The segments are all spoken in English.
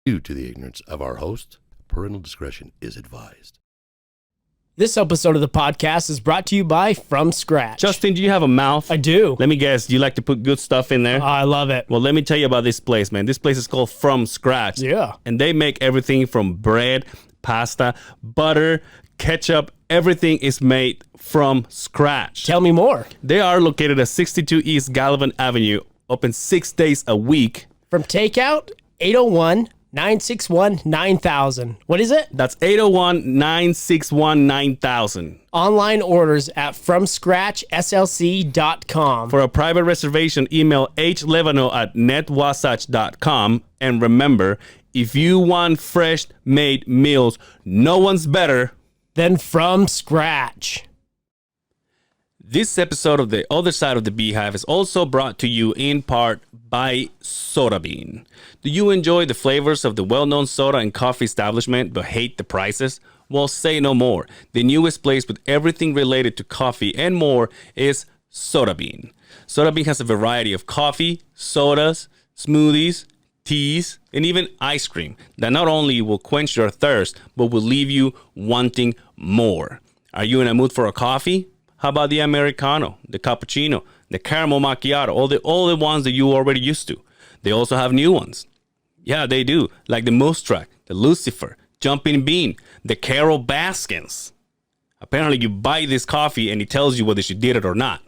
Due to the ignorance of our host, parental discretion is advised. This episode of the podcast is brought to you by From Scratch. Justin, do you have a mouth? I do. Let me guess. Do you like to put good stuff in there? Oh, I love it. Well, let me tell you about this place, man. This place is called From Scratch. Yeah. And they make everything from bread, pasta, butter, ketchup. Everything is made from scratch. Tell me more. They are located at 62 East Gallivan Avenue, open 6 days a week. From takeout, 801-961-9000. What is it? That's 801-961-9000. Online orders at FromScratchSLC.com. For a private reservation, email hlevano@netwasatch.com. And remember, if you want fresh made meals, no one's better Then From Scratch. This episode of The Other Side of the Beehive is also brought to you in part by Soda Bean. Do you enjoy the flavors of the well-known soda and coffee establishment but hate the prices? Well, say no more. The newest place with everything related to coffee and more is Soda Bean. Soda Bean has a variety of coffee, sodas, smoothies, teas, and even ice cream that not only will quench your thirst, but will leave you wanting more. Are you in a mood for a coffee? How about the Americano, the cappuccino, the caramel macchiato, all the ones that you already used to? They also have new ones. Yeah, they do, like the Moose Track, the Lucifer, Jumping Bean, the Carol Baskins. Apparently, you buy this coffee and it tells you whether you did it or not.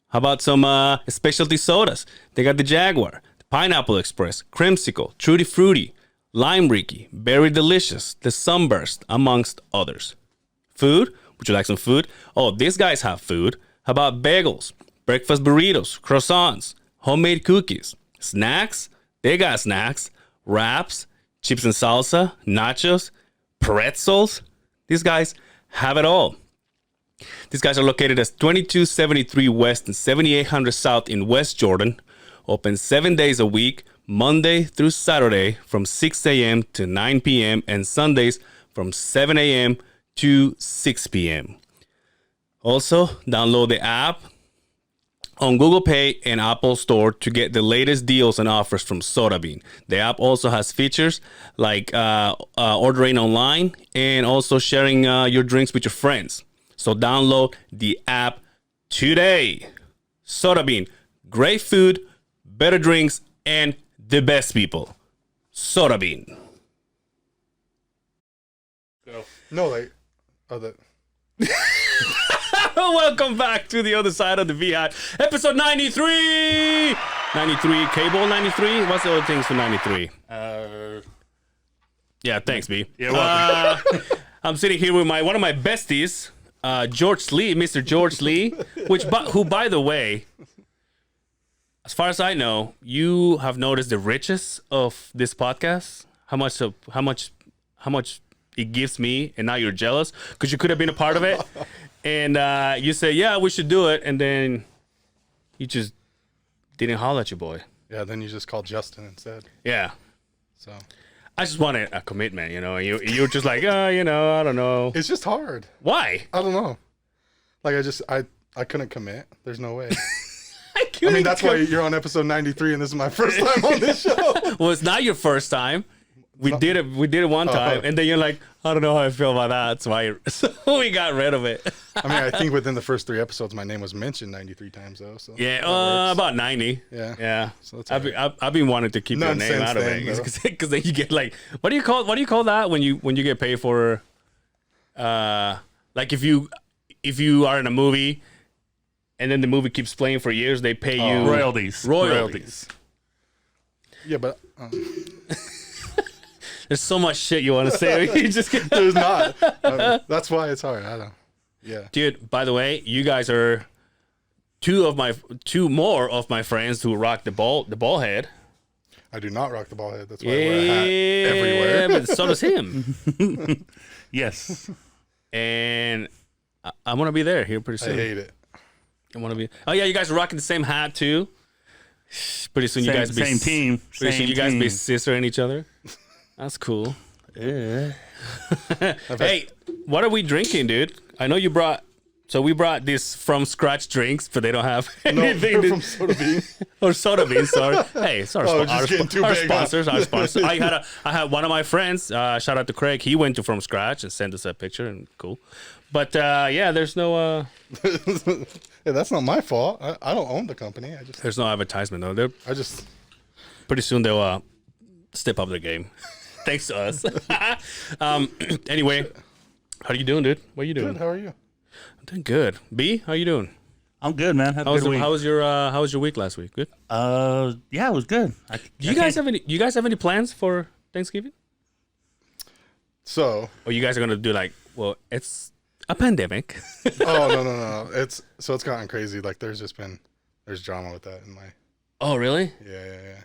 How about some specialty sodas? They got the Jaguar, the Pineapple Express, Creamsicle, Tutti Frutti, Lime Ricky, Berry Delicious, the Sunburst, amongst others. Food? Would you like some food? Oh, these guys have food. How about bagels, breakfast burritos, croissants, homemade cookies, snacks? They got snacks, wraps, chips and salsa, nachos, pretzels. These guys have it all. These guys are located at 2273 West and 7800 South in West Jordan. Open 7 days a week, Monday through Saturday from 6 a.m. to 9 p.m. and Sundays from 7 a.m. to 6 p.m. Also, download the app on Google Play and Apple Store to get the latest deals and offers from Soda Bean. The app also has features like ordering online and also sharing your drinks with your friends. So download the app today. Soda Bean, great food, better drinks, and the best people. Soda Bean. No, like, oh, that. Welcome back to The Other Side of the Beehive, episode 93. 93, cable 93. What's the other things for 93? Yeah, thanks, B. Yeah, I'm sitting here with one of my besties, George Lee, Mr. George Lee, who, by the way, as far as I know, you have noticed the riches of this podcast. How much it gives me, and now you're jealous because you could have been a part of it. And you say, yeah, we should do it. And then you just didn't holler at your boy. Yeah, then you just called Justin instead. Yeah. So I just wanted a commitment, you know. You're just like, I don't know. it's just hard. Why? I don't know. Like I couldn't commit. There's no way. I mean, that's why you're on episode 93 and this is my first time on this show. Well, it's not your first time. We did it one time, and then you're like, I don't know how I feel about that. So we got rid of it. I mean, I think within the first 3 episodes, my name was mentioned 93 times though. So Yeah, about 90. Yeah. So I've been wanting to keep your name out of it because then you get like, what do you call that when you get paid for, like if you are in a movie, and then the movie keeps playing for years, they pay you royalties. Yeah, but there's so much shit you want to say. You just get... there's not. That's why it's hard. I don't. Yeah. Dude, by the way, you guys are two more of my friends who rock the ball head. I do not rock the ball head. That's why I wear a hat everywhere. But so does him. Yes. And I'm gonna be there here pretty soon. I hate it. I want to be. Oh yeah, you guys are rocking the same hat too. Pretty soon you guys be same team. Pretty soon you guys be sistering each other. That's cool. Yeah. Hey, what are we drinking, dude? I know you brought So we brought these from scratch drinks, but they don't have No, anything. they're from Soda Bean. Or soda beans, sorry. Hey, it's our, Oh, just getting too our big, sponsors. Our sponsors. I had one of my friends. Shout out to Craig. He went to From Scratch and sent us a picture, and cool. But yeah, there's no. Yeah, that's not my fault. I don't own the company. There's no advertisement though. They're I just pretty soon they'll step up their game. Thanks to us. Anyway, how are you doing, dude? What are you doing? good. How are you? I'm doing good. B, how you doing? I'm good, man. Had a How was, good week. how was your week last week? Good. Yeah, it was good. Do you guys have any plans for Thanksgiving? So, Or you guys are gonna do like, well, it's a pandemic. oh no. It's gotten crazy. Like there's drama with that in my Oh, really? yeah.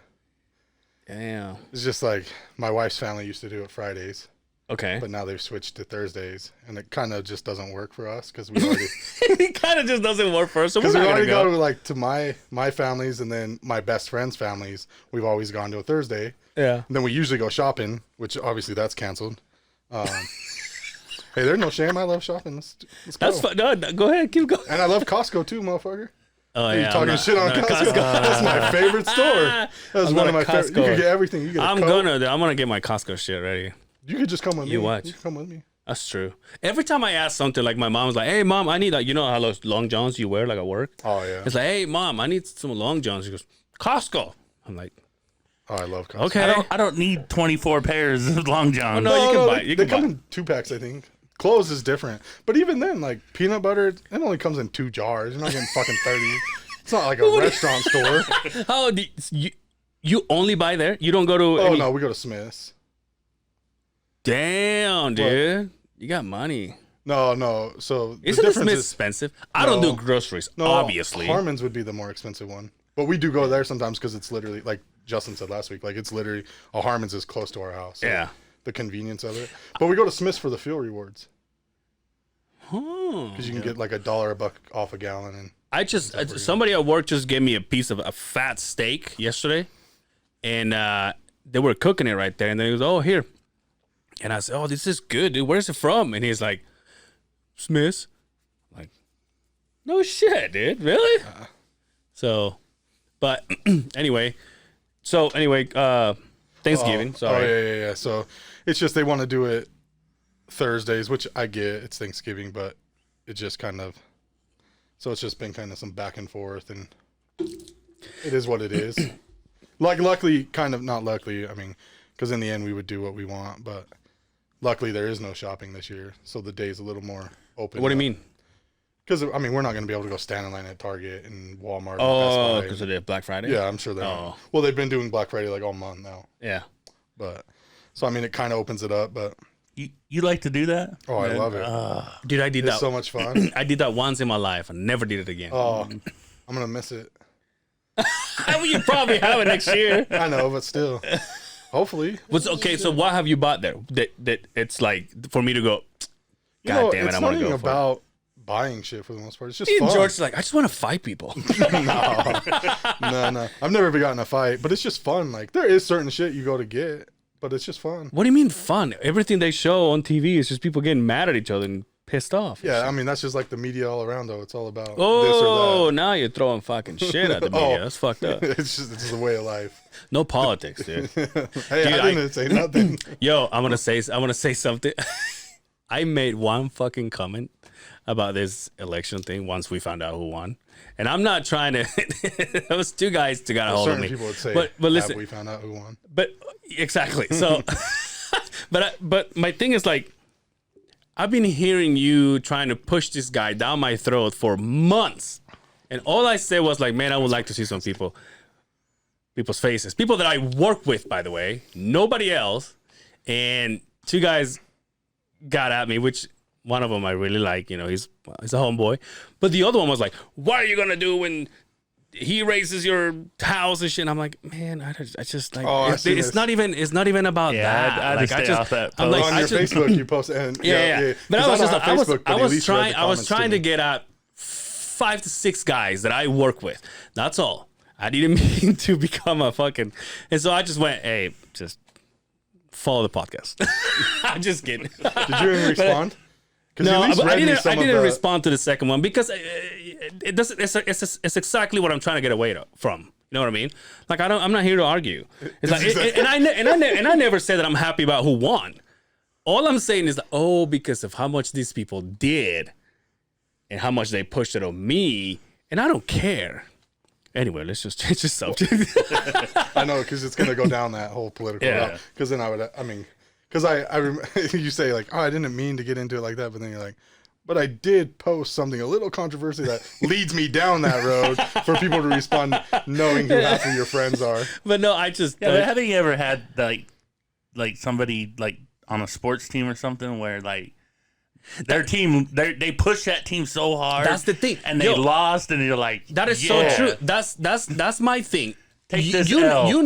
Yeah. It's just like my wife's family used to do it Fridays, Okay. but now they've switched to Thursdays, and it kind of just doesn't work for us because we already It kind of just doesn't work for us. So we're not gonna go go. to like to my families and then my best friends' families. We've always gone to a Thursday. Yeah. And then we usually go shopping, which obviously that's canceled. Hey, there's no shame. I love shopping. Let's go. That's fine. No, go ahead. Keep going. And I love Costco too, motherfucker. Oh Hey, yeah. you talking I'm shit on not Costco? That's my favorite store. That's I'm one not of my a favorite. You Costco. could get everything. You get a I'm Coke. gonna get my Costco shit ready. You could just come with me. You watch. You can come with me. That's true. Every time I ask something, like my mom's like, "Hey, mom, I need like how those long johns you wear like at work." Oh yeah. It's like, "Hey, mom, I need some long johns." She goes, "Costco." I'm like, Oh, I love Costco. "Okay." I don't need 24 pairs of long johns. no, you can buy. You They can come buy. in 2-packs, I think. Clothes is different, but even then, like peanut butter, it only comes in 2 jars. You're not getting fucking 30. It's not like a restaurant store. How do you only buy there? You don't go to? Oh any... no, we go to Smith's. Damn, dude, you got money. No. So the Isn't difference Smith is expensive? I don't do No. groceries, no. obviously. Harmon's would be the more expensive one, but we do go there sometimes because it's literally like Justin said last week. Like it's literally a Harmon's is close to our house. So Yeah. the convenience of it. But we go to Smith's for the fuel rewards Hmm. because you can get like $1 a buck off a gallon. And I just somebody at work just gave me a piece of a fat steak yesterday, and they were cooking it right there, and then he goes, "Oh, here," and I said, "Oh, this is good, dude. Where's it from?" And he's like, "Smith's." I'm like, no shit, dude. Really? So, but anyway, Thanksgiving. Sorry. Oh yeah. So it's just they want to do it Thursdays, which I get. It's Thanksgiving, but it just kind of. So it's just been kind of some back and forth, and it is what it is. Like, luckily, kind of not luckily. I mean, because in the end we would do what we want, but luckily there is no shopping this year, so the day's a little more open. What do you mean? Because I mean, we're not going to be able to go stand in line at Target and Walmart. Oh, and Best Buy. because of the Black Friday. Yeah, I'm sure they Oh. are. Well, they've been doing Black Friday like all month now, Yeah. but so I mean, it kind of opens it up. But You like to do that? oh, I love it. Dude, I did It's that. so much fun. I did that once in my life. I never did it again. Oh, I'm gonna miss it. You probably have it next year. I know, but still, hopefully. What's okay? So what have you bought there? That it's like for me to go. You God know, damn it! it's I not want to even go for it. about buying shit for the most part. It's just Me and fun. George's like, I just want to fight people. No. I've never gotten in a fight, but it's just fun. Like there is certain shit you go to get, but it's just fun. What do you mean fun? Everything they show on TV is just people getting mad at each other and pissed off. Yeah, I mean that's just like the media all around though. It's all about this Oh, or now you're throwing fucking shit at the media. That's fucked up. that. It's just a way of life. No politics, dude. Hey, Dude, I didn't say nothing. Yo, I want to say something. I made one fucking comment about this election thing once we found out who won, and I'm not trying to. There was 2 guys to got a hold of Certain me. people would say, but listen, have we found out who won? but exactly. So, but my thing is like, I've been hearing you trying to push this guy down my throat for months, and all I said was like, man, I would like to see some people's faces, people that I work with, by the way, nobody else, and 2 guys got at me, which one of them I really like, he's a homeboy, but the other one was like, what are you gonna do when he raises your house and shit? And I'm like, man, I just like, Oh, I it's see this. not even about that. I Like, just stay off that I'm like, on I your just, Facebook, you post and yeah. But 'Cause I was don't just, have Facebook, but I at was least read the trying, I was comments trying to too. get at 5 to 6 guys that I work with. That's all. I didn't mean to become a fucking, and so I just went, hey, just follow the podcast. I'm just kidding. Did you even respond? 'Cause you at No, least but I read me didn't. some I of didn't the- respond to the second one because it doesn't. It's exactly what I'm trying to get away from. You know what I mean? Like I'm not here to argue. It's like, and I never said that I'm happy about who won. All I'm saying is that because of how much these people did, and how much they pushed it on me, and I don't care. Anyway, let's just change the subject. I know, because it's gonna go down that whole political route. Because then because you say like, oh, I didn't mean to get into it like that, but then you're like, but I did post something a little controversial that leads me down that road for people to respond, knowing who half of your friends are. But no, I just Yeah, but haven't you ever had like somebody like on a sports team or something where like their team they push that team so hard? That's the thing. And they lost, and you're like, that is yeah. so true. That's my thing. Take this you, L. you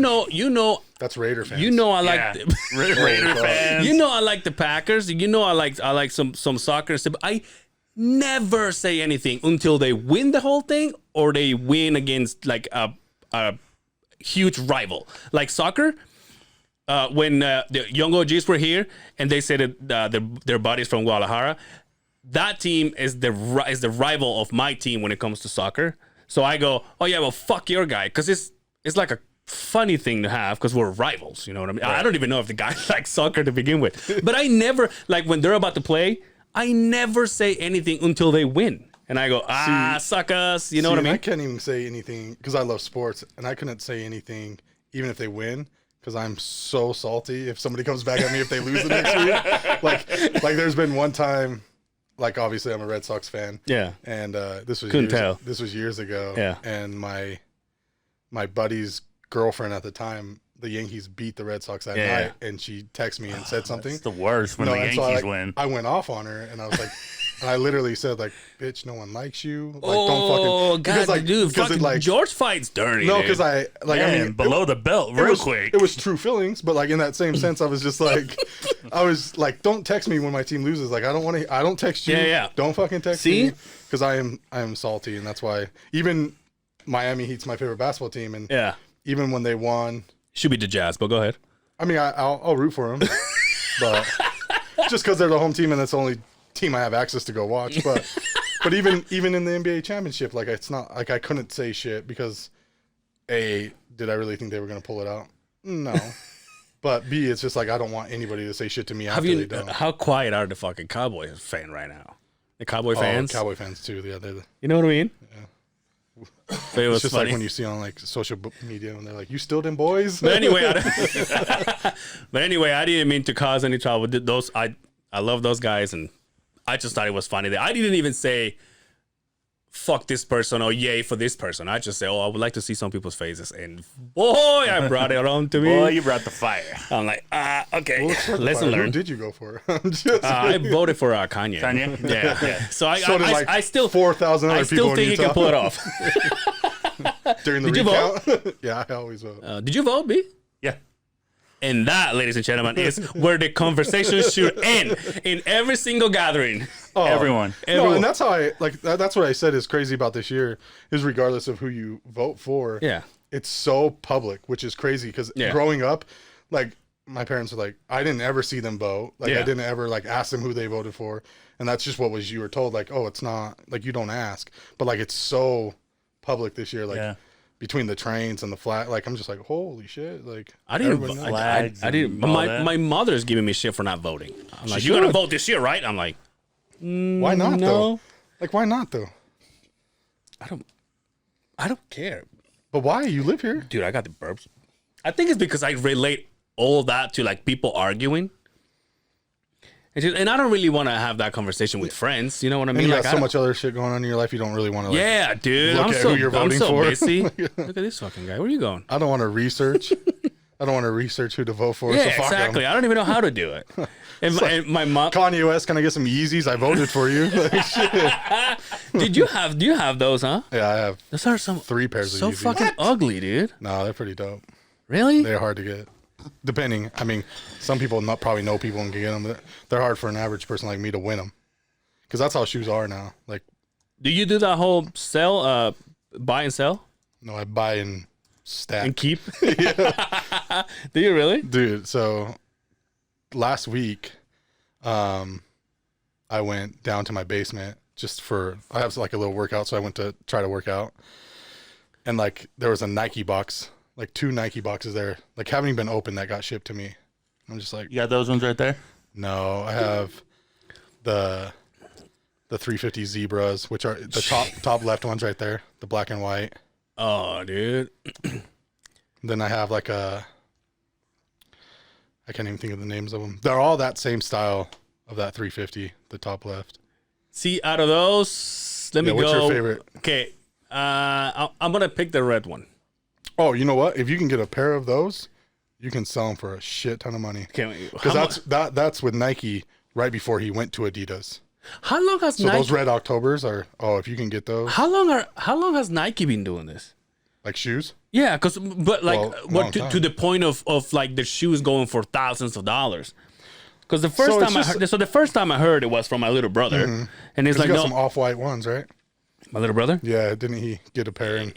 know. That's Raider fans. You know I like Yeah. Raider fans. you know I like the Packers. You know I like some soccer and stuff. But I never say anything until they win the whole thing or they win against like a huge rival. Like soccer, when the young OGs were here and they said that their buddies from Guadalajara, that team is the rival of my team when it comes to soccer. So I go, oh yeah, well fuck your guy, because it's like a funny thing to have because we're rivals. You know what I mean? Right. I don't even know if the guy likes soccer to begin with. But I never, like when they're about to play, I never say anything until they win. And I go, suck us. You know what I mean? I can't even say anything because I love sports, and I couldn't say anything even if they win because I'm so salty if somebody comes back at me if they lose the next week. Like there's been one time, like obviously I'm a Red Sox fan. Yeah. And this was years ago. Yeah. And my buddy's girlfriend at the time, the Yankees beat the Red Sox that night, and she texted me and said something. It's the worst when the Yankees win. I went off on her, and I was like, and I literally said like, "Bitch, no one likes you." Like, don't fucking, God, dude, fucking George fights dirty. No, because below the belt, real quick. It was true feelings, but like in that same sense, I was just like, don't text me when my team loses. Like I don't text you. Yeah. Don't fucking text me because I am salty, and that's why even Miami Heat's my favorite basketball team, and even when they won. Should be the Jazz, but go ahead. I mean, I'll root for them, but just because they're the home team and that's the only team I have access to go watch. But even in the NBA championship, like it's not like I couldn't say shit because A, did I really think they were going to pull it out? No. But B, it's just like I don't want anybody to say shit to me after they don't. How quiet are the fucking Cowboys fan right now? The Cowboy fans? Cowboy fans too. Yeah, you know what I mean? Yeah. But it was it's just funny. like when you see on like social media and they're like, "You still them boys?" But anyway, I didn't mean to cause any trouble. Those I love those guys, and I just thought it was funny that I didn't even say fuck this person or yay for this person. I just say, I would like to see some people's faces, and boy, I brought it on to me. Boy, you brought the fire. I'm like, okay, Well, lesson Who learned. did you go for? I'm just I voted for Kanye. Kanye? Yeah. So So did like I still 4,000 other I people still think in he Utah can pull it off. during the Did you recount. Yeah, I always vote. Did you vote, B? Yeah. And that, ladies and gentlemen, is where the conversation should end in every single gathering. Oh, Everyone. No, and that's how I like. That's what I said is crazy about this year is regardless of who you vote for. Yeah. It's so public, which is crazy because growing up, like my parents were like, I didn't ever see them vote. Like I didn't ever like ask them who they voted for, and that's just what you were told. Like, oh, it's not like you don't ask, but like it's so public this year. Like between the trains and the flag, like I'm just like, holy shit! Like I didn't. everyone knows. I didn't. My mother's giving me shit for not voting. I'm like, She you're gonna should. vote this year, right? I'm like, Why not no. though? Like why not though? I don't care, But why? You live here. dude. I got the burps. I think it's because I relate all that to like people arguing. And I don't really want to have that conversation with friends. You know what I mean? And you Like, got so much other shit going on in your life. You don't really want to. Like, yeah, dude. look I'm at so, who you're voting I'm so for. busy. Look at this fucking guy. Where are you going? I don't want to research. I don't want to research who to vote for. Yeah, so fuck 'em. exactly. I don't even know how to do it. And my mom. Kanye West, can I get some Yeezys? I voted for you. Like, shit. Do you have those, huh? Yeah, I have Those are some 3 pairs of so Yeezys. fucking ugly, dude. No, they're pretty dope. Really? They're hard to get. Depending. I mean, some people probably know people and can get them, but they're hard for an average person like me to win them. Because that's how shoes are now. Like, Do you do that whole sell, buy and sell no, I buy and stack. and keep? Do you really? Dude, so last week, I went down to my basement I have like a little workout, so I went to try to work out. And like there was a Nike box, like 2 Nike boxes there, like haven't even been opened that got shipped to me. I'm just like, You got those ones right there? no, I have the 350 Zebras, which are the top left ones right there, the black and white. Oh, dude. Then I have like I can't even think of the names of them. They're all that same style of that 350, the top left. See, out of those, let me What's go. your favorite? Okay, I'm gonna pick the red one. Oh, you know what? If you can get a pair of those, you can sell them for a shit ton of money. Okay, Because that's with Nike right before he went to Adidas. how long has So Nike? those red Octobers are, if you can get those, How long has Nike been doing this? like shoes. Yeah, but like, Well, what long to time. the point of like the shoes going for thousands of dollars? Because the first So it's time the first time I heard it was from my little brother, and it's He's like, got no, some off-white ones, right? my little brother. Yeah, didn't he get a pair? And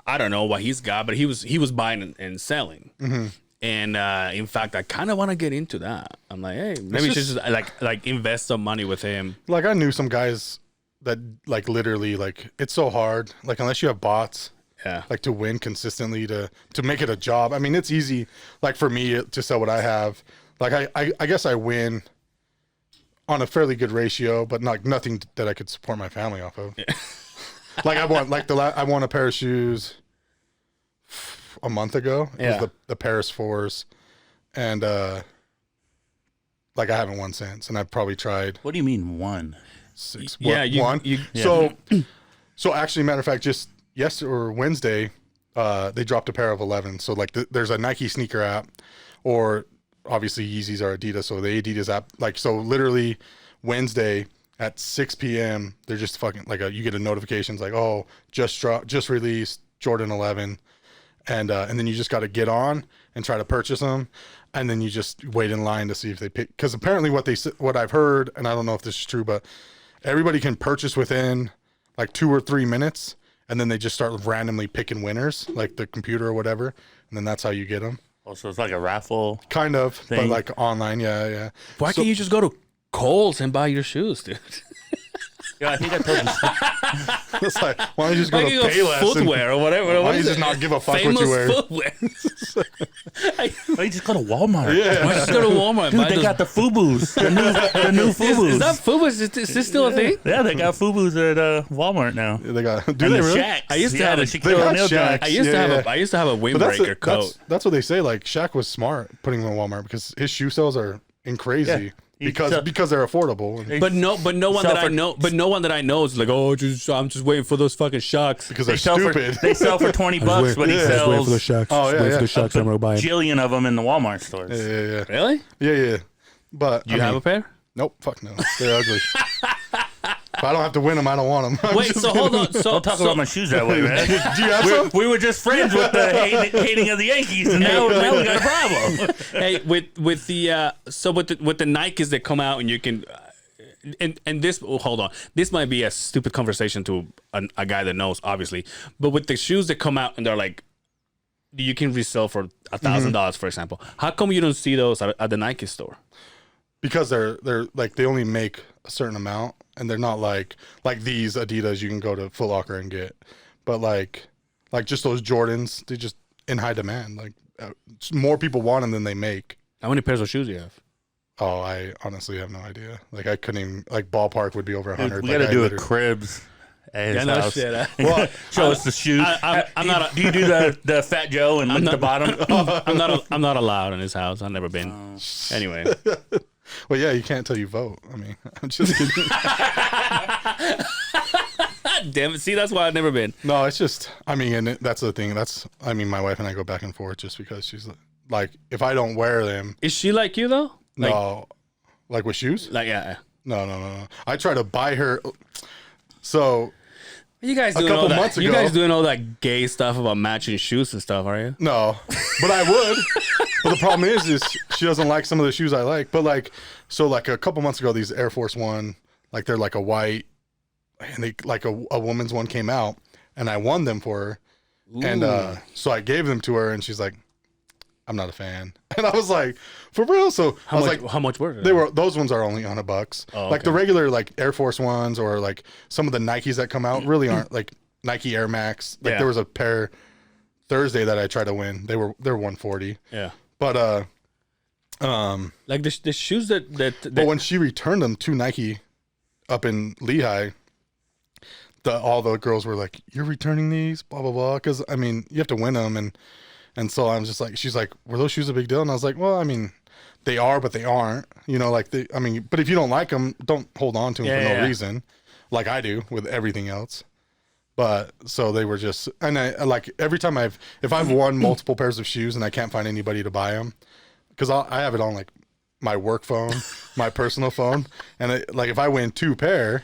I don't know what he's got, but he was buying and selling. Mm-hmm. And in fact, I kind of want to get into that. I'm like, hey, maybe we should just like invest some money with him. like I knew some guys that like literally like it's so hard. Like unless you have bots, Yeah. like to win consistently to make it a job. I mean, it's easy. Like for me to sell what I have. Like I guess I win on a fairly good ratio, but not nothing that I could support my family off of. Like I won a pair of shoes a month ago. It Yeah. was the Paris 4s, and like I haven't won since, and I've probably tried What do you mean one? 6. Yeah, one. you So actually, matter of fact, just yesterday or Wednesday, they dropped a pair of 11. So like there's a Nike sneaker app, or obviously Yeezys are Adidas, so the Adidas app, like, so literally Wednesday at 6 p.m. they're just fucking like you get a notifications like, oh, just released Jordan 11, and then you just got to get on and try to purchase them, and then you just wait in line to see if they pick, because apparently what I've heard, and I don't know if this is true, but everybody can purchase within like 2 or 3 minutes, and then they just start randomly picking winners, like the computer or whatever, and then that's how you get them. Oh, so it's like a raffle. Kind of, but Thing. like online, yeah. why can't you just go to Kohl's and buy your shoes, dude? Yeah, I think I told you. It's like, why don't you just go Like to you go Payless footwear or whatever. why What don't you is just it? not give a fuck what Famous you wear? footwear. Why you just go to Walmart? Yeah. Why just go to Walmart? Dude, buy they those- got the FUBUs. The new FUBUs. is that FUBU? Is this still a thing? Yeah, they got FUBUs at Walmart now. They got, do And they the really? Shaqs. I used to Yeah, have the a- Shaquille They got O'Neal Shaqs. jacket. I used to have a But windbreaker coat. that's what they say. Like Shaq was smart putting them in Walmart because his shoe sales are crazy Yeah. because they're affordable. And But no one sell that I for- know. But no one that I know is like, oh, I'm just waiting for those fucking shocks. because They they're sell stupid. they sell for $20, but he sells Sharks. Oh, yeah, Wait yeah. for the Sharks. I'm gonna buy 'em. jillion of them in the Walmart stores. yeah. Really? Yeah. But You have a pair? Nope. Fuck no. They're ugly. If I don't have to win them, I don't want them. Wait, so hold on. So Don't talk about my shoes that way, man. Do you have some? We were just friends with the hating of the Yankees, and now we got a problem. hey, with the with the Nikes that come out and you can. And this, hold on. This might be a stupid conversation to a guy that knows, obviously. But with the shoes that come out and they're like, you can resell for $1,000, for example. How come you don't see those at the Nike store? Because they're like they only make a certain amount, and they're not like these Adidas you can go to Foot Locker and get, but like just those Jordans, they just in high demand. Like more people want them than they make. How many pairs of shoes do you have? Oh, I honestly have no idea. Like I couldn't even, like ballpark would be over 100. We got to do a cribs at his house. Well, Show us the shoes. I'm not. Do you do the Fat Joe and lick the bottom? I'm not allowed in his house. I've never been. Anyway, well, yeah, you can't till you vote. I mean, I'm just kidding. damn it. See, that's why I've never been. No, it's just, I mean, and that's the thing. I mean, my wife and I go back and forth just because she's like, if I don't wear them, Is she like you though? Like, no, like with shoes. Like yeah. No. I try to buy her. So You guys doing couple all that? months You ago- guys doing all that gay stuff about matching shoes and stuff? Are you? no, but I would. But the problem is she doesn't like some of the shoes I like. But like, so like a couple months ago, these Air Force One, like they're like a white, and they like a woman's one came out, and I won them for her, and so I gave them to her, and she's like, I'm not a fan. And I was like, for real? So I was like, how much were they were, those ones are only $100. Oh, Like the okay. regular like Air Force ones or like some of the Nikes that come out really aren't like Nike Air Max. Like Yeah. there was a pair Thursday that I tried to win. They're 140. Yeah. But Like the shoes that but when she returned them to Nike up in Lehigh, all the girls were like, "You're returning these, blah blah blah." Because I mean, you have to win them, and so I'm just like, she's like, "Were those shoes a big deal?" And I was like, "Well, I mean, they are, but they aren't. You know, like I mean, but if you don't like them, don't hold on to them for no reason, like I do with everything else." But so they were just, and I like every time if I've won multiple pairs of shoes and I can't find anybody to buy them, because I have it on like my work phone, my personal phone, and like if I win 2 pair,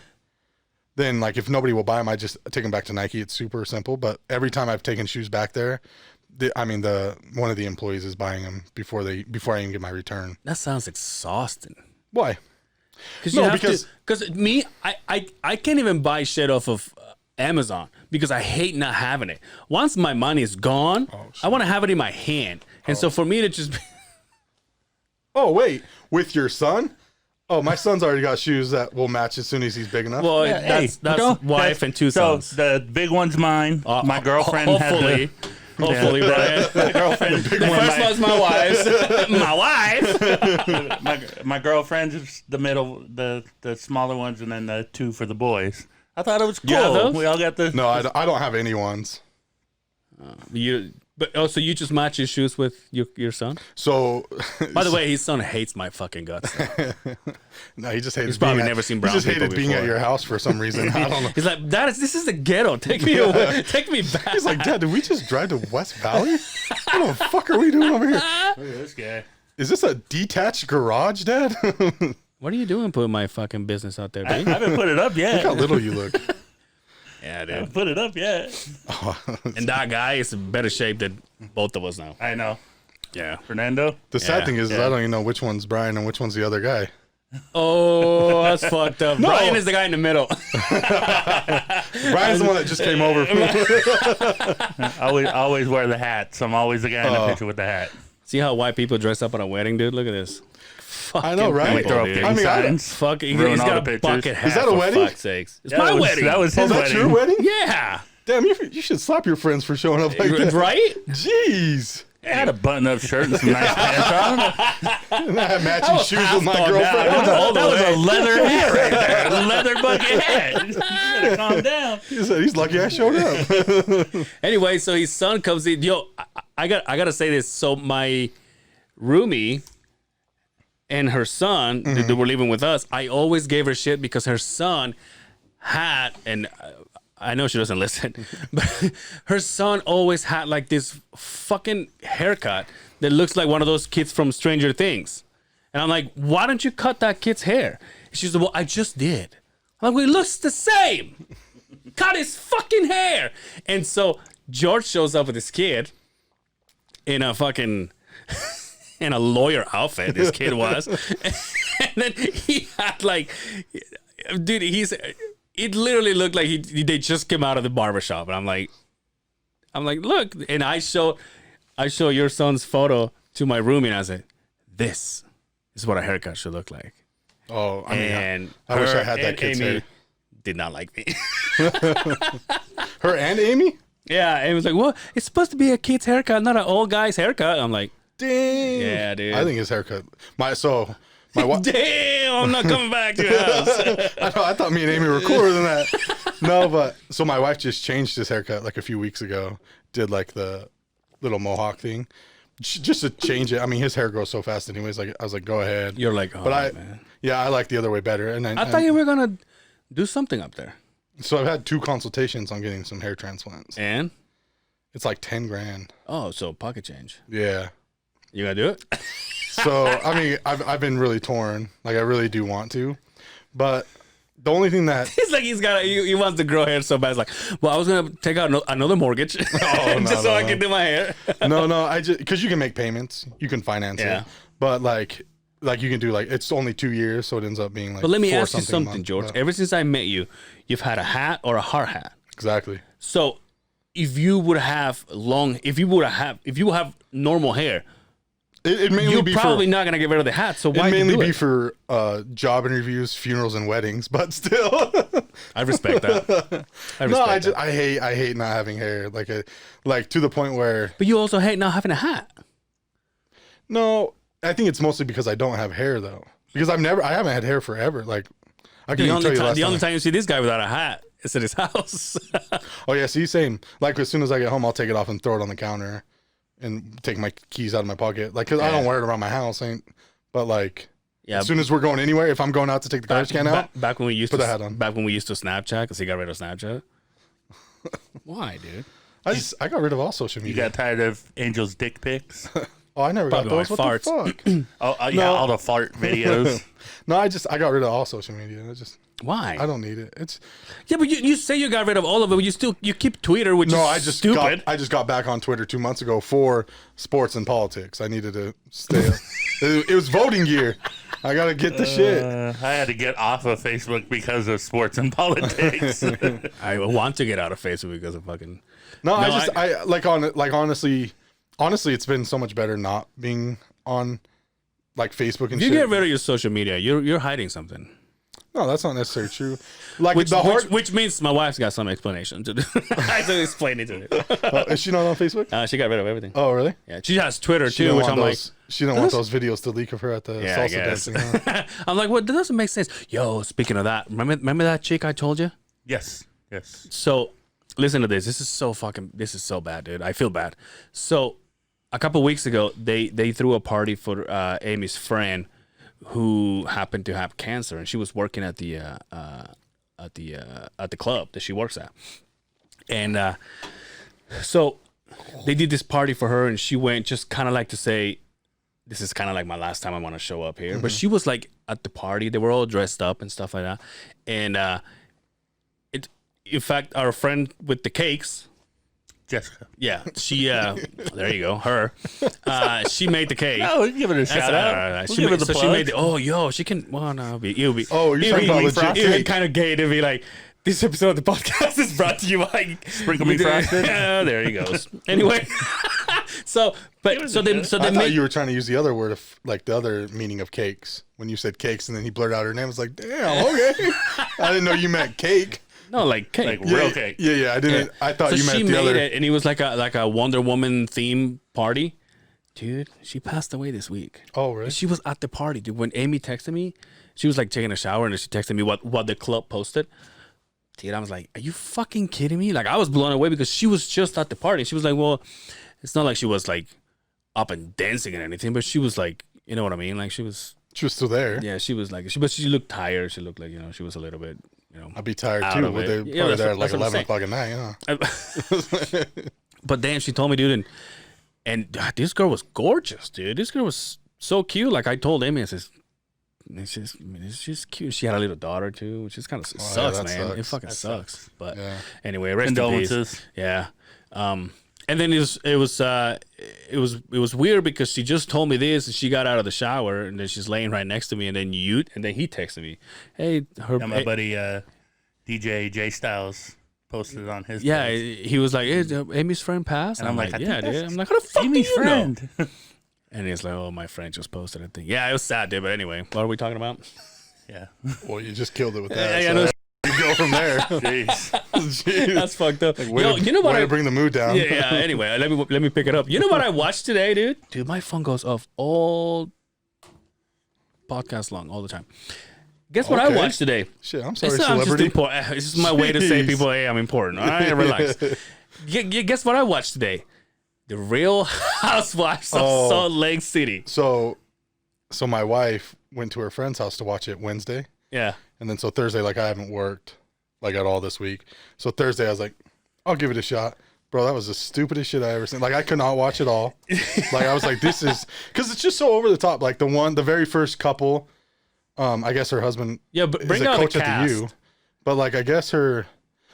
then like if nobody will buy them, I just take them back to Nike. It's super simple. But every time I've taken shoes back there, one of the employees is buying them before I even get my return. that sounds exhausting. Why? Because me, I can't even buy shit off of Amazon because I hate not having it. Once my money is gone, I want to have it in my hand, and so for me to just Oh wait, with your son? Oh, my son's already got shoes that will match as soon as he's big enough. well, Hey, that's wife and 2 So sons. the big one's mine. My girlfriend Hopefully, had Brian. my girlfriend. The first one's my wife's. My wife. my girlfriend's is the middle, the smaller ones, and then the 2 for the boys. I thought it was cool. have those? We all got the. No, I don't have any ones. But also, you just match your shoes with your son. So, By the way, his son hates my fucking guts. no, he just hated. He's probably being never seen brown He just hated people being at before. your house for some reason. I don't know. He's like, this is the ghetto. Take me away. Take me back. He's like, Dad, did we just drive to West Valley? What the fuck are we doing over here? Look at this guy. Is this a detached garage, Dad? Look What are you doing putting my fucking business out there, I dude? haven't put it up yet. how little you look. Yeah, I dude. haven't put it up yet. And that guy is in better shape than both of us now. I know. Yeah. Fernando. The sad Yeah, thing is, I don't even know which one's Brian and which one's the other guy. Oh, that's fucked up. No. Brian is the guy in the middle. Brian's the one that just came over. I always wear the hat, so I'm always the guy in the picture with the hat. See how white people dress up at a wedding, dude? Look at this. I know, right? We throw up dude. gang I mean, signs. Fuck, Ruin he's all got the a pictures. bucket hat. Is that a for wedding? fuck's sakes. It's Yeah, my that was- wedding. That was Oh, his that's wedding. your wedding? Yeah. Damn, you should slap your friends for showing up like that. Right? Jeez. I had a button-up shirt and some nice pants on. And I have matching shoes with my half girlfriend. thought That was a leather hat right there. A leather bucket hat. You better calm down. He's lucky I showed up. Anyway, so his son comes in. Yo, I gotta say this. So my roomie and her son, they were living with us. I always gave her shit because her son had, and I know she doesn't listen, but her son always had like this fucking haircut that looks like one of those kids from Stranger Things. And I'm like, why don't you cut that kid's hair? She's like, well, I just did. I'm like, well, it looks the same. Cut his fucking hair. And so George shows up with this kid in a fucking in a lawyer outfit. This kid was, and then he had like, dude, it literally looked like they just came out of the barbershop. And I'm like, look, and I show your son's photo to my roomie, and I said, this is what a haircut should look like. Oh, I mean, And I wish I her had that and kid's Amy hair. did not like me. Her and Amy? Yeah, and it was like, well, it's supposed to be a kid's haircut, not an old guy's haircut. I'm like, Dang. yeah, dude. I think his haircut. My wife. damn, I'm not coming back to your house. I thought me and Amy were cooler than that. No, but so my wife just changed his haircut like a few weeks ago. Did like the little mohawk thing, just to change it. I mean, his hair grows so fast, anyways. Like I was like, go ahead. You're like, oh, But man. I like the other way better. And I thought you were gonna do something up there. So I've had 2 consultations on getting some hair transplants. And It's like 10 grand. oh, so pocket change. Yeah. You gonna do it? So I mean, I've been really torn. Like I really do want to, but the only thing that It's like he wants to grow hair so bad. It's like, well, I was gonna take out another mortgage just so I can do my hair. no, I just because you can make payments, you can finance Yeah. it, but like you can do like it's only 2 years, so it ends up being like. But let me $4 ask you a something, month, George. but- Ever since I met you, you've had a hat or a hard hat. Exactly. So if you would have normal hair, It mainly You're be probably for, not gonna get rid of the hat. So it why mainly do be it? for job interviews, funerals, and weddings. But still, I respect that. no, I hate not having hair. Like to the point where But you also hate not having a hat. no, I think it's mostly because I don't have hair though. Because I haven't had hair forever. Like I can The even tell only you time, last the only time. time you see this guy without a hat is at his house. Oh yeah, see, same. Like as soon as I get home, I'll take it off and throw it on the counter, and take my keys out of my pocket. Like, cause I don't wear it around my house, but like, Yeah. as soon as we're going anywhere, if I'm going out to take the garbage can out, Back when we used put to the hat on. Back when we used to Snapchat, because he got rid of Snapchat. Why, dude? I got rid of all social You media. got tired of Angel's dick pics? Oh, I never got Probably those. my What the fuck? Oh, yeah, all the fart videos. No, I got rid of all social media. Why? I don't need it. It's Yeah, but you say you got rid of all of it, but you keep Twitter, which no, is stupid. I just got back on Twitter 2 months ago for sports and politics. I needed to stay. It was voting year. I gotta get the shit. I had to get off of Facebook because of sports and politics. I want to get out of Facebook because of fucking. No, I honestly, it's been so much better not being on like Facebook and If you shit. get rid of your social media, you're hiding something. No, that's not necessarily true. Like Which means my wife's got some explanation to do. I have to explain it to her. is she not on Facebook? She got rid of everything. Oh, really? Yeah, she has Twitter She too, didn't which want I'm those. She didn't want those videos to leak of her at the like, yeah, I salsa guess. dancing. Huh? I'm like, what? That doesn't make sense. Yo, speaking of that, remember that chick I told you? yes. So, listen to this. This is so bad, dude. I feel bad. So, a couple weeks ago, they threw a party for Amy's friend who happened to have cancer, and she was working at the club that she works at, and so they did this party for her, and she went just kind of like to say, this is kind of like my last time I want to show up here. But she was like at the party. They were all dressed up and stuff like that, and in fact, our friend with the cakes. Jessica. Yeah, she. There you go. Her. She made the cake. Oh, give it a shout out. Right. We'll She give made, her the so plug. she made. She can. Well, no, it'll be. Oh, you're talking about legit It would be cake. kind of gay to be like, this episode of the podcast is brought to you by Sprinkle Me Frosted. Yeah, there he goes. Anyway, so they I thought made. you were trying to use the other word of like the other meaning of cakes when you said cakes, and then he blurted out her name. I was like, damn, okay. I didn't know you meant cake. No, like cake. Like real cake. Yeah, I didn't. I thought So you meant she the made other. it, and it was like a Wonder Woman theme party. Dude, she passed away this week. Oh, really? She was at the party, dude. When Amy texted me, she was like taking a shower, and then she texted me what the club posted. Dude, I was like, are you fucking kidding me? Like, I was blown away because she was just at the party. She was like, well, it's not like she was like up and dancing and anything, but she was like, you know what I mean? Like, she was still there. yeah, she was like, but she looked tired. She looked like, she was a little bit, I'd be tired Out too. of But it. they're Yeah, probably that's there what- at like that's what I'm 11 o'clock at night. But damn, she told me, dude, and this girl was gorgeous, dude. This girl was so cute. Like, I told Amy, I says, it's just cute. She had a little daughter too, which is kind of sucks, that man. sucks. It fucking sucks. But Yeah. anyway, rest in peace. Condolences. Yeah. And then it was weird because she just told me this, and she got out of the shower, and then she's laying right next to me, and then he texted me, hey, And my buddy DJ J Styles posted it on his yeah, page. he was like, hey, Amy's friend passed, And I'm like, I think yeah, that's dude. I'm like, how the fuck Amy's do you know? friend. And he's like, oh, my friend just posted a thing. Yeah, it was sad, dude. But anyway, what are we talking about? Yeah. Well, you just killed it with that. Yeah, so no, you go from there. Jeez. Jeez. that's fucked up. Way Yo, to, you know what? way to bring the mood down. Yeah. Anyway, let me pick it up. You know what I watched today, dude? Dude, my phone goes off all podcast long, all the time. Guess what I Okay. watched today? Shit, I'm sorry, It's not just celebrity. important. It's just my way to say Jeez. people, hey, I'm important. All right, relax. Guess what I watched today? The Real Housewives of Oh. Salt Lake City. So my wife went to her friend's house to watch it Wednesday, Yeah. and then so Thursday, like I haven't worked like at all this week. So Thursday, I was like, I'll give it a shot. Bro, that was the stupidest shit I ever seen. Like I could not watch it all. Like I was like, this is because it's just so over the top. Like the very first couple, I guess her husband Yeah, but is bring a out the coach at cast. the U. But like I guess her,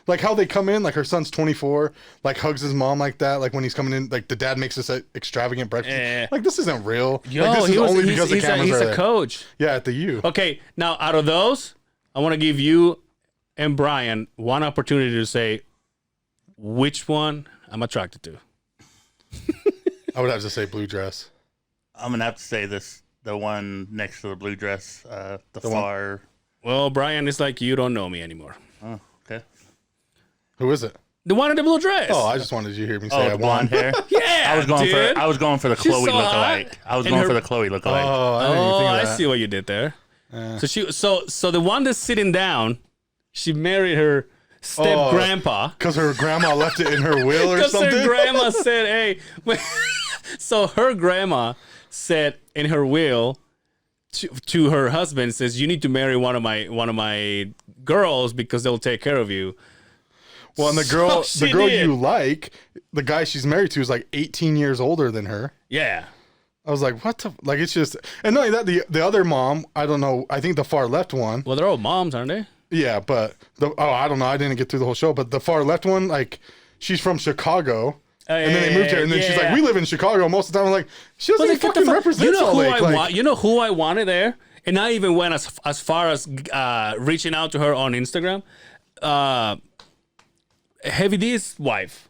like how they come in, like her son's 24, like hugs his mom like that. Like when he's coming in, like the dad makes this extravagant breakfast. Eh. Like this isn't real. Yo, like, this is only because the cameras he's are a there. coach. Yeah, at the U. Okay, now out of those, I want to give you and Brian one opportunity to say which one I'm attracted to. I would have to say blue dress. I'm gonna have to say this. The one next to the blue dress, the far. Well, Brian, it's like you don't know me anymore. Oh, okay. Who is it? The one in the blue dress. Oh, I just wanted you to hear me say Oh, I the won. blonde hair. yeah, I was going dude. for the She's Chloe so lookalike. hot. I was And going her- for the Chloe lookalike. Oh, I didn't even think of I that. see what you did there. So the one that's sitting down, she married her step grandpa. Because her grandma left it in her will or Because something. her grandma said, "Hey," so her grandma said in her will to her husband, says, "You need to marry one of my girls because they'll take care of you." Well, and the girl So she did. you like, the guy she's married to is like 18 years older than her. Yeah. I was like, what the, like, it's just, and not only that, the other mom, I don't know, I think the far left one. Well, they're all moms, aren't they? Yeah, but I don't know, I didn't get through the whole show, but the far left one, like, she's from Chicago. And then they moved here, and then she's like, "We live in Chicago most of the time." I'm like, she doesn't even fucking represent You know Salt who Lake. I Like, want? You know who I wanted there, and I even went as far as reaching out to her on Instagram. Heavy D's wife.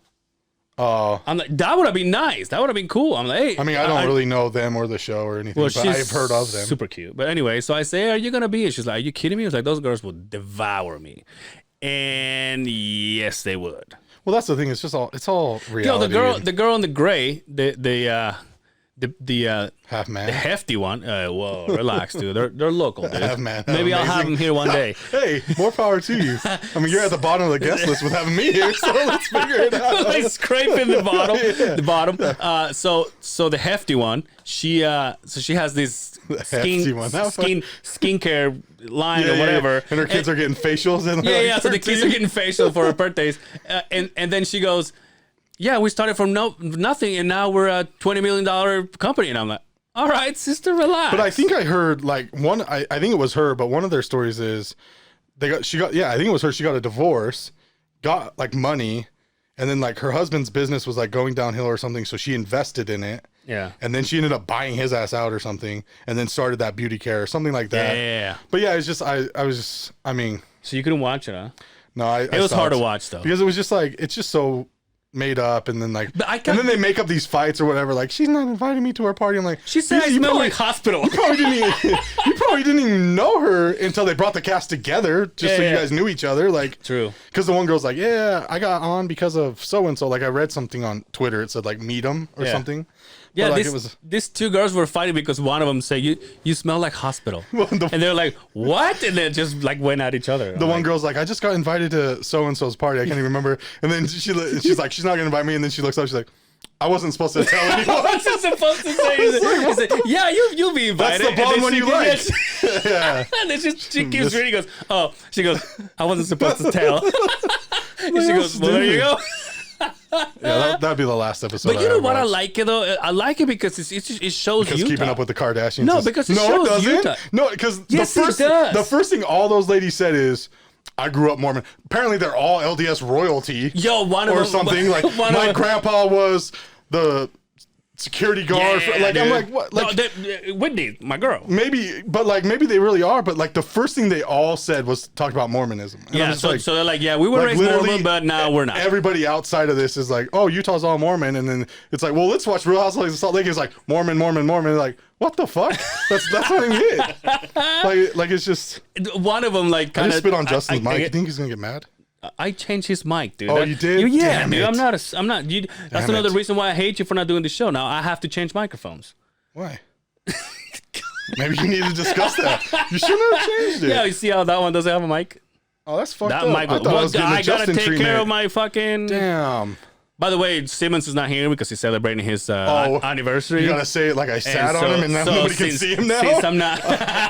oh, I'm like, that would have been nice. That would have been cool. I'm like, hey, I mean, I don't really know them or the show or anything, but I've heard of them. Super cute. But anyway, so I say, "Are you gonna be?" And she's like, "Are you kidding me?" I was like, "Those girls would devour me," and yes, they would. Well, that's the thing. It's all reality. Yo, the girl in the gray, the half the man. hefty one. Whoa, relax, dude. They're local, dude. Half man. Maybe I'll have Amazing. him here one day. Hey, more power to you. I mean, you're at the bottom of the guest list with having me here, so let's figure it out. Like scraping the bottom, the bottom. So the hefty one, she has this hefty one. That was skincare line or whatever, And her kids are getting facials and yeah. So the kids are getting facial for her birthdays, and then she goes, "Yeah, we started from nothing, and now we're a $20 million company." And I'm like, "All right, sister, relax." But I think I heard like one. I think it was her, but one of their stories is she got I think it was her. She got a divorce, got like money, and then like her husband's business was like going downhill or something, so she invested in it. Yeah. And then she ended up buying his ass out or something, and then started that beauty care or something like that. Yeah. But yeah, it's just I mean, So you couldn't watch it, huh? no, It was hard to watch though. because it was just like it's just so made up, and then like But I and got- then they make up these fights or whatever. Like she's not inviting me to her party. I'm like, She said I you smell probably- like hospital. you probably didn't even know her until they brought the cast together, just so Yeah, you yeah. guys knew each other. Like, True. because the one girl's like, "Yeah, I got on because of so and so." Like, I read something on Twitter. It said like "meet 'em" or Yeah. something. Yeah, But, like, this, these two girls were fighting because one of them said, you smell like hospital. Well, the- And they're like, what? And they just like went at each other. The one girl's like, "I just got invited to so and so's party. I can't even remember." And then she's like, "She's not gonna invite me." And then she looks up. She's like, "I wasn't supposed to tell anyone." What's he supposed to say? He said, yeah, you'll be That's invited. the blonde And then one she you did- like. Yeah. And then she keeps This- reading. Goes, oh, she goes, I wasn't supposed to tell. And she goes, well, there you go. Yeah, that'd be the last episode. But you know ever what? I watched. like it though. I like it because it shows Because Utah. keeping up with the Kardashians. No, is- because it shows doesn't. Utah. No, because Yes, the it first does. the first thing all those ladies said is, "I grew up Mormon." Apparently, they're all LDS royalty. Yo, one of or them- something like one of my them- grandpa was the security guard. Yeah, I'm dude. like, what? Like No, Whitney, my girl. maybe, but like maybe they really are. But like the first thing they all said was talk about Mormonism. And I'm Yeah, just so, like, so they're like, yeah, we were like, raised literally, Mormon, but now we're not. Everybody outside of this is like, oh, Utah's all Mormon, and then it's like, well, let's watch Real Housewives of Salt Lake. It's like Mormon, Mormon, Mormon. Like, what the fuck? That's not even it. Like it's just. One of them, like, I kind just of spit on Justin's mic. You think he's gonna get mad? I changed his mic, dude. Oh, you did? Yeah, Damn dude. it. I'm not. That's Damn another it. reason why I hate you for not doing the show. Now I have to change microphones. Why? Maybe you need to discuss that. You shouldn't have changed it. Yeah, you see how that one doesn't have a mic? Oh, that's fucked That up. mic. I thought I was getting the I gotta Justin take treatment. care of my fucking. Damn. By the way, Simmons is not here because he's celebrating his anniversary. You gotta say it like I sat And on him and now nobody can since- see him now. Since I'm not.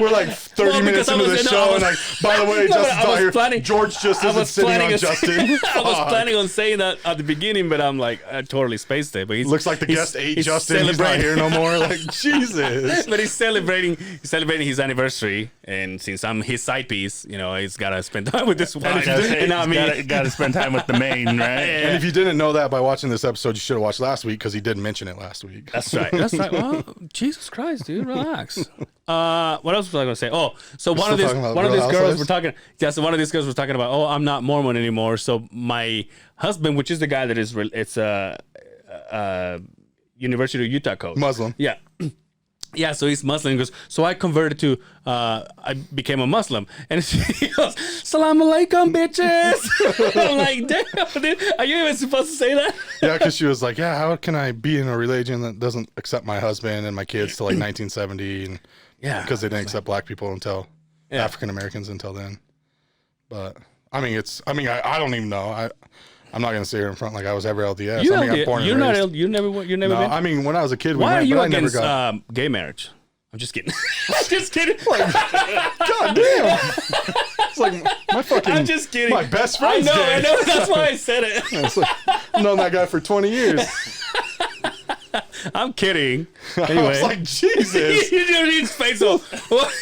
We're like 30 Well, minutes because I into was- the no, I show, was- and like, by the way, No, but Justin's I not was here. planning- George just I isn't was sitting on planning Justin. I was Fuck. planning on saying that at the beginning, but I'm like, I totally spaced it. But he's, Looks like the he's- guest ate he's Justin. He's not celebrating- here no more. Like, Jesus. But he's celebrating his anniversary, and since I'm his side piece, you know, he's gotta spend time with this wife, and not me. Gotta spend time with the main, right? And if you didn't know that by watching this episode, you should have watched last week because he did mention it last week. That's right. That's right. Well, Jesus Christ, dude, relax. What else was I gonna say? Oh, so one of still these talking about one of Real these girls Housewives? were talking. Yeah, so one of these girls was talking about. Oh, I'm not Mormon anymore. So my husband, which is the guy that is, it's University of Utah coach. Muslim. Yeah. yeah, so he's Muslim. He goes, so I converted to, I became a Muslim. And he goes, Salam alaikum, bitches. I'm like, damn, dude, are you even supposed to say that? Yeah, because she was like, yeah, how can I be in a religion that doesn't accept my husband and my kids till like 1970? And Yeah. because they didn't accept black people until African Americans until then. But I mean, I don't even know. I'm not gonna sit here in front like I was ever LDS. You I mean, I'm born and raised. you never No, been? I mean, when I was a kid, we Why went, are you but I never against got. gay marriage? I'm just kidding. I'm just kidding. God damn! It's like my fucking. I'm just kidding. My best friend's I gay. know. That's why I said it. It's like, I've known that guy for 20 years. I'm kidding. I Anyway, was like, Jesus. you know his face off. What?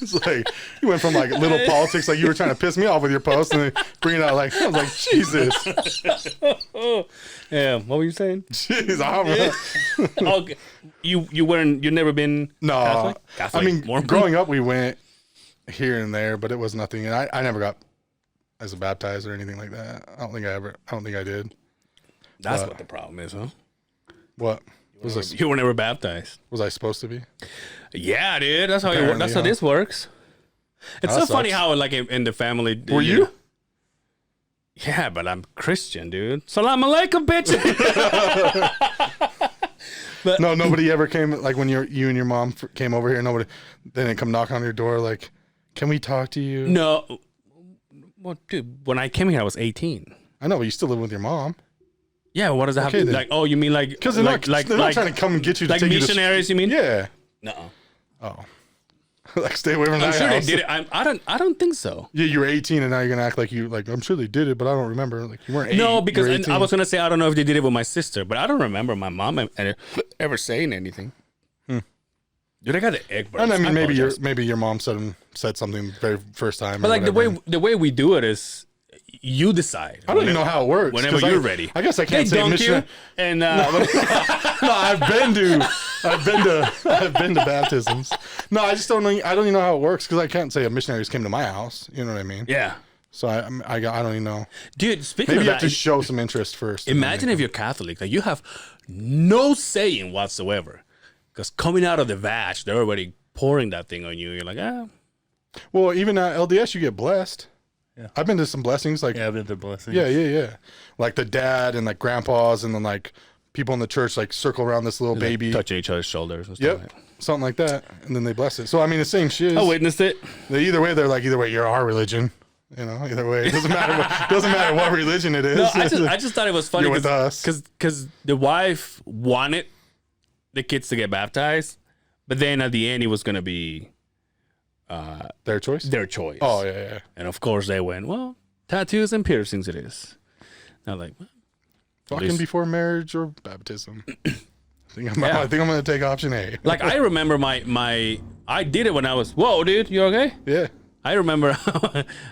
It's like you went from like little politics, like you were trying to piss me off with your post, and then bring it out like I was like, Jesus. Yeah. What were you saying? Jeez, I don't know. Okay. You never been No, Catholic? Catholic, I mean, Mormon? growing up, we went here and there, but it was nothing. And I never got as a baptized or anything like that. I don't think I did. That's what the problem is, huh? What You were never baptized. was I supposed to be? Yeah, dude. That's how it, Apparently, that's how yeah. this works. It's That so funny sucks. how like in the family. Were you? Yeah, but I'm Christian, dude. Salam alaikum, bitch. No, nobody ever came. Like when you and your mom came over here, nobody. They didn't come knock on your door. Like, can we talk to you? No. Well, dude, when I came here, I was 18. I know, but you still live with your mom. Yeah, what does that Okay, have to then. like? Oh, you mean like Because they're, like they're not trying to come and get you to like take missionaries? You mean? You to, yeah. No. Oh. Like stay away from I'm that sure house. they did it. I don't think so. Yeah, you were 18 and now you're gonna act like you like. I'm sure they did it, but I don't remember. Like you weren't. 8, No, you because were and 18. I was gonna say I don't know if they did it with my sister, but I don't remember my mom ever saying anything. Dude, I got the egg burns. And I mean, apologize. maybe your mom said something the very first time. But or like whatever. the way we do it is, you decide. I don't even know how it works. Whenever 'cause you're I, ready. I guess I They can't say dunk mission. you, and No, I've been to baptisms. No, I just don't know. I don't even know how it works because I can't say a missionaries came to my house. You know what I mean? yeah, So I don't even know. dude. Speaking Maybe of you have that, to show some interest first. imagine if you're Catholic, like you have no saying whatsoever, because coming out of the vag, they're already pouring that thing on you. You're like, ah, Well, even at LDS, you get blessed. Yeah. I've been to some blessings, like Yeah, the blessing. yeah, like the dad and like grandpas, and then like people in the church like circle around this little baby. touch each other's shoulders. And stuff Yep, like that. something like that, and then they bless it. So I mean, the same shit. I witnessed it. Either way, they're like, either way, you're our religion. You know, either way, it doesn't matter. Doesn't matter what religion it is. No, I just thought it was funny You're with us. because the wife wanted the kids to get baptized, but then at the end it was gonna be Their choice. their choice. Oh yeah. And of course they went, well, tattoos and piercings it is. I'm like, well, Fucking least- before marriage or baptism. I think Yeah. I'm gonna take option A. like I remember my I did it when I was, whoa, dude, you okay? Yeah. I remember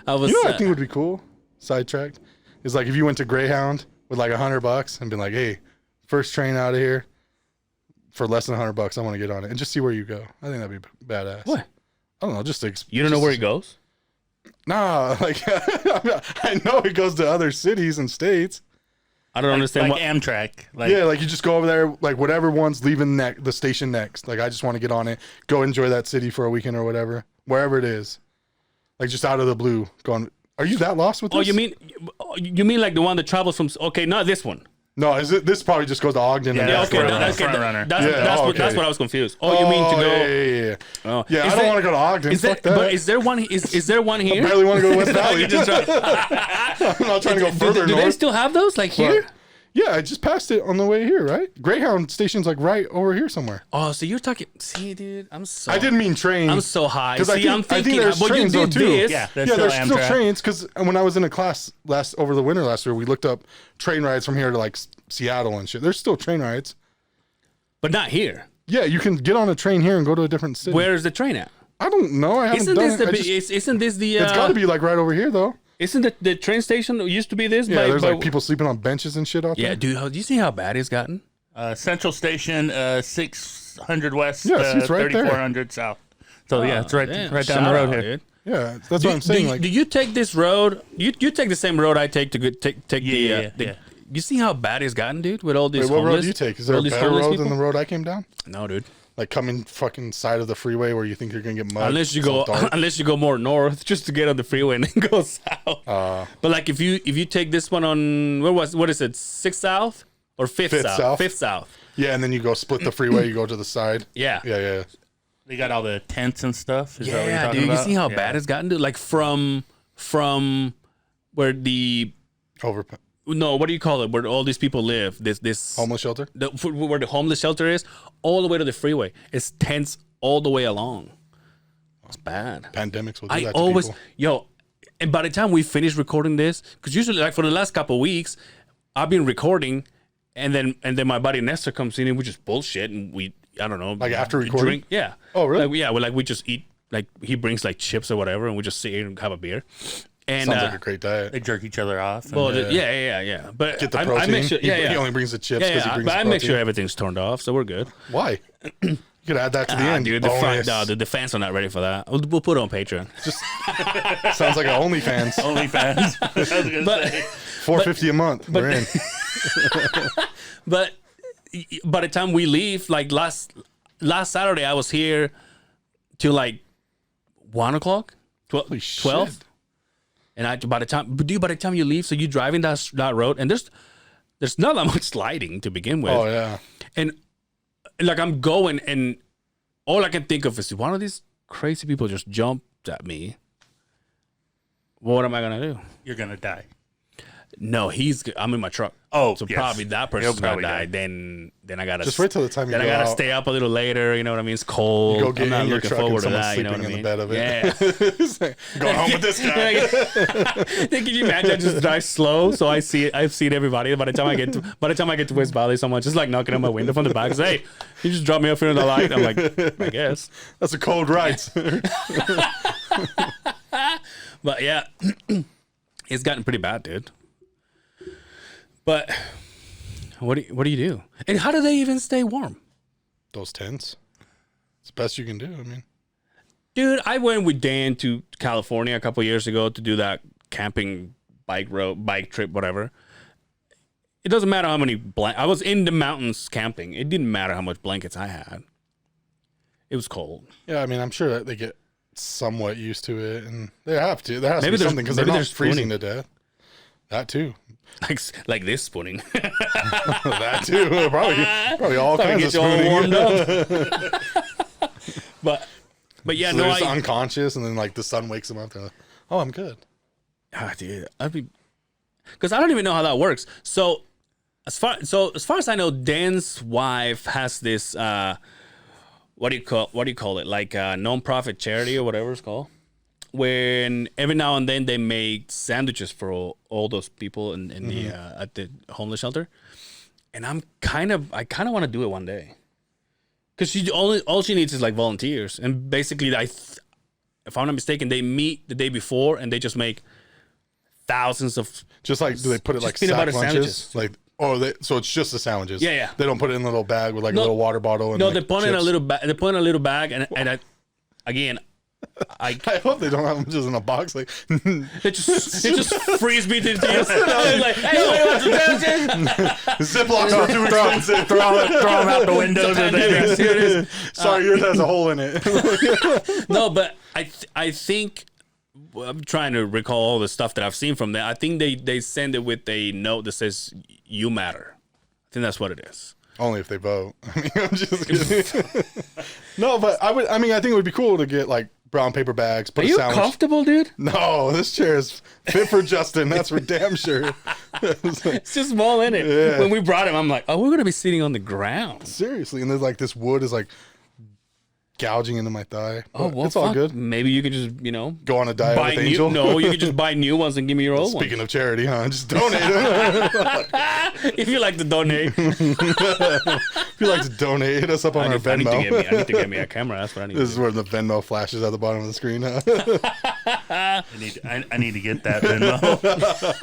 I was. You know what I think would be cool? Sidetracked is like if you went to Greyhound with like $100 and been like, hey, first train out of here for less than $100, I want to get on it and just see where you go. I think that'd be badass. What? I don't know. Just You don't know where it goes? Nah, like I know it goes to other cities and states. I don't understand Like what. Amtrak. Like, Yeah, like you just go over there, like whatever one's leaving the station next. Like I just want to get on it, go enjoy that city for a weekend or whatever, wherever it is. Like just out of the blue, going. Are you that lost with this? Oh, you mean like the one that travels from? Okay, not this one. No, is it? This probably just goes to Ogden. Yeah, and Yeah, that's okay, front runner. that's Front runner. That's what I was confused. Oh, you mean to go? Yeah. Oh. Yeah, Is I don't want to go to Ogden. Is there, Fuck that. but is there one? Is there one here? Barely want to go to West Valley. You just try- I'm not trying to go further do north. they still have those like here? But- yeah, I just passed it on the way here, right? Greyhound station's like right over here somewhere. Oh, so you're talking? See, dude, I'm so. I didn't mean train. I'm so high. 'Cause I See, think- I'm I think thinking. there's But you trains, though, did too. this. Yeah, there's Yeah, still there's still Amtrak. trains because when I was in a class over the winter last year, we looked up train rides from here to like Seattle and shit. There's still train rides. But not here. Yeah, you can get on a train here and go to a different city. Where's the train at? I don't know. I haven't Isn't done this it. the? I just- Isn't this the? it's got to be like right over here though. Isn't the train station used to be this? Yeah, there's like people sleeping on benches and shit out Yeah, there. dude. Do you see how bad it's gotten? Central Station, 600 west, Yeah, see, it's right there. 3400 south. So yeah, it's right Damn, right down shout the road out, here. dude. Yeah, that's what I'm saying. Do Like, you take this road? You take the same road I take to take Yeah, the. yeah. You see how bad it's gotten, dude, with all these wait, what road homeless. do you take? Is there all a these better homeless road people? than the road I came down? No, dude. Like coming fucking side of the freeway where you think you're gonna get mud. Unless you so go dark. unless you go more north just to get on the freeway and then go south. But like if you take this one on what is it, 6th South or 5th Fifth South? South. 5th South. Yeah, and then you go split the freeway. You go to the side. Yeah. Yeah. They got all the tents and stuff. Is that what you're Yeah, talking dude. You about? see how Yeah. bad it's gotten, dude? Like from where the Over no, what do you call it? Where all these people live? This homeless shelter. where the homeless shelter is, all the way to the freeway. It's tents all the way along. It's bad. Pandemics will do I that to always, people. and by the time we finish recording this, because usually like for the last couple of weeks, I've been recording, and then my buddy Nestor comes in and we just bullshit and I don't know, Like after recording? drink. Yeah. Oh, really? Like we just eat, like he brings like chips or whatever, and we just sit here and have a beer. And Sounds like a great diet. They jerk each other off. And well, yeah. But Get the I protein. make sure, He yeah. only brings the chips because he brings but the I protein. make sure everything's turned off, so we're good. Why? You could add that to the end. Dude, the fans are not ready for that. We'll put it on Patreon. Sounds like an OnlyFans. OnlyFans. I was gonna But say. $4.50 a month. We're in. but by the time we leave, like last Saturday, I was here till like 1 o'clock, 12. shit. And by the time you leave, so you're driving that road, and there's not that much sliding to begin with. Oh yeah. And like I'm going, and all I can think of is one of these crazy people just jumped at me. What am I gonna do? You're gonna die. No, I'm in my truck. Oh, so yes. probably that He'll person's gonna probably die. die. Then I gotta Just wait till the time you then I go gotta out. stay up a little later. You know what I mean? It's cold. You go get I'm not in your looking truck and forward to someone's that. You know what I sleeping mean? in the bed of it. Yeah. It's like, go home with this guy. Then can you imagine? I just drive slow, so I've seen everybody. By the time I get to West Valley, someone's just like knocking on my window from the back. Say, hey, you just drop me off here in the light. I'm like, I guess. That's a cold ride. sir. But yeah, it's gotten pretty bad, dude. But what do you do? And how do they even stay warm? Those tents. It's the best you can do. I mean, Dude, I went with Dan to California a couple years ago to do that camping bike trip, whatever. It doesn't matter how many I was in the mountains camping. It didn't matter how much blankets I had. It was cold. yeah. I mean, I'm sure that they get somewhat used to it, and they have to. There has Maybe to be there's- something because they're maybe not there's freezing spooning. to death. That too. Like this spooning. That too. Probably all Probably kinds of get you all spooning. warmed up. but yeah, So no, they're just I unconscious, and then like the sun wakes them up. They're like, oh, I'm good. dude, because I don't even know how that works. So as far as I know, Dan's wife has this what do you call it? Like a non-profit charity or whatever it's called. When every now and then they make sandwiches for all those people in the at the homeless shelter, and I kind of want to do it one day, because all she needs is like volunteers, and basically if I'm not mistaken, they meet the day before and they just make thousands of Just like, do they put it Just like peanut sack butter lunches? sandwiches. Like, so it's just the sandwiches. Yeah. They don't put it in a little bag with like No. a little water bottle. And no, like they put in a chips. little they put in a little bag, and again. I I hope they don't have them just in a box. Like, it just frees me to tears. I was like, hey, what do you want to do? Ziplocs are too expensive. Throw them out the windows. And then, Here it is. Sorry, yours has a hole in it. No, but I think I'm trying to recall all the stuff that I've seen from there. I think they send it with a note that says "You matter." I think that's what it is. Only if they vote. I mean, I'm just kidding. No, but I think it would be cool to get like brown paper bags. Put Are a you sandwich. comfortable, dude? No, this chair is fit for Justin. That's for damn sure. It's just small in it. Yeah. When we brought him, I'm like, oh, we're gonna be sitting on the ground. Seriously, and there's like this wood is like gouging into my thigh. Oh, But well, it's all fuck. good. Maybe you could just, Go on a diet buy with new. Angel. No, you could just buy new ones and give me your old ones. Speaking of charity, huh? Just donate them. If you like to donate, If you'd like to donate, hit us up on our I need Venmo. to get me a camera. That's what I need. This to is do. where the Venmo flashes at the bottom of the screen. Huh? I need to get that Venmo.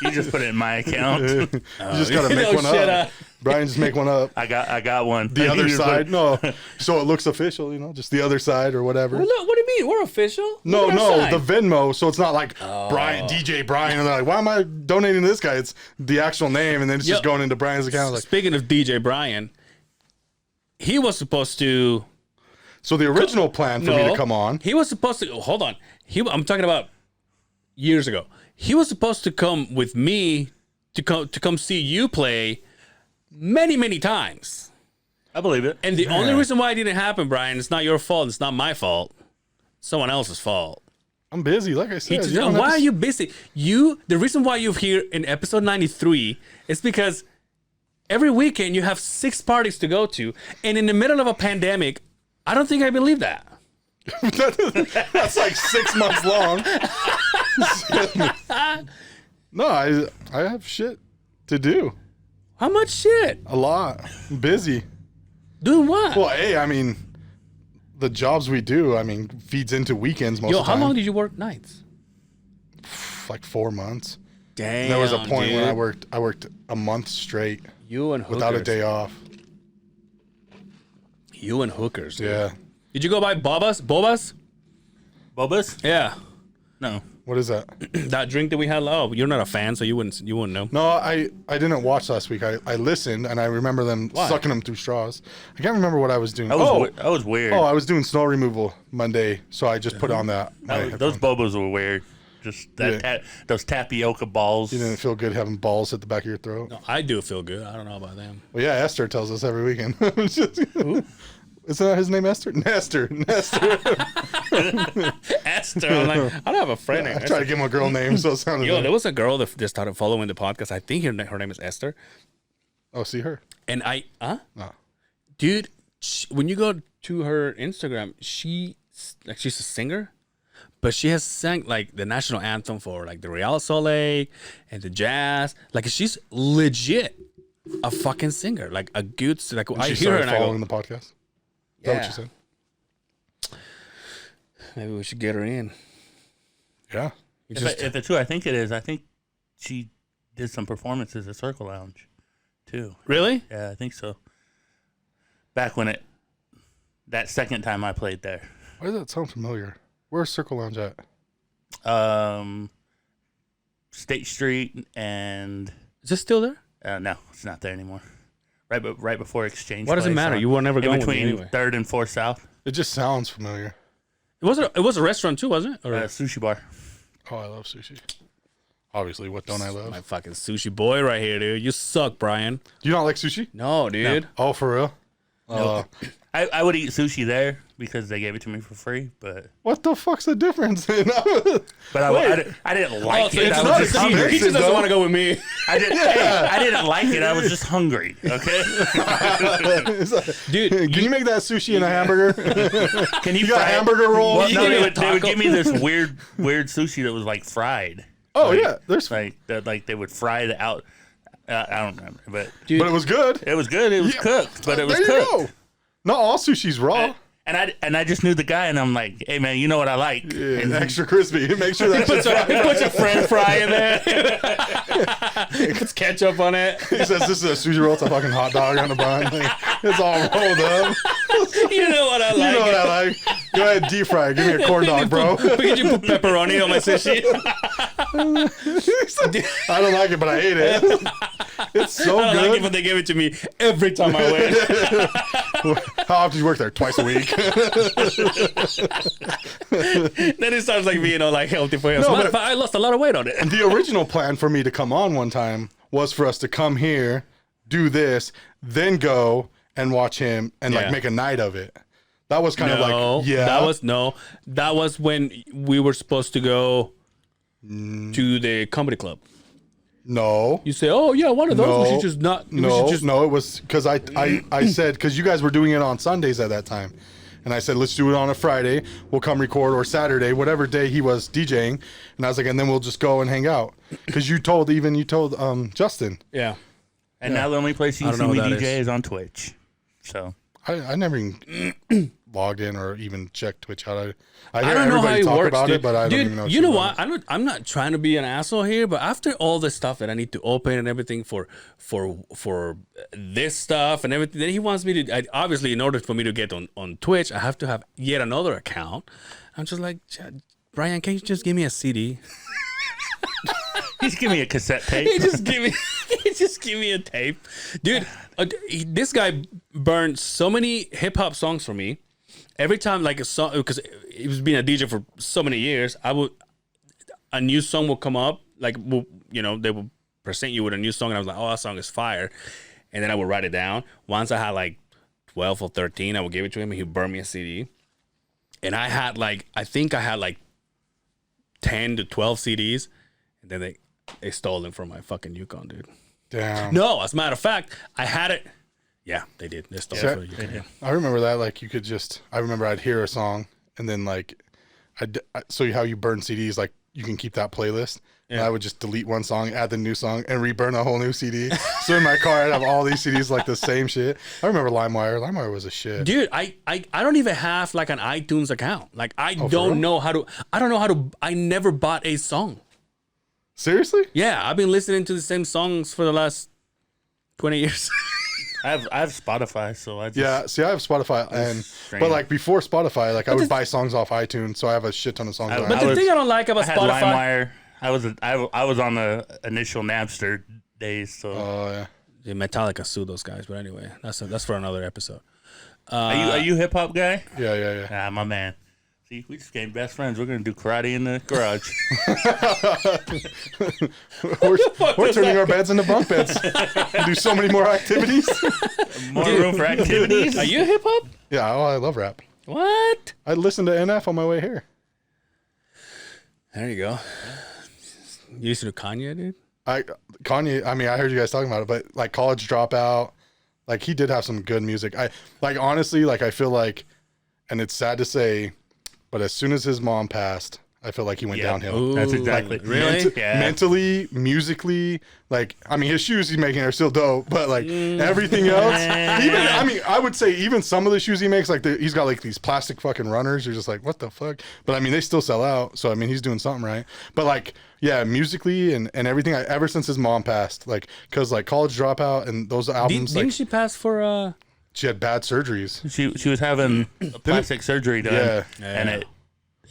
You just put it in my account. You just gotta make No one shit, up. Brian, just make one up. I got one. The I other need to put- side, no. So it looks official, just the other side or whatever. Well, look, what do you mean? We're official. No, Look at our no, sign. the Venmo. So it's not like Brian, DJ Brian, and they're like, why am I donating to this guy? It's the actual name, and then it's just Yo. going into Brian's account. Like, Speaking of DJ Brian, he was supposed to. So the original plan for me No. to come on. He was supposed to. Hold on. I'm talking about years ago. He was supposed to come with me to come see you play many times. I believe it. And the only reason why it didn't happen, Brian, it's not your fault. It's not my fault. Someone else's fault. I'm busy, like I said. Why are you busy? The reason why you're here in episode 93 is because every weekend you have 6 parties to go to, and in the middle of a pandemic, I don't think I believe that. That's like 6 months long. No, I have shit to do. How much shit? A lot. I'm busy. Doing what? Well, hey, I mean, the jobs we do, I mean, feeds into weekends most Yo, of the how time. long did you work nights? Like 4 months. Damn. And there was a point when dude. I worked a month straight You and hookers. without a day off. You and hookers. Dude. Yeah. Did you go buy Bobas? Bobas? Yeah. No. What is that? That drink that we had. Oh, you're not a fan, so you wouldn't know. No, I didn't watch last week. I listened and I remember them sucking them through straws. I can't remember what I was doing. That was weird. I was doing snow removal Monday, so I just put on that. Those Bobas were weird. Just that Yeah. those tapioca balls. You didn't feel good having balls at the back of your throat. No, I do feel good. I don't know about them. Well, yeah, Esther tells us every weekend. Isn't that his name, Esther? Nestor. Esther. I'm like, I don't have a friend I named try to Esther. give him a girl name, so it sounded Yo, like, there was a girl that just started following the podcast. I think her name is Esther. oh, see her? And No. dude, when you go to her Instagram, she's a singer, but she has sang like the national anthem for like the Real Soleil and the jazz. Like she's legit a fucking singer, like a good. Like I She hear her started and I go, following the podcast. Is that what you said? maybe we should get her in. Yeah. If it's who I think it is, I think she did some performances at Circle Lounge, too. Really? Yeah, I think so. Back when that second time I played there. Why does that sound familiar? Where's Circle Lounge at? State Street and Is this still there? no, it's not there anymore. Right before Exchange. Why does it Place matter? on- You were never in going with me between anyway. 3rd and 4th South. It just sounds familiar. It was a restaurant too, wasn't it? Or Sushi bar. Oh, I love sushi. Obviously, what don't I love? my fucking sushi boy right here, dude. You suck, Brian. Do you not like sushi? No, dude. Oh, for real? I would eat sushi there because they gave it to me for free, but What the fuck's the difference? I didn't like so it. it's I not was just expensive, hungry. He just doesn't though. want to go with me. I didn't like it. I was just hungry. Okay. Dude, Can you make that sushi in a hamburger? Can you You got fry it? hamburger roll? Well, You no, give me they a would taco. give me this weird sushi that was like fried. Oh, yeah. There's, Like they would fry the out. I don't remember, but dude, but it was good. it was good. It was Yeah. cooked, but it was there you cooked. go. Not all sushi's raw. And I just knew the guy, and I'm like, hey man, you know what I like? Yeah, And extra crispy. Make sure that shit's he puts a French fry in there. He puts ketchup on it. He says this is a sushi roll. It's a fucking hot dog on the bun. Like, it's all rolled up. You know what I like. You know what I like. Go ahead, deep fry. Give me a corn dog, bro. Could you put pepperoni on my sushi? I don't like it, but I ate it. It's so I don't good. like it, but they give it to me every time I win. How often do you work there? Twice a week. Then it starts like being all like healthy for him. No, Matter but- of fact, I lost a lot of weight on it. The original plan for me to come on one time was for us to come here, do this, then go and watch him and Yeah. like make a night of it. That was kind of like, yeah. That was when we were supposed to go to the comedy club. No. You say, "Oh yeah, one of those. No. We should just not." we No, should just, no, it was because I said, because you guys were doing it on Sundays at that time. And I said, let's do it on a Friday. We'll come record, or Saturday, whatever day he was DJing. And I was like, and then we'll just go and hang out. Because you told Justin. Yeah. And now the only place you I can don't see know me what that DJ is. is on Twitch. So I never even logged in or even checked Twitch out. I hear I don't know how everybody it talk works, about dude. it, but I Dude, don't even know. you shit know about what? I'm not trying to be an asshole here, but after all the stuff that I need to open and everything for this stuff and everything, then he wants me to. Obviously, in order for me to get on Twitch, I have to have yet another account. I'm just like, Brian, can you just give me a CD? Just give me a cassette tape. He just give me a tape, dude. This guy burned so many hip hop songs for me. Every time, like a song, because he was being a DJ for so many years, a new song will come up, like they will present you with a new song, and I was like, oh, that song is fire, and then I would write it down. Once I had like 12 or 13, I would give it to him, and he'd burn me a CD, and I think I had like 10 to 12 CDs, and then they stole them from my fucking Yukon, dude. Damn. No, as a matter of fact, I had it. Yeah, they did. They stole it from the Yukon. Yeah. I remember that. Like you could just. I remember I'd hear a song and then like, so how you burn CDs, like you can keep that playlist. And I would just delete one song, add the new song, and reburn a whole new CD. So in my car, I'd have all these CDs like the same shit. I remember LimeWire. LimeWire was a shit. Dude, I don't even have like an iTunes account. Like I real? don't know how to. I never bought a song. Seriously? Yeah, I've been listening to the same songs for the last 20 years. I have Spotify, so I just Yeah. See, I have Spotify, but like before Spotify, like I would buy songs off iTunes, so I have a shit ton of songs. But the thing I don't like I about had Spotify. LimeWire. I was on the initial Napster days, so Oh yeah. Yeah, Metallica sued those guys, but anyway, that's for another episode. are you hip hop guy? Yeah. Ah, my man. See, we just became best friends. We're gonna do karate in the garage. We're turning our beds into bunk beds. We do so many more activities. More room for activities. Are you hip hop? Yeah. Oh, I love rap. What? I listened to NF on my way here. There you go. You used to do Kanye, dude? Kanye. I mean, I heard you guys talking about it, but like College Dropout, like he did have some good music. Honestly, like I feel like, and it's sad to say, but as soon as his mom passed, I feel like he went downhill. Ooh, That's exactly really? Mentally, musically, like I mean, his shoes he's making are still dope, but like everything else, I would say even some of the shoes he makes, like he's got like these plastic fucking runners. You're just like, what the fuck? But I mean, they still sell out, so I mean, he's doing something right. But like, yeah, musically and everything. Ever since his mom passed, like, cause like College Dropout and those albums, Didn't like she pass for she had bad surgeries. She was having a plastic surgery done, Yeah.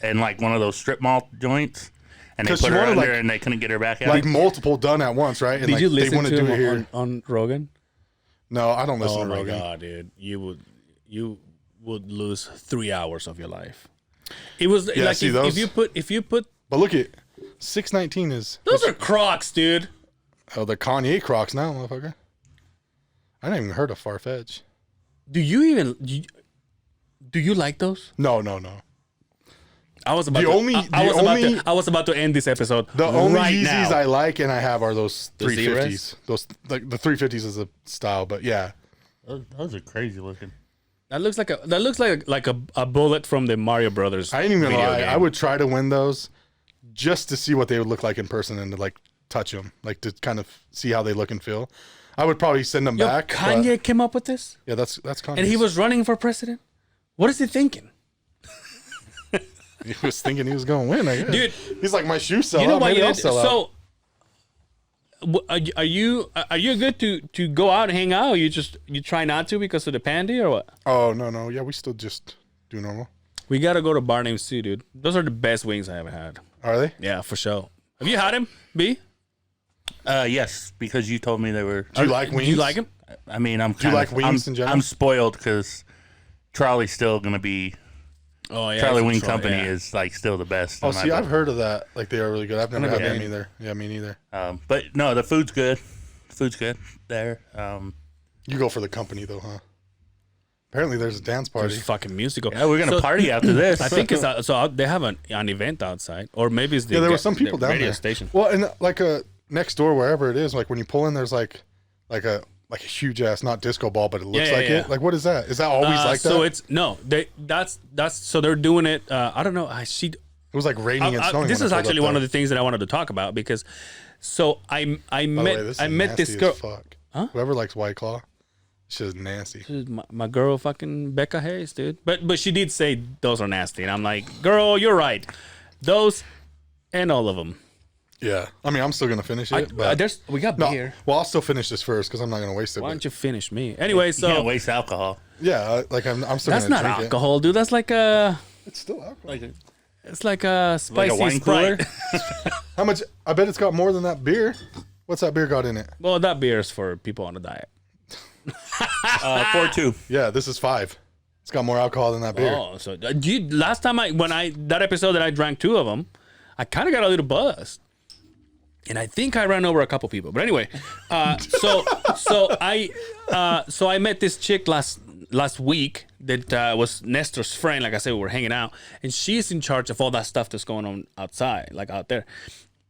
and like one of those strip mall joints, and they 'Cause put she her wanted, under, like- and they couldn't get her back out. Like multiple done at once, right? And Did like, you they listen want to do him it here. on Rogan? No, I don't listen Oh to my Rogan. god, dude! You would lose 3 hours of your life. It was Yeah, like see, if you put But look at 619 is those are Crocs, dude. the Kanye Crocs now, motherfucker. I didn't even heard of Farfetch. Do you like those? No. I was about The to, only- I was about to end this episode. The only right Yeezys now. I like and I have are those The 350s. Those like the 350s is a style, but yeah. Those are crazy looking. That looks like a bullet from the Mario Brothers. I ain't even gonna video lie. game. I would try to win those just to see what they would look like in person and to like touch them, like to kind of see how they look and feel. I would probably send them Yo, back. but- Kanye came up with this, yeah, that's Kanye. and he was running for president. What is he thinking? He was thinking he was gonna win. I guess. Dude, he's like, my shoes sell You know out. what? Maybe I'll sell out. So, are you good to go out and hang out? Or you try not to because of the pandy or what? Oh no, yeah, we still just do normal. We gotta go to Bar Named Sue, dude. Those are the best wings I ever had. Are they? Yeah, for sure. Have you had him, B? Yes, because you told me they were. Do you like wings? Do you like him? I mean, I'm Do you kind like of. wings in general? I'm spoiled because Charlie's still gonna be. Oh yeah, Charlie for Wing sure, Company yeah. is like still the best. Oh, in my see, book. I've heard of that. Like they are really good. I've never had never them been. either. Yeah, me neither. But no, the food's good. Food's good there. You go for the company though, huh? Apparently, there's a dance party. There's fucking musical. Yeah, we're gonna So- party after this. I think it's they have an event outside, or maybe it's the Yeah, there were some people the down radio there. station. Well, and like next door, wherever it is, like when you pull in, there's like a huge ass, not disco ball, but it looks Yeah, like yeah. it. Like what is that? Is that always like that? So it's no, that's so they're doing it. I don't know. It was like raining and snowing. This when is I pulled actually up one there. of the things that I wanted to talk about because, so I By the way, this is met this nasty girl. as fuck. Huh? Whoever likes White Claw, shit is nasty. This is my girl, fucking Becca Hayes, dude. But she did say those are nasty, and I'm like, girl, you're right. Those and all of them. Yeah, I mean, I'm still gonna finish it. but We got no, beer. well, I'll still finish this first because I'm not gonna waste it. Why but- don't you finish me? Anyway, you so can't waste alcohol. Yeah, like I'm still that's gonna not drink alcohol, dude. That's like a. it. It's still alcohol. Like It's like a spicy Like a wine Sprite. cooler? How much? I bet it's got more than that beer. What's that beer got in it? Well, that beer is for people on a diet. 4-2. Yeah, this is 5. It's got more alcohol than that beer. Oh, so dude, last time that episode that I drank 2 of them, I kind of got a little buzzed, and I think I ran over a couple people. But anyway, so I met this chick last week that was Nestor's friend. Like I said, we were hanging out, and she's in charge of all that stuff that's going on outside, like out there.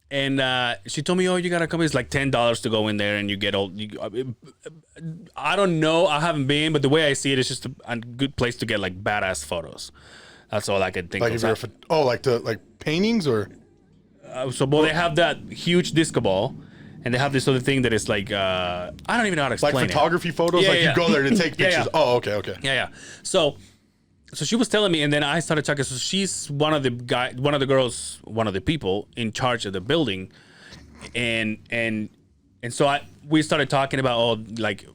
And she told me, "Oh, you gotta come. It's like $10 to go in there, and you get all." I don't know. I haven't been, but the way I see it, it's just a good place to get like badass photos. That's all I could think Like of. if you're like paintings or Well, they have that huge disco ball, and they have this other thing that is like I don't even know how to explain like photography photos. Yeah, like yeah. you go there to take Yeah, pictures. yeah. Oh, okay. Yeah. So she was telling me, and then I started talking. So she's one of the girls, one of the people in charge of the building, and so we started talking about like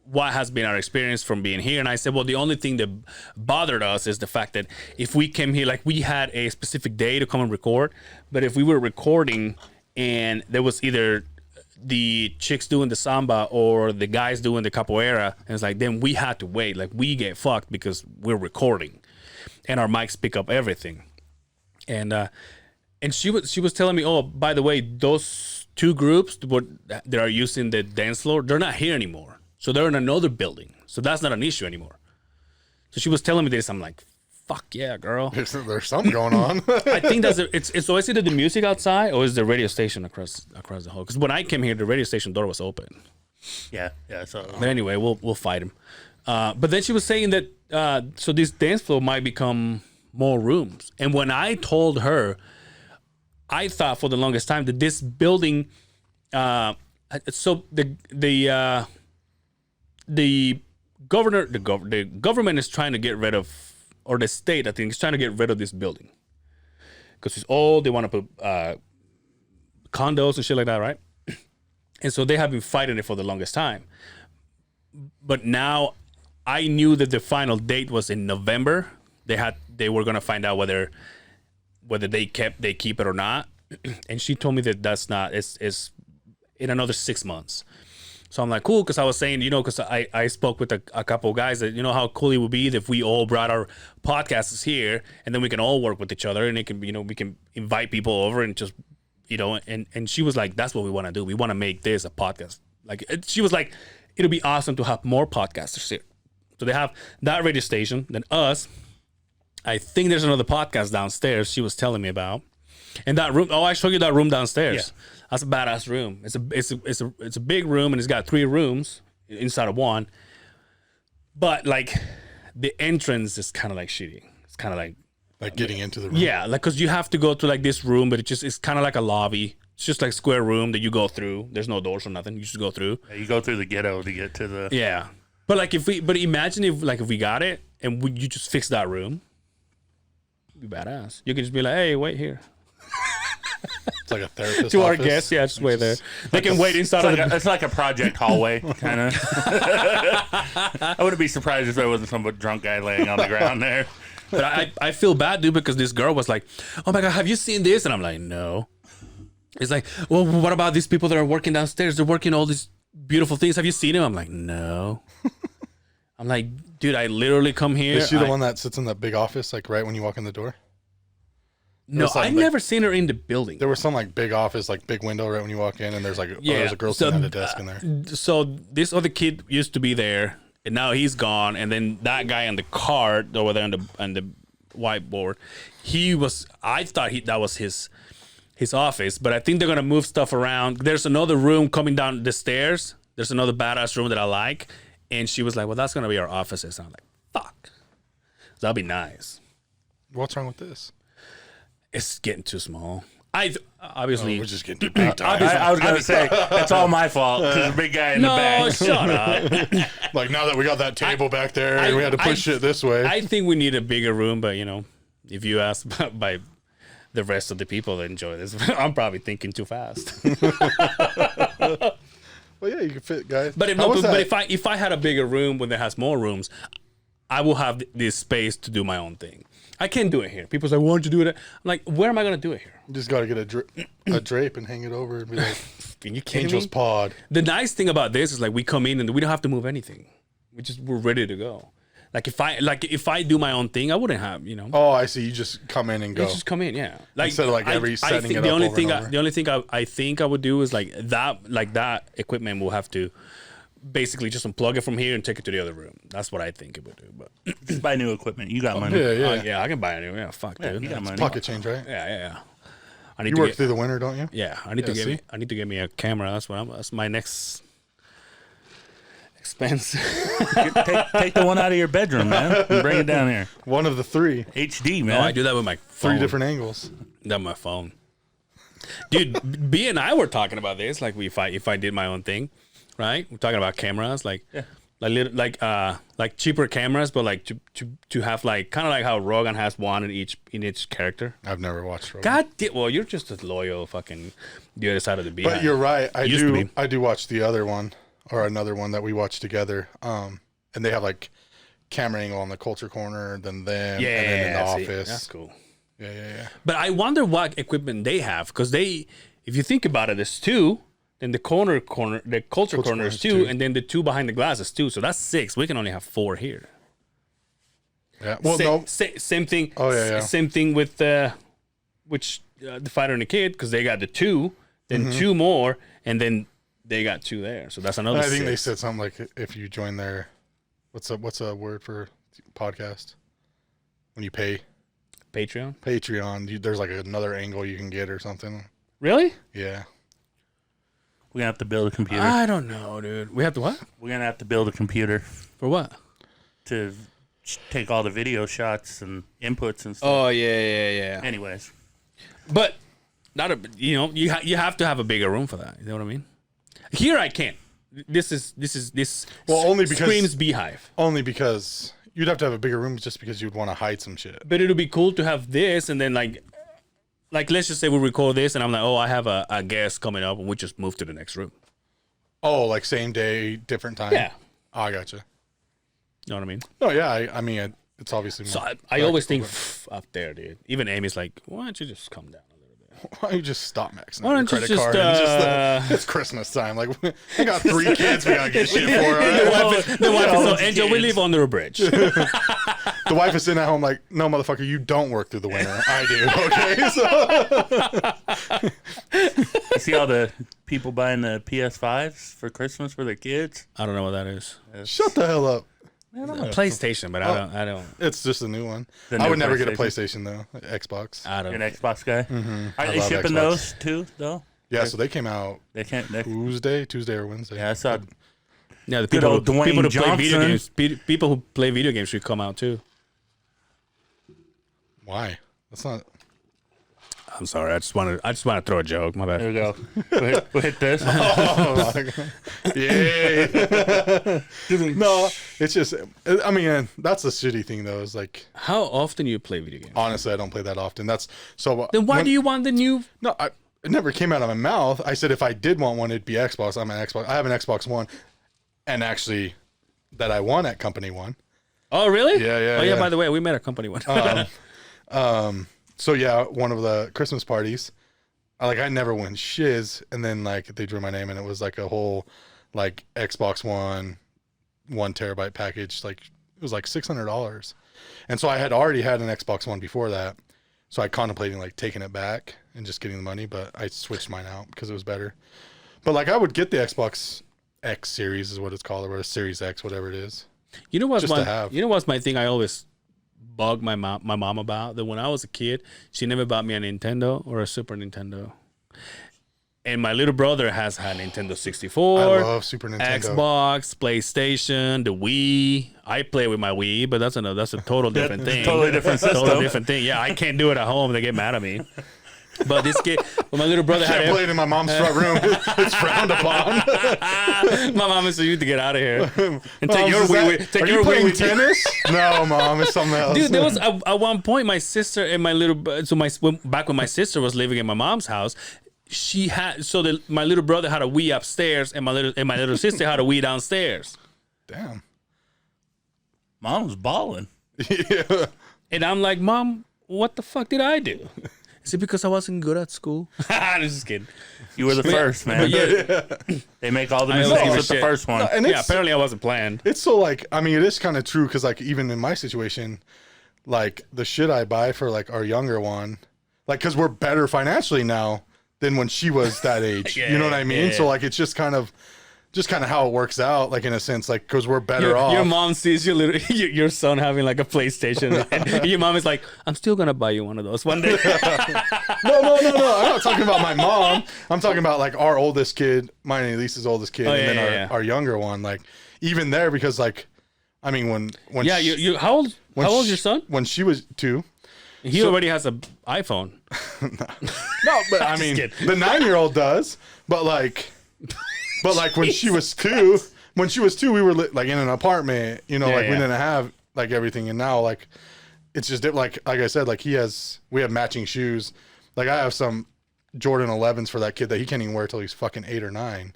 what has been our experience from being here. And I said, well, the only thing that bothered us is the fact that if we came here, like we had a specific day to come and record, but if we were recording and there was either the chicks doing the samba or the guys doing the capoeira, and it's like, then we had to wait. Like we get fucked because we're recording and our mics pick up everything. And she was telling me, oh, by the way, those 2 groups that are using the dance floor, they're not here anymore. So they're in another building. So that's not an issue anymore. So she was telling me this. I'm like, fuck yeah, girl. There's something going on. I think that's it's so it's either the music outside or is the radio station across the hall. Because when I came here, the radio station door was open. Yeah. So But anyway, we'll fight him. But then she was saying that so this dance floor might become more rooms. And when I told her, I thought for the longest time that this building, so the government is trying to get rid of, or the state, I think, is trying to get rid of this building because it's old. They want to put condos and shit like that, right? And so they have been fighting it for the longest time. But now I knew that the final date was in November. They were gonna find out whether they keep it or not. And she told me that that's not. It's in another 6 months. So I'm like, cool, because I was saying, because I spoke with a couple of guys that, how cool it would be if we all brought our podcasts here and then we can all work with each other and it can, we can invite people over and just, and she was like, that's what we want to do. We want to make this a podcast. Like, she was like, it'll be awesome to have more podcasters here. So they have that radio station, then us. I think there's another podcast downstairs she was telling me about. And that room, I showed you that room downstairs. Yeah. That's a badass room. It's a big room and it's got 3 rooms inside of one. But like the entrance is kind of like shitty. It's kind of like getting into the room. Yeah, like because you have to go to like this room, but it's kind of like a lobby. It's just like square room that you go through. There's no doors or nothing. You just go through. Yeah, you go through the ghetto to get to the. Yeah, but like if imagine if we got it and you just fix that room, it'd be badass. You can just be like, hey, wait here. It's like a therapist To our office. guests, yeah, just wait there. They can wait inside of the. It's like a project hallway, kind of. I wouldn't be surprised if there wasn't some drunk guy laying on the ground there. But I feel bad, dude, because this girl was like, oh my God, have you seen this? And I'm like, no. It's like, well, what about these people that are working downstairs? They're working all these beautiful things. Have you seen them? I'm like, no. I'm like, dude, I literally come here. Is she the one that sits in that big office, like right when you walk in the door? No, I've never seen her in the building. There was some like big office, like big window right when you walk in, and there's like there's a girl sitting at a desk in there. So this other kid used to be there, and now he's gone. And then that guy on the card over there on the whiteboard, I thought that was his office, but I think they're gonna move stuff around. There's another room coming down the stairs. There's another badass room that I like, and she was like, "Well, that's gonna be our offices." And I'm like, "Fuck, that'd be nice." What's wrong with this? It's getting too small. Obviously We're just getting too big time. I was going to say, it's all my fault because there's a big guy in the no, back. shut up. Like now that we got that table back there and we had to push it this way. I think we need a bigger room, but if you ask by the rest of the people that enjoy this, I'm probably thinking too fast. Well, yeah, you can fit, guys. But if I had a bigger room when there has more rooms, I will have this space to do my own thing. I can't do it here. People say, why don't you do it? I'm like, where am I going to do it here? You just got to get a drape and hang it over and be like, Can you kidding Angel's me? Pod. The nice thing about this is like we come in and we don't have to move anything. We're ready to go. Like if I do my own thing, I wouldn't have, you know. Oh, I see. You just come in and go. You just come in, yeah. Like Instead of, like, every setting think it the up only over thing and over. the only thing I think I would do is that equipment will have to basically just unplug it from here and take it to the other room. That's what I think it would do. But Just buy new equipment. You got money. Yeah. yeah, I can buy a new. Yeah, fuck, Yeah, dude. you got money. Pocket change, right? Yeah. I need You to work get, through the winter, don't you? yeah, I need to Yeah, get me. see? I need to get me a camera. That's my next expense. Take the one out of your bedroom, man, and bring it down here. One of the three. HD, No, man. I do that with my phone. Three different angles. That my phone. Dude, B and I were talking about this. Like, if I did my own thing, right? We're talking about cameras, like like cheaper cameras, but like to have like kind of like how Rogan has one in each character. I've never watched Rogan. Well, you're just a loyal fucking the other side of the Beehive. But you're right. Used to be. I do watch the other one or another one that we watched together. And they have like camera angle on the culture corner, then them, yeah, and then in the see, office. that's cool. Yeah. But I wonder what equipment they have, because if you think about it, there's two. Then the culture corner is two, and then the two behind the glass is two. So that's 6. We can only have 4 here. Yeah. Well, Same thing. Oh, yeah. Same thing with the fighter and the kid, because they got the 2, then 2 more, and then they got 2 there. So that's another. I think 6. they said something like if you join their, what's a word for podcast? When you pay Patreon. Patreon, there's like another angle you can get or something. Really? Yeah. We're gonna have to build a computer. I don't know, dude. We have to what? We're gonna have to build a computer For what? to take all the video shots and inputs and stuff. Oh yeah. Anyways, But you have to have a bigger room for that. You know what I mean? Here I can't. This Well, only because- screams Beehive. Only because you'd have to have a bigger room just because you'd want to hide some shit. But it'll be cool to have this, and then like let's just say we record this, and I'm like, oh, I have a guest coming up, and we just move to the next room. Oh, like same day, different time? Yeah. Oh, I gotcha. You know what I mean? No, yeah, I mean, it's obviously more So I always think practical, up there, dude. Even Amy's like, why don't you just come down a little bit? but why don't you just stop maxing Why out your don't you credit card? just, It's Christmas time. Like, I got 3 kids we got to get shit for. All The right? wife is so, it's Angel, we kids. live under a bridge. The wife is sitting at home like, no, motherfucker, you don't work through the winter. I do, okay? So, you see all the people buying the PS5s for Christmas for their kids. I don't know what that is. shut the hell up. PlayStation, but I don't. It's just a new one. The I new would never get a PlayStation. PlayStation, though. Xbox. I You're don't. an Xbox guy. Are they love shipping Xbox. those too, though? Yeah, so they came out They can't. Tuesday or Wednesday. Yeah, I saw. Yeah, the Good people, old Dwayne people who play video Johnson. games, people who play video games should come out too. Why? That's not. I'm sorry, I just want to throw a joke. My bad. There we go. We'll hit this. Oh, yeah. No, it's just. I mean, that's the shitty thing though. Is like, How often do you play video games? honestly, I don't play that often. That's so. Then why do you want the new? No, it never came out of my mouth. I said if I did want one, it'd be Xbox. I have an Xbox One, and actually, that I won at Company One. Oh really? Yeah, yeah, Oh yeah. yeah. By the way, we met a company one. So yeah, one of the Christmas parties, I never win shiz, and then like they drew my name, and it was like a whole like Xbox One 1 terabyte package. Like it was like $600, and so I had already had an Xbox One before that, so I contemplating like taking it back and just getting the money, but I switched mine out because it was better. But like I would get the Xbox X series is what it's called, or a Series X, whatever it is. You know what's Just to my have. you know what's my thing? I always bug my mom about that when I was a kid, she never bought me a Nintendo or a Super Nintendo. And my little brother has had Nintendo 64, I love Super Nintendo. Xbox, PlayStation, the Wii. I play with my Wii, but that's a total different thing. Totally different system. Totally different thing. Yeah, I can't do it at home. They get mad at me. But this kid, when my little brother Can't had play it in my mom's front room. It's frowned upon. my mom said, you need to get out of here and take Mom, your is Wii. that- Take are your you Wii playing with you. tennis? No, Mom, it's something else. Dude, there was at one point my sister and my back when my sister was living in my mom's house, she had my little brother had a Wii upstairs and my little sister had a Wii downstairs. Damn. Mom was balling. Yeah. And I'm like, Mom, what the fuck did I do? Is it because I wasn't good at school? I'm just kidding. You were the first, man. They make all the I always mistakes give a with the shit. first one. And Yeah, it's, apparently I wasn't planned. it's so like, I mean, it is kind of true because like even in my situation, like the shit I buy for like our younger one, like because we're better financially now than when she was that age. You know what I mean? yeah. So like it's just kind of how it works out, like in a sense, like because we're better off. Your mom sees your son having like a PlayStation, and your mom is like, "I'm still gonna buy you one of those one day." No. I'm not talking about my mom. I'm talking about like our oldest kid, mine and Elise's oldest kid, and then our younger one. Like even there, because like, I mean, when Yeah, you how old? How old is your son? When she was 2. He already has an iPhone. No, but I mean, kidding. the 9-year-old does. But like when she was 2, we were like in an apartment. You know, like we didn't have like everything, and now like it's just like I said, like we have matching shoes. Like I have some Jordan 11s for that kid that he can't even wear till he's fucking 8 or 9.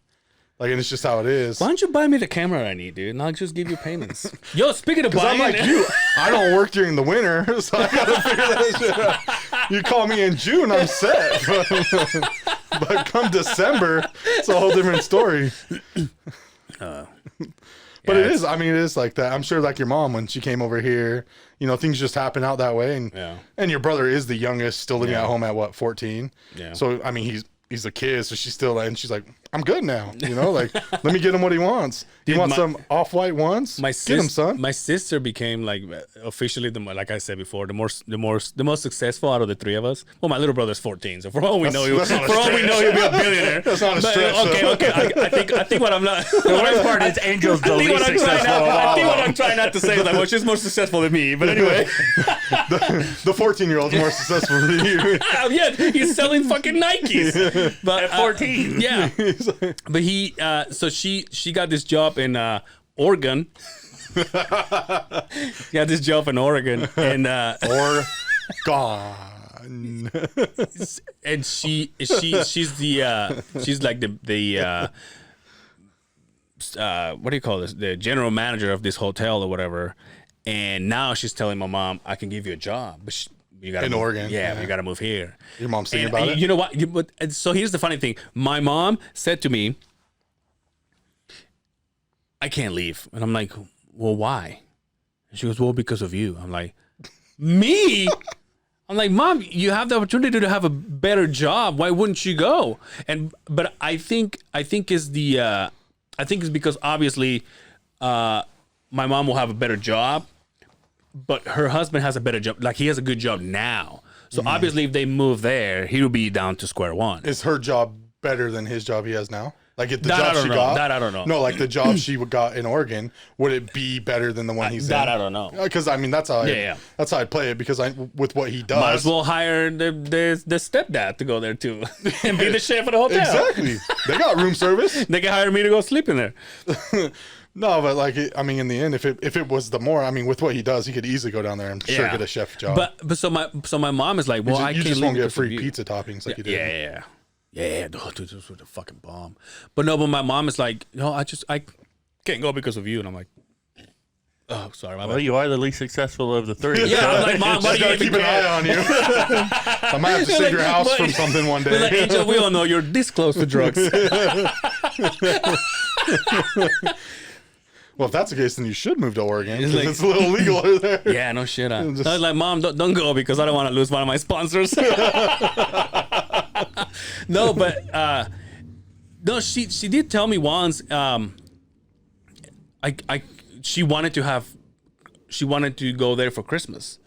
Like, and it's just how it is. Why don't you buy me the camera I need, dude? And I'll just give you payments. Yo, speaking of Because buying, I'm like you, I don't work during the winter, so I gotta figure that shit out. You call me in June, I'm set. But come December, it's a whole different story. But it is. I mean, it is like that. I'm sure, like your mom, when she came over here, you know, things just happen out that way. And your brother is the youngest, still living at home at what, 14? Yeah. So I mean, he's a kid, so she's still, and she's like, I'm good now. You know, like let me get him what he wants. He wants some off-white ones. Get him, son. My sister became like officially like I said before, the most successful out of the 3 of us. Well, my little brother's 14, so for all we know, he'll be a billionaire. That's not a stretch. Okay. I think what I'm not. The worst part is Angel's the least successful of I all. think what I'm trying not to say is like, well, she's more successful than me. But anyway, The 14-year-old's more successful than you. yeah, he's selling fucking Nikes. But At 14. yeah. But so she got this job in Oregon. She got this job in Oregon, and Gone. and she's like the what do you call this? The general manager of this hotel or whatever. And now she's telling my mom, I can give you a job, but you got In Oregon, Yeah, you got to move here. Your mom's thinking And about it? You know what? So here's the funny thing. My mom said to me, I can't leave. And I'm like, well, why? And she goes, well, because of you. I'm like, me? I'm like, Mom, you have the opportunity to have a better job. Why wouldn't you go? But I think it's because obviously my mom will have a better job, but her husband has a better job. Like he has a good job now. So obviously if they move there, he'll be down to square one. Is her job better than his job he has now? Like if the That I job don't she know. got? That I don't know. No, like the job she got in Oregon, would it be better than the one he's That in? I don't know. Because I mean, that's how that's how I play it. Because with what he does, Might as well hire the stepdad to go there too and be the chef of the hotel. exactly. They got room service. They can hire me to go sleep in there. No, but like I mean, in the end, if it was the more, I mean, with what he does, he could easily go down there and sure get a chef job. But so my mom is like, well, I you can't just leave won't get because of free you. pizza toppings like you did. Yeah, dude, this was a fucking bomb. But my mom is like, no, I can't go because of you. And I'm like, oh, sorry, my Well, bad. you are the least successful of the 3. Yeah, I'm like, Mom, what Just do you gotta keep even an eye on you. I might have to save your house from something one They're like, day. Angel, we all know you're this close to drugs. Well, if that's the case, then you should move to Oregon because like- it's a little illegal over there. Yeah, no shit. I Just- was like, Mom, don't go because I don't want to lose one of my sponsors. No, but no, she did tell me once. She wanted to go there for Christmas,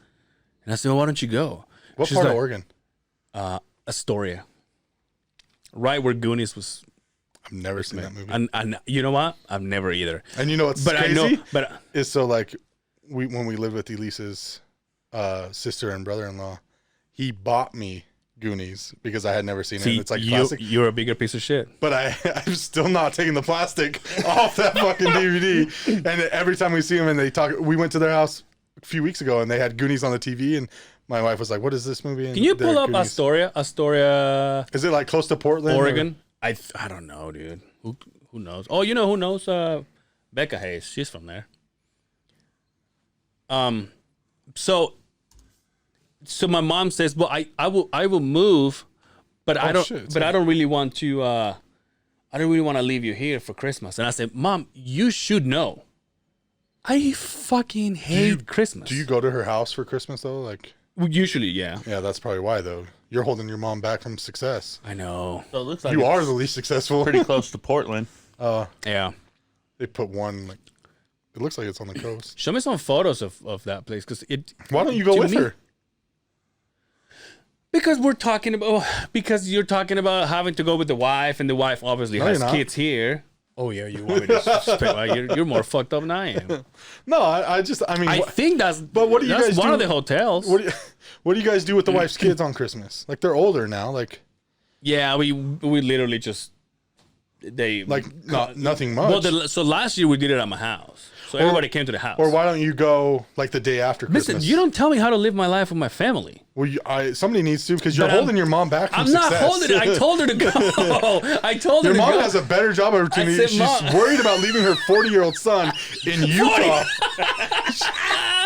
and I said, well, why don't you go? What She's part of like, Oregon? Astoria, right where Goonies was. I've never seen that movie. And you know what? I've never either. And you know what's But crazy? I know, but is so like when we lived with Elise's sister and brother-in-law, he bought me Goonies because I had never seen it. see, It's like classic. you're a bigger piece of shit. But I'm still not taking the plastic off that fucking DVD. And every time we see him and they talk, we went to their house a few weeks ago and they had Goonies on the TV and my wife was like, "What is this movie?" And Can you they're pull up Goonies. Astoria, Is it like close to Portland, Oregon? I don't know, dude. Who knows? Oh, you know who knows? Becca Hayes. She's from there. So So my mom says, "Well, I will move, but I don't. shit, But I don't really want to. I don't really want to leave you here for Christmas." And I said, "Mom, you should know. I fucking hate Christmas." Do you go to her house for Christmas though? Like, Well, usually, yeah. yeah, that's probably why though. You're holding your mom back from success. I know. So it looks like You it's are the least successful. pretty close to Portland. Yeah. They put one. Like, it looks like it's on the coast. Show me some photos of that place, because it. Why don't you go to with me- her? Because we're talking about. Because you're talking about having to go with the wife, and the wife obviously No, has you're not. kids here. Oh yeah, you want me to suspect? Well, you're more fucked up than I am. No, I mean, I think that's. But what do you that's guys one do? of the hotels. what do you guys do with the wife's kids on Christmas? Like, they're older now. Like, Yeah, we literally just they nothing much. Well, so last year we did it at my house, so everybody came to the house. Or why don't you go like the day after Christmas? Listen, you don't tell me how to live my life with my family. Well, somebody needs to, because you're But I'm- holding your mom back from I'm success. not holding it. I told her to go. I told her Your to mom go. has a better job opportunity. said, She's "Mom." worried about leaving her 40-year-old son in Utah.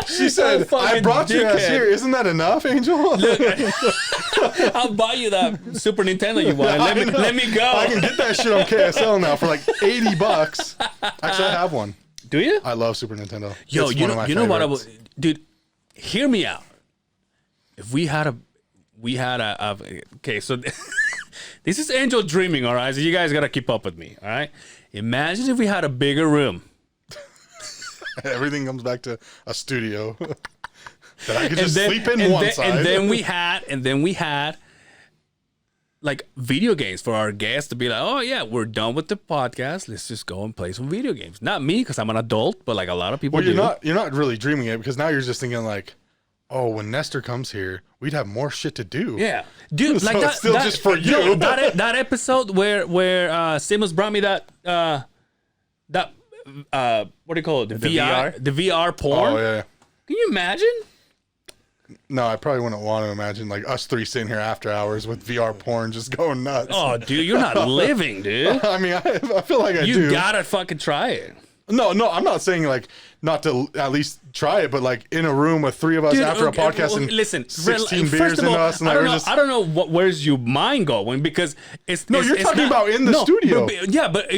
She said, "I fucking brought your ass dickhead. here. Isn't that enough, Angel?" I'll buy you that Super Nintendo you want. I know. Let me go. I can get that shit on KSL now for like $80. Actually, I have one. Do you? I love Super Nintendo. Yo, It's you one know, of my you know what I would, favorites. dude. Hear me out. If we had a, okay. So this is Angel dreaming, all right. So you guys gotta keep up with me, all right. Imagine if we had a bigger room. Everything comes back to a studio that I could just sleep in one side. And then we had like video games for our guests to be like, oh yeah, we're done with the podcast. Let's just go and play some video games. Not me, because I'm an adult, but like a lot of people Well, do. you're not really dreaming it, because now you're just thinking like, oh, when Nestor comes here, we'd have more shit to do. Yeah, dude, So like it's still just for you. Yo, that episode where Simmons brought me that what do you call it? The VR, the VR porn. Oh yeah. Can you imagine? No, I probably wouldn't want to imagine like us three sitting here after hours with VR porn just going nuts. Oh, dude, you're not living, dude. I mean, I feel like I You do. gotta fucking try it. No, I'm not saying like not to at least try it, but like in a room with three of us Dude, after okay, a podcast well, and listen, 16 first beers of in all, us, and I like, don't we're know. just I don't know where's your mind going, because it's No, you're it's talking about in the studio. But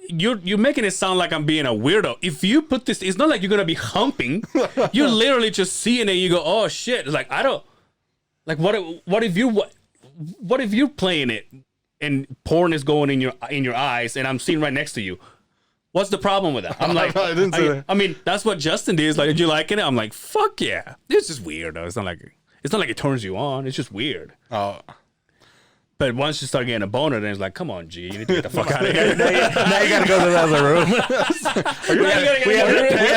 you're making it sound like I'm being a weirdo. If you put this, it's not like you're gonna be humping. You're literally just seeing it. You go, oh shit! Like I don't like what if you're playing it and porn is going in your eyes, and I'm sitting right next to you. What's the problem with that? I'm like, I didn't say that. I mean, that's what Justin did. Is like, did you like it? I'm like, fuck yeah. It's just weird though. It's not like it turns you on. It's just weird. oh, But once you start getting a boner, then it's like, come on, G, you need to get the fuck out of here. Now you gotta go to the other room.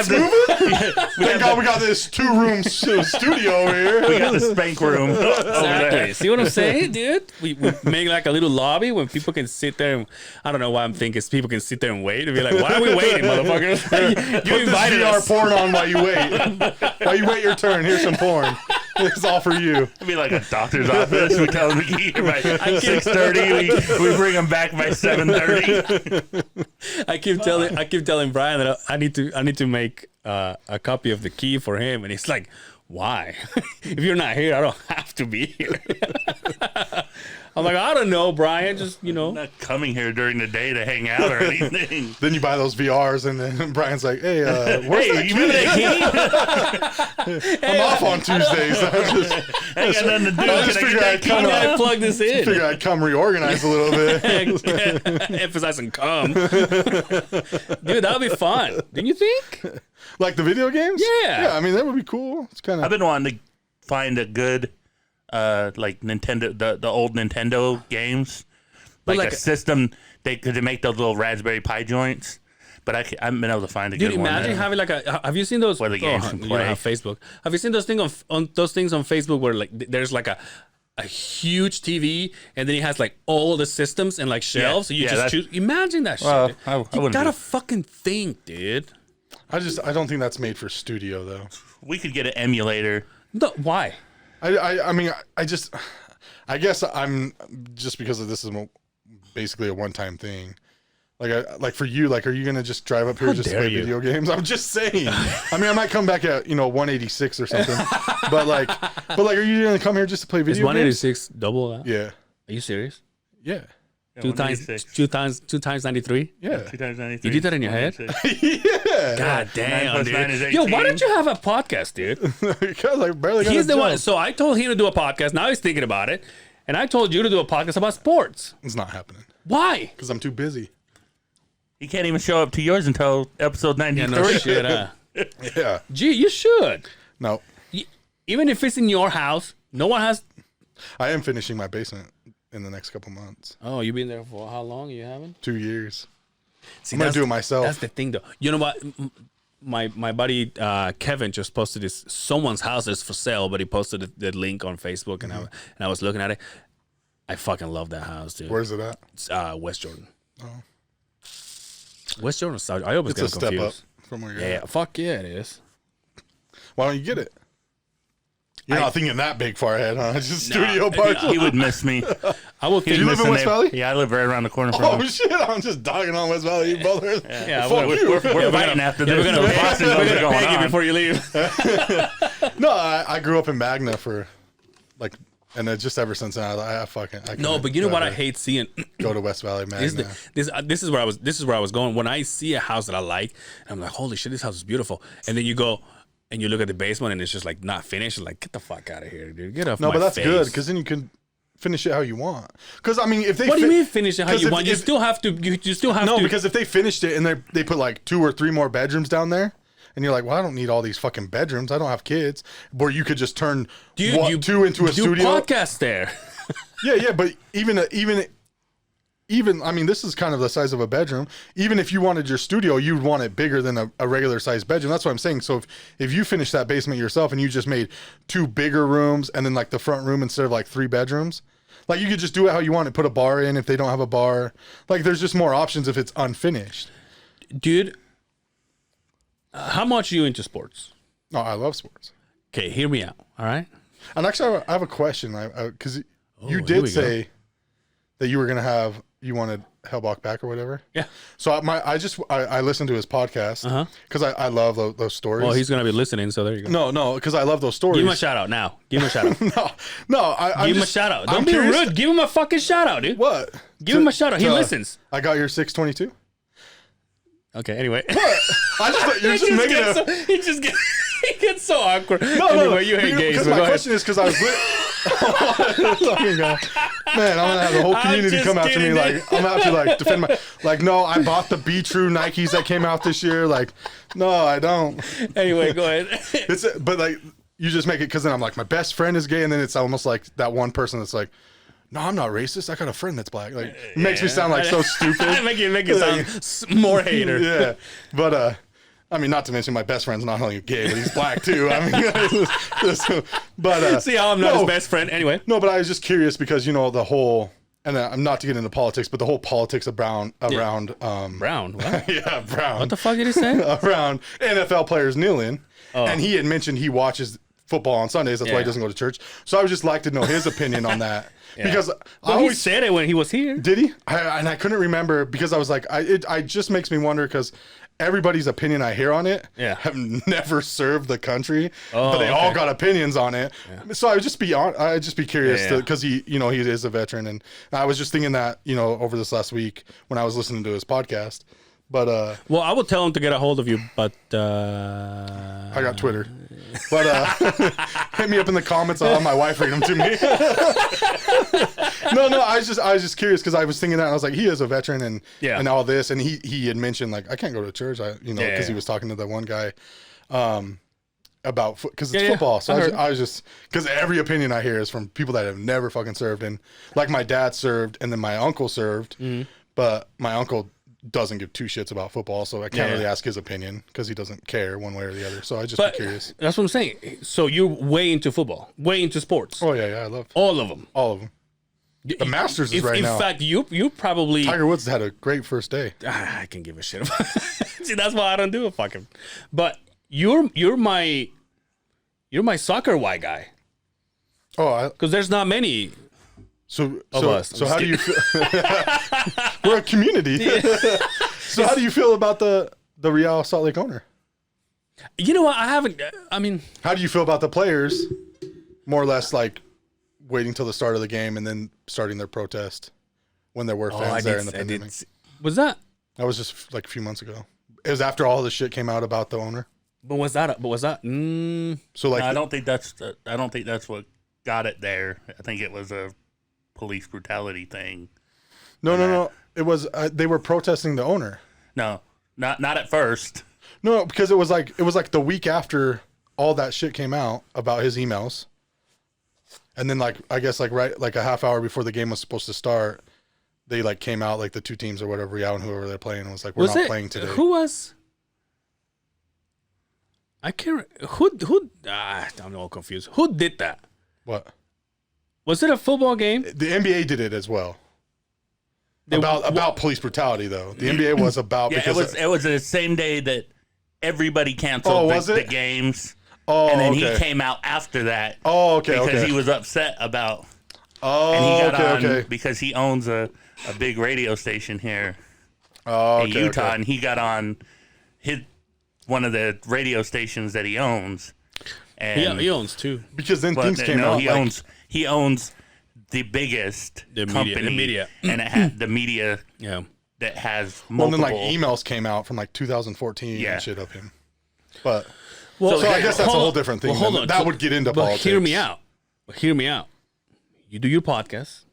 thank God we got this 2-room studio over here. We got the spank room over Exactly. there. See what I'm saying, dude? We make like a little lobby when people can sit there. And, I don't know why I'm thinking people can sit there and wait and be like, why are we waiting, motherfuckers? you Put this invited VR us. porn on while you wait. While you wait your turn, here's some porn. It's all for you. It'd be like a doctor's office. We tell them to get here by 6:30. We bring them back by 7:30. I keep telling Brian that I need to make a copy of the key for him, and he's like, why? If you're not here, I don't have to be here. I'm like, I don't know, Brian. Just Not coming here during the day to hang out or anything. Then you buy those VRs, and then Brian's like, "Hey, where's that You key? remember that I'm off on Tuesdays." key? Ain't got nothing to do. I just Can I figured get I'd that key how come do I now? plug this in? Figure I'd come reorganize a little bit. Emphasizing come. Dude, that would be fun. Didn't you think? Like the video games? Yeah. Yeah, I mean, that would be cool. It's kind I've of. been wanting to find a good, like Nintendo, the old Nintendo games, like like a system they could make those little Raspberry Pi joints. But I haven't been able to find a Dude, good one. imagine having like a. Have you seen those? Where the games can You don't play. have Facebook. Have you seen those things on those things on Facebook where like there's like a huge TV and then it has like all the systems and like shelves. So you Yeah, just that's- choose. Imagine that shit. Well, dude. I you wouldn't gotta do- fucking think, dude. I don't think that's made for studio though. we could get an emulator. No, why? I mean, I guess I'm just because of this is basically a one-time thing. Like for you, like, are you gonna just drive up here just to dare play you. video games? I'm just saying. I mean, I might come back at 186 or something, but like, are you gonna come here just to play Is video games? 186 double that? Yeah, Are you serious? yeah, Two times 93? yeah. 2 times 93. You did that in your head? 186. Yeah. God damn, 9 + 9 is dude. Yo, why 18. don't you have a podcast, dude? Because I barely got He's a the one. job. So I told him to do a podcast. Now he's thinking about it. And I told you to do a podcast about sports. It's not happening Why? because I'm too busy. He can't even show up to yours until episode 93. Yeah, no shit, huh? Yeah. Gee, you should. No, Even if it's in your house, no one has. I am finishing my basement in the next couple months. Oh, you've been there for how long? You haven't? 2 years. See, I'm gonna do it myself. That's the thing, though. You know what? My buddy Kevin just posted this. Someone's house is for sale, but he posted the link on Facebook, and I was looking at it. I fucking love that house, dude. Where's it at? It's West Jordan. Oh. West Jordan. I always It's get a step confused. up from where you're Yeah, at. fuck yeah, it is. Why don't you get it? You're not thinking that big far ahead, huh? It's just studio Nah, parcel. He would miss me. I will He think. would you live miss in the West Valley? Yeah, I live right around the corner from Oh him. shit! I'm just dogging on West Valley, you brothers. Yeah, Fuck we're- you. We're fighting after this. we're gonna so Boston knows We're what's gonna going peg you on. before you leave. No, I grew up in Magna for like, and it just ever since then, I No, couldn't but you know what I ever hate seeing. Go to West Valley Magna. This is where I was going. When I see a house that I like, I'm like, holy shit, this house is beautiful. And then you go and you look at the basement and it's just like not finished. Like, get the fuck out of here, dude. Get off No, my but that's face. good because then you can finish it how you want. Because I mean, if they What do you mean finish it how 'cause you if- want? You if- still have to. You still have No, to. because if they finished it and they put like 2 or 3 more bedrooms down there, and you're like, well, I don't need all these fucking bedrooms. I don't have kids. Or you could just turn Dude, 2 into a do studio. podcast there. Yeah, but even I mean, this is kind of the size of a bedroom. Even if you wanted your studio, you'd want it bigger than a regular sized bedroom. That's what I'm saying. So if you finish that basement yourself and you just made 2 bigger rooms and then like the front room instead of like 3 bedrooms, like you could just do it how you want it. Put a bar in if they don't have a bar. Like there's just more options if it's unfinished. Dude, how much are you into sports? No, I love sports. Okay, hear me out. All right. And actually, I have a question. Because you here did we say that you were gonna have you wanted Hellbach back or whatever. Yeah. So I listened to his podcast because I love those stories. Well, he's gonna be listening, so there you go. no, because I love those stories. Give him a shout out now. Give him a shout out. I'm Give him a just- shout out. I'm Don't be curious- rude. Give him a fucking shout out, dude. What? Give him a shout out. He listens. I got your 622. Okay. Anyway. I just you're just making a. He gets so awkward. No, Anyway, you hate gays. Because but my go ahead. question is because I was. Fucking God. Man, I'm gonna have the whole community just come after me. kidding, Like dude. I'm gonna have to like defend my. Like no, I bought the Be True Nikes that came out this year. Like no, I don't. Anyway, go ahead. But like you just make it because then I'm like my best friend is gay, and then it's almost like that one person that's like, no, I'm not racist. I got a friend that's black. Like it makes me sound like so stupid. make it sound more hater. Yeah, but I mean, not to mention my best friend's not only gay, but he's black too. I mean, but See how I'm not his best friend. Anyway. No, but I was just curious because the whole, and I'm not to get into politics, but the whole politics around Brown. What? yeah, Brown. What the fuck did he say? Around NFL players kneeling, and he had mentioned he watches football on Sundays. That's why he Yeah. doesn't go to church. So I would just like to know his opinion on that because I Well, he always said it when he was here. did he? And I couldn't remember because I was like, it just makes me wonder because everybody's opinion I hear on it have never served the country, but they all got opinions on it. So I'd just be curious because he is a veteran, and I was just thinking that over this last week when I was listening to his podcast. But Well, I will tell him to get a hold of you, but I got Twitter. But hit me up in the comments. I'll have my wife read them to me. No, I was just curious because I was thinking that and I was like, he is a veteran and all this, and he had mentioned like I can't go to church, because he was talking to that one guy about because it's football. So I was just because every opinion I hear is from people that have never fucking served, and like my dad served, and then my uncle served, but my uncle doesn't give 2 shits about football, so I can't really ask his opinion because he doesn't care one way or the other. So I just be curious. That's what I'm saying. So you're way into football, way into sports. Oh yeah, I love All of them. all of them. The Masters is right now. In fact, you probably. Tiger Woods had a great first day. I can give a shit about. See, that's why I don't do a fucking. But you're my soccer white guy Oh, because there's not many. so us. so how do you feel? We're a community. So how do you feel about the Real Salt Lake owner? You know what? I haven't. I mean, How do you feel about the players? More or less like waiting till the start of the game and then starting their protest when there were fans there in the pandemic. Was that? That was just like a few months ago. It was after all the shit came out about the owner. But was that? So like, I don't think that's what got it there. I think it was a police brutality thing. no. It was they were protesting the owner. No, not at first. No, because it was like the week after all that shit came out about his emails. And then like I guess like right like a half hour before the game was supposed to start, they like came out like the two teams or whatever, Real and whoever they're playing, was like, we're not playing today. Who was? I can't. Who? I'm all confused. Who did that? What? Was it a football game? The NBA did it as well. About police brutality though. The NBA was about because it was the same day that everybody canceled the games. Oh, and then okay. he came out after that. Oh, okay, because okay. he was upset about. Oh, and he got on okay. because he owns a big radio station here in Utah, and he got on one of the radio stations that he owns. And he owns two. Because then things came out. He owns the biggest company, the media, and it had the media. Yeah. That has multiple. Well, then like emails came out from like 2014 and shit of him. But so I guess that's a whole different thing. Well, hold on. That would get into politics. Hear me out. You do your podcast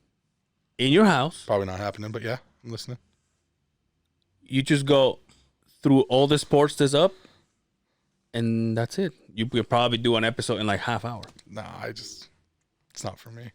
in your house. Probably not happening, but yeah, I'm listening. You just go through all the sports that's up, and that's it. You could probably do an episode in like half hour. Nah, it's not for me.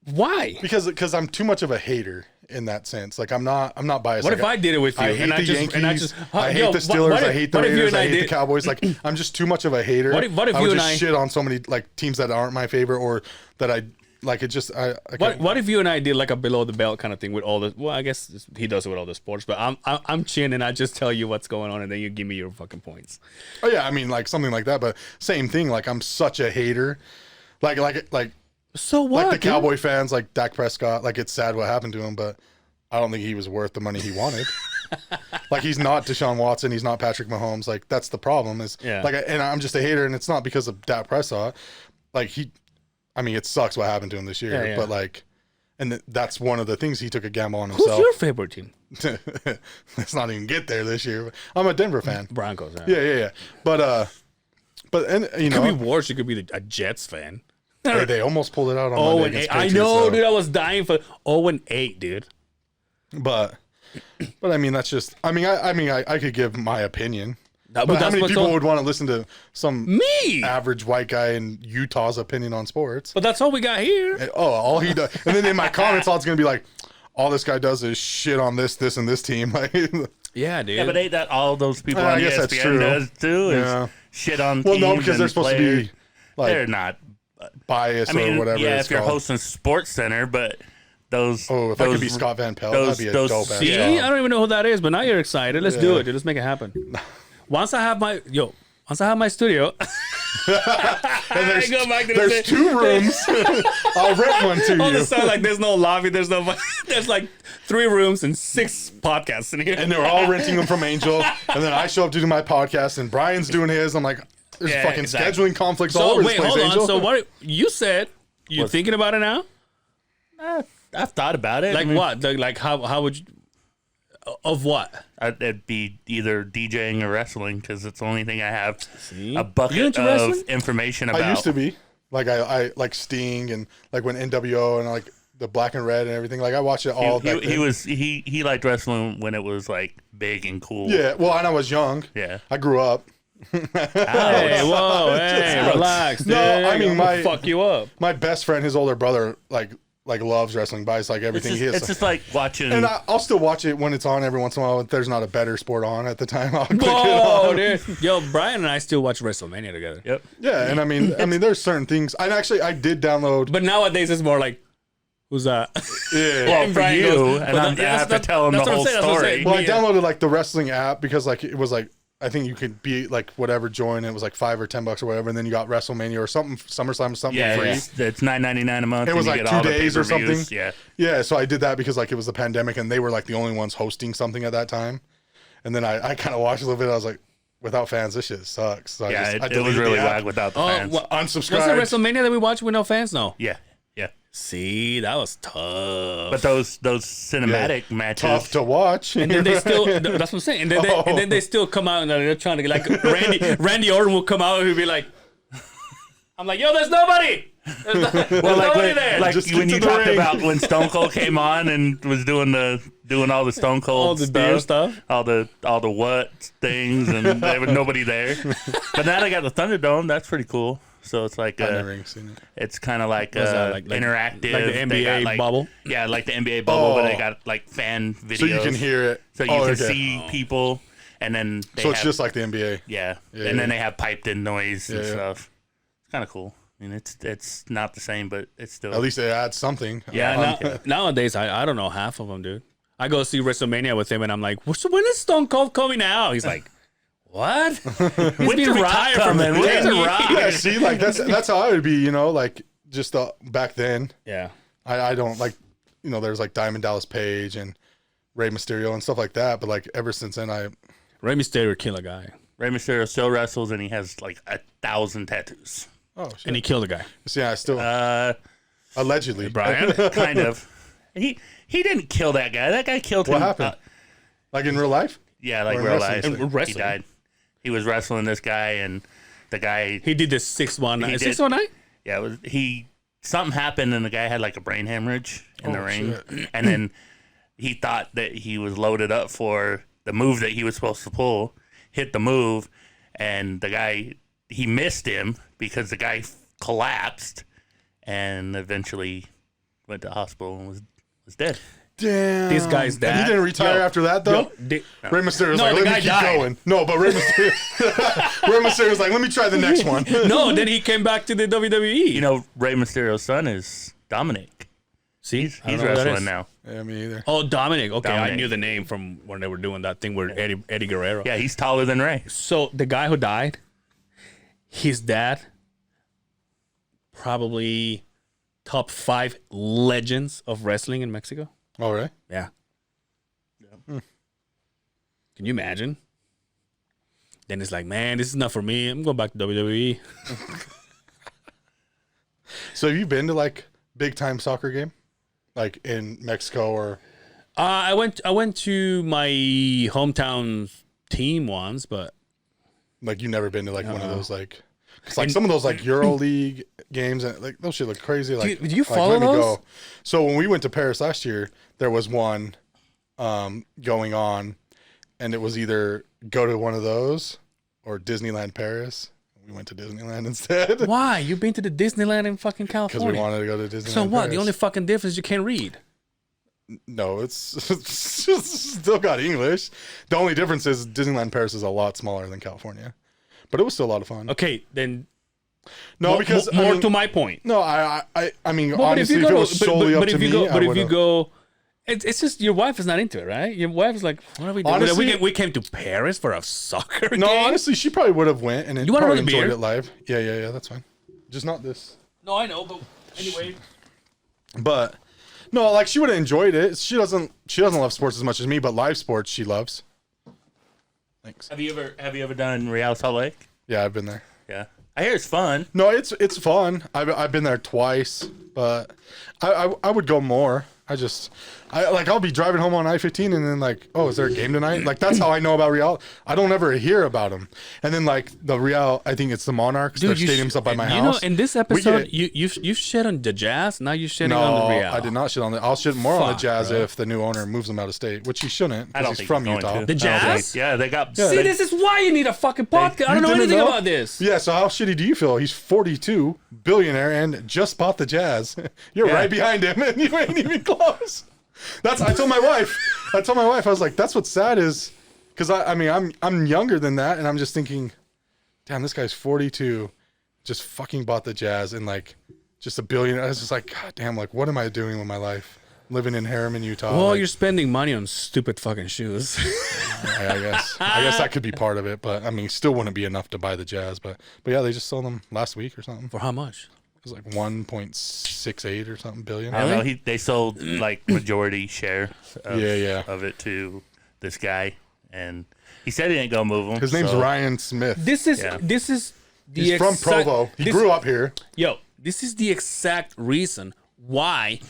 Why? Because I'm too much of a hater in that sense. Like I'm not biased. What like, if I did it with you? I hate the Yankees. I hate the Steelers. I hate the Raiders. I hate the Cowboys. Like I'm just too much of a hater. What if I you would and just shit on so many like teams that aren't my favorite or that I like. It just What if you and I did like a below the belt kind of thing with all the? Well, I guess he does it with all the sports, but I'm chin and I just tell you what's going on and then you give me your fucking points. Oh yeah, I mean like something like that. But same thing. Like I'm such a hater. Like. So what? Like the Cowboy fans, like Dak Prescott, like it's sad what happened to him, but I don't think he was worth the money he wanted. Like he's not Deshaun Watson, he's not Patrick Mahomes. Like that's the problem is and I'm just a hater, and it's not because of Dak Prescott. Like it sucks what happened to him this year, but like, and that's one of the things he took a gamble on himself. Who's your favorite team? Let's not even get there this year. But I'm a Denver fan. Broncos. Yeah. But and you know, could be worse. You could be a Jets fan. Hey, they almost pulled it out on Monday against I Patriots, know, dude. I was dying for 0-8, dude. But I mean, that's just. I mean, I could give my opinion. But how many people would want to listen to some me average white guy in Utah's opinion on sports? But that's all we got here. All he does, and then in my comments, all it's gonna be like, all this guy does is shit on this, and this team. Like, yeah, dude. Yeah, but ain't that all those people I on guess that's ESPN true. does too? Is shit on well, teams no, because they're and supposed players. to be like They're not. biased I mean, or whatever. yeah, it's if you're called. hosting Sports Center, but those. Oh, if I could be Scott Van Pelt, that'd be a dope ass See, job. I don't even know who that is, but now you're excited. Let's do it, dude. Let's make it happen. Once I have my studio, and there's 2 rooms. I'll rent one to all you. of a sudden, like there's no lobby, there's like 3 rooms and 6 podcasts in here, And they're all renting them from Angel. And then I show up to do my podcast, and Brian's doing his. I'm like, there's fucking scheduling conflicts all over this place, hold Angel. on. So what you said? You thinking about it now? I've thought about it. Like what? Like how would you? Of what? It'd be either DJing or wrestling because it's the only thing I have See? a bucket You into of wrestling? information about. I used to be. Like I like Sting and like when NWO and like the Black and Red and everything. Like I watched it all. He liked wrestling when it was like big and cool. Yeah, well, and I was young. Yeah. I grew up. Hey, whoa, hey, relax. No, dude. I mean, I'm gonna fuck you up. My best friend, his older brother, like loves wrestling, buys like everything he has. It's just like watching. And I'll still watch it when it's on every once in a while. If there's not a better sport on at the time, I'll click it Whoa, on. dude. Yo, Brian and I still watch WrestleMania together. Yep. Yeah, and I mean, there's certain things. I did download. But nowadays it's more like, who's that? Yeah. Well, for Brian you, goes, and but I have to tell him the that's what I'm whole saying, that's what I'm story. saying. Well, I downloaded like the wrestling app because like it was like I think you could be like whatever join. It was like $5 or $10 or whatever, and then you got WrestleMania or something, SummerSlam, something free. it's $9.99 a month. It was and you like get all 2 the days or pay-per-views. something. Yeah. Yeah, so I did that because like it was the pandemic, and they were like the only ones hosting something at that time. And then I kind of watched a little bit. I was like, without fans, this shit sucks. So Yeah, I it was deleted really the app, whack without the fans. Was unsubscribed. it WrestleMania that we watched with no fans? No. Yeah. See, that was tough. But those cinematic matches. Tough to watch. And then they still, that's what I'm saying. And then they still come out and they're trying to, like, Randy Orton will come out and he'll be like, I'm like, yo, there's nobody. There's Well, like nobody when, there. like Just when get you to the talked ring. about when Stone Cold came on and was doing all the Stone Cold All the stuff, beer stuff. all the what things, and there was nobody there. But now they got the Thunderdome. That's pretty cool. So it's like I've never even seen it. it's kind of like What's that, like interactive, like the They NBA got, bubble? Yeah, like the NBA bubble, but Oh. they got like fan videos, So you can hear it. so you Oh, can okay. see people, and then they So it's have, just like the NBA. yeah, Yeah, and then yeah. they have piped in noise and Yeah, yeah. stuff. It's kind of cool. I mean, it's not the same, but it's still At least they add something. Yeah, nowadays, I don't know half of them, dude. I go see WrestleMania with him and I'm like, when is Stone Cold coming out? He's like, what? He's When's been The Rock retired from coming? the When's The Rock? Yeah, see, like that's how I would be, you know, like just back then. Yeah. I don't like, you know, there's like Diamond Dallas Page and Rey Mysterio and stuff like that. But like ever since then, Rey Mysterio kill a guy. Rey Mysterio still wrestles, and he has like 1,000 tattoos. oh shit. And he killed a guy. See, I still Uh, allegedly. Brian? kind of. He didn't kill that guy. That guy killed him. What happened? Uh, Like in real life? yeah, like Or in real wrestling? life. In He wrestling? died. He was wrestling this guy, and the guy. He did the 619. He did. 619? Yeah, it was something happened, and the guy had like a brain hemorrhage in the Oh, ring, shit. and then he thought that he was loaded up for the move that he was supposed to pull. Hit the move, and the guy he missed him because the guy collapsed, and eventually went to the hospital and was dead. Damn. This guy's And dad. he didn't retire Yo, after that though. Rey Mysterio's No, like, the let guy me keep died. going. No, but Rey Mysterio's like, let me try the next one. No, then he came back to the WWE. You know, Rey Mysterio's son is Dominic. see? He's I don't know who that wrestling is. now. Yeah, me either. Oh, Dominic. Okay, I Dominic. knew the name from when they were doing that thing with Eddie Guerrero. Yeah, he's taller than Rey. So the guy who died, his dad, probably top 5 legends of wrestling in Mexico. All right. Yeah. Can you imagine? Then it's like, man, this is not for me. I'm going back to WWE. So have you been to like big time soccer game, like in Mexico or? I went to my hometown team once, but Like you've never been to like one of those like, cause like some of those like Euro League games and like those shit look crazy. Like, Do you like, follow let me those? go. So when we went to Paris last year, there was one going on, and it was either go to one of those or Disneyland Paris. We went to Disneyland instead why? You've been to the Disneyland in fucking because California. we wanted to go to Disneyland. So what? Paris. The only fucking difference is you can't read. No, it's still got English. The only difference is Disneyland Paris is a lot smaller than California, but it was still a lot of fun. Okay, then No, because more I mean, to my point. no, I mean, But honestly, if it was solely up to me, but I if you would've- go, it's just your wife is not into it, right? Your wife is like, what are we doing? Honestly- we came to Paris for a soccer No, game. honestly, she probably would have went and You want probably another enjoyed beer? it live. Yeah, that's fine. Just not this. No, I know, but anyway. But no, like she would have enjoyed it. She doesn't love sports as much as me, but live sports she loves. Thanks. Have you ever done Real Salt Lake? Yeah, I've been there. Yeah, I hear it's fun. No, it's fun. I've been there twice, but I would go more. I'll be driving home on I-15 and then like, oh, is there a game tonight? Like that's how I know about Real. I don't ever hear about them. And then like the Real, I think it's the Monarchs. Their stadium's up by my you house. know, in this We episode, get- you shit on the Jazz. Now you're shitting no, on the Real. I did not shit on it. I'll shit more on the Fuck, Jazz bro. if the new owner moves them out of state, which he shouldn't. I don't Because he's think from he's going Utah. to. The Jazz? Yeah, they got. See, they- this is why you need a fucking podcast. I don't You know didn't anything know? about this. Yeah, so how shitty do you feel? He's 42, billionaire, and just bought the Jazz. You're Yeah. right behind him, and you ain't even close. I told my wife, I was like, that's what's sad is, because I mean, I'm younger than that, and I'm just thinking, damn, this guy's 42, just fucking bought the Jazz, and like, just a billionaire. I was just like, God damn, like, what am I doing with my life? living in Harriman, Utah. Well, like, you're spending money on stupid fucking shoes. I guess that could be part of it, but I mean, still wouldn't be enough to buy the Jazz. But yeah, they just sold them last week or something. For how much? It was like 1.68 or something billion. I don't know. They sold like majority share of, of it to this guy, and he said he ain't gonna move him. His name's Ryan Smith. This is the He's from Provo. He grew up here. Yo, this is the exact reason why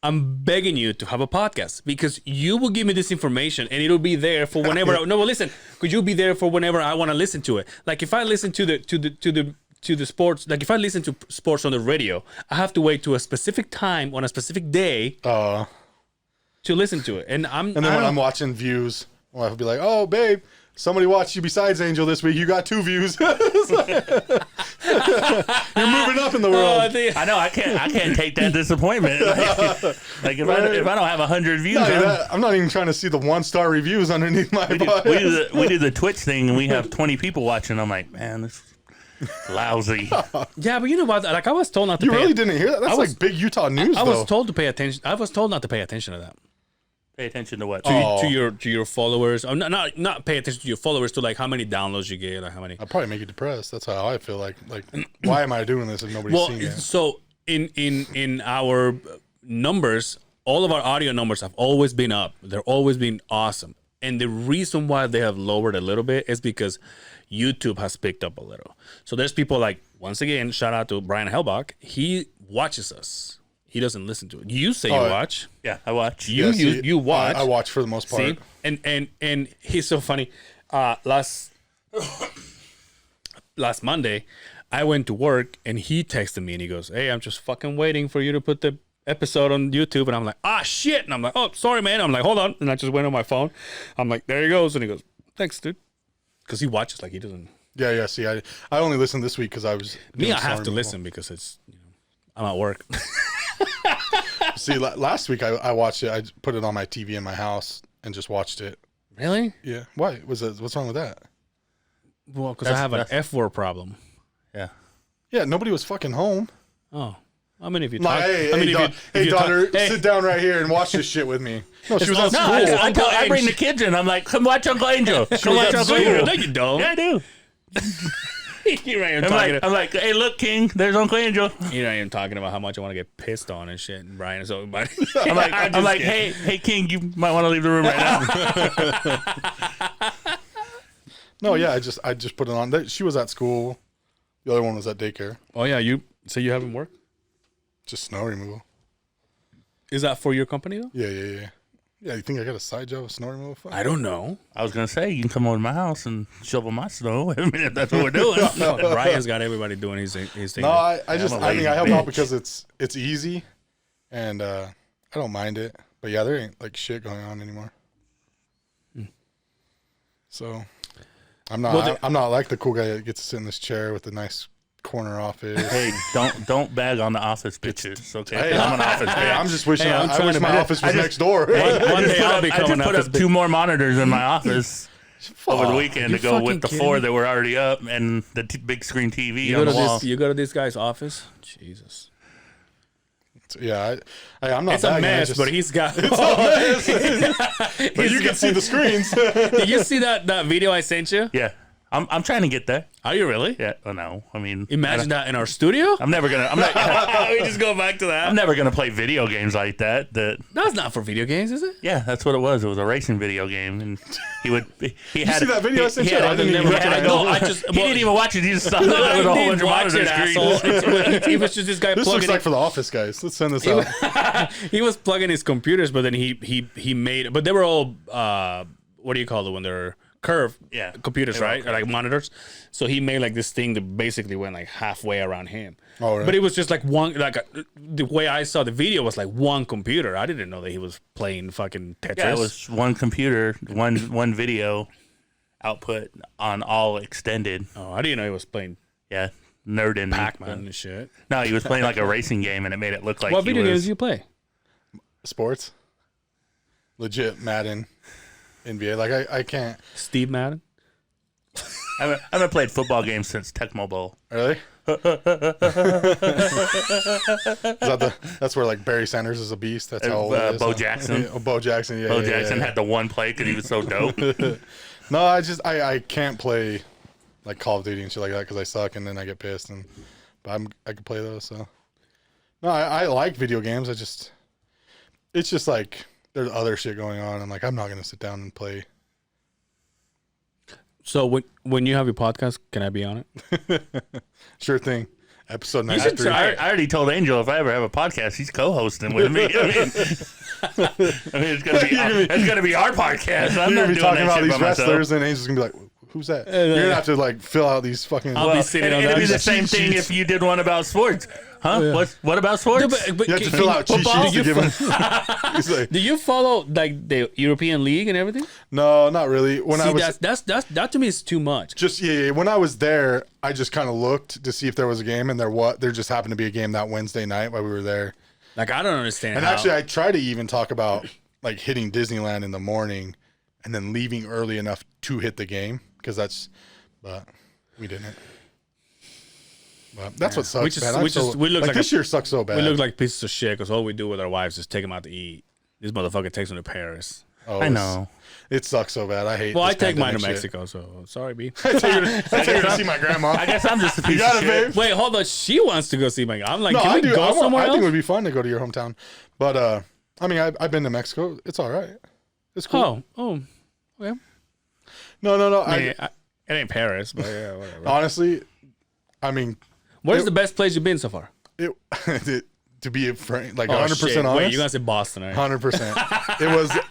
I'm begging you to have a podcast, because you will give me this information and it'll be there for whenever. No, well, listen, because you'll be there for whenever I want to listen to it. Like if I listen to the sports, like if I listen to sports on the radio, I have to wait to a specific time on a specific day to listen to it. And then when I'm watching views, my wife will be like, "Oh, babe, somebody watched you besides Angel this week. You got 2 views. You're moving up in the world." I know. I can't take that disappointment. Like if I don't have 100 views, I'm not even trying to see the 1-star reviews underneath my podcast. We do the Twitch thing, and we have 20 people watching. I'm like, man, this is lousy. Yeah, but you know what? Like I was told not to. You really didn't hear that? That's like big Utah news. I was told to pay attention. I was told not to pay attention to that. Pay attention to what? To your followers. Not pay attention to your followers, to like how many downloads you get, or how many. I'll probably make you depressed. That's how I feel. Like why am I doing this if nobody's seeing it? So in our numbers, all of our audio numbers have always been up. They're always been awesome. And the reason why they have lowered a little bit is because YouTube has picked up a little. So there's people like, once again, shout out to Brian Hellbach. He watches us. He doesn't listen to it. You say you watch. Yeah, I watch. You watch. I watch for the most part. See? And he's so funny. Last Monday, I went to work and he texted me and he goes, "Hey, I'm just fucking waiting for you to put the episode on YouTube." And I'm like, "Ah, shit." And I'm like, "Oh, sorry, man." I'm like, "Hold on." And I just went on my phone. I'm like, "There he goes." And he goes, "Thanks, dude." Because he watches, like he doesn't. Yeah. See, I only listened this week because I was. I have to listen because it's, I'm at work. See, last week I watched it. I put it on my TV in my house and just watched it. Really? Yeah. Why? What's wrong with that? Well, because I have an F-word problem. Yeah. Yeah. Nobody was fucking home. Oh. I mean, if you talk, talk... Hey, daughter, sit down right here and watch this shit with me. No, she was at school. I bring the kids in. I'm like, come watch Uncle Angel. Come watch Uncle Angel. No, you don't. Yeah, I do. I'm like, hey, look, King, there's Uncle Angel. You're not even talking about how much I want to get pissed on and shit. And Brian is so everybody. I'm like, hey, King, you might want to leave the room right now. No, yeah, I just put it on. She was at school. The other one was at daycare. Oh yeah, you haven't worked? Just snow removal. Is that for your company though? Yeah. Yeah, you think I got a side job of snow removal? Fuck. I don't know. I was gonna say you can come over to my house and shovel my snow. I mean, if that's what we're doing. No, Brian's got everybody doing his thing. No, I help out because it's easy, and I don't mind it. But yeah, there ain't like shit going on anymore. So I'm not like the cool guy that gets to sit in this chair with the nice corner office. Hey, don't bag on the office bitches. Okay, hey, I'm an office. Hey, I'm just wishing I wish my office was next door. One day I'll I become just put up 2 more monitors in my office over the weekend to go with the 4 that were already up and the big screen TV on the wall. You go to this guy's office? Jesus. Yeah, I'm not. It's a mess, but he's got. It's a mess. But you can see the screens. Did you see that video I sent you? Yeah. I'm trying to get there. Are you really? Yeah. Oh no. I mean, imagine that in our studio. I'm not. We just go back to that. I'm never gonna play video games like that. That's not for video games, is it? Yeah, that's what it was. It was a racing video game, and he had. You see that video I sent you? He didn't even watch it. He just saw it with a whole bunch of monitor screens. He was just this guy. This looks like for the office guys. Let's send this out. He was plugging his computers, but then he made. But they were all what do you call it when they're curved computers, right? Or like monitors. So he made like this thing that basically went like halfway around him. Oh, right. But it was just like the way I saw the video was like one computer. I didn't know that he was playing fucking Tetris. Yeah, it was one computer, one video output on all extended. Oh, I didn't know he was playing. Yeah, nerding Pac-Man and shit. No, he was playing like a racing game, and it made it look like. What video games do you play? Sports. Legit Madden. NBA, like I can't. Steve Madden. I haven't played football games since Tecmo Bowl. Really? That's where like Barry Sanders is a beast. That's how old it is. Bo Jackson. Yeah, Bo Jackson. Yeah. Bo yeah, Jackson yeah. had the one play because he was so dope. No, I can't play like Call of Duty and shit like that because I suck and then I get pissed but I can play those. So no, I like video games. It's just like there's other shit going on. I'm like I'm not gonna sit down and play. So when you have your podcast, can I be on it? Sure thing. Episode You should 93. try I already told Angel if I ever have a podcast, he's co-hosting with me. It's gonna be our podcast. I'm You're not gonna be doing talking that about shit these by myself. wrestlers, and Angel's gonna be like, "Who's that?" You're gonna have to like fill out these fucking. I'll be sitting on It'd that. be the Cheat same thing sheets. if you did one about sports, huh? What about sports? But You have to fill out cheat football? sheets to give him. He's like, Do you follow like the European League and everything? no, not really. When I See, was that's that to me is too much. just yeah, when I was there, I just kind of looked to see if there was a game, and there just happened to be a game that Wednesday night while we were there. Like I don't understand. And how, actually, I try to even talk about like hitting Disneyland in the morning, and then leaving early enough to hit the game but we didn't. But that's what sucks, man. we look like this year sucks so bad. we look like pieces of shit because all we do with our wives is take them out to eat. This motherfucker takes them to Paris. Oh, I know. it sucks so bad. I hate. Well, I this take mine to pandemic shit. Mexico, so sorry, B. I take her to see my grandma. I guess I'm just a piece You got of it, shit. babe. Wait, hold on. She wants to go see my. I'm like, No, can I we do. go somewhere I think it else? would be fun to go to your hometown, but I mean, I've been to Mexico. It's all right. It's cool. Oh, okay. No. It ain't Paris, but yeah, whatever. Honestly, I mean, Where's the best place you've been so far? to be frank, like Oh, 100% shit. honest. Wait, you gonna say Boston? Right? 100%. It was the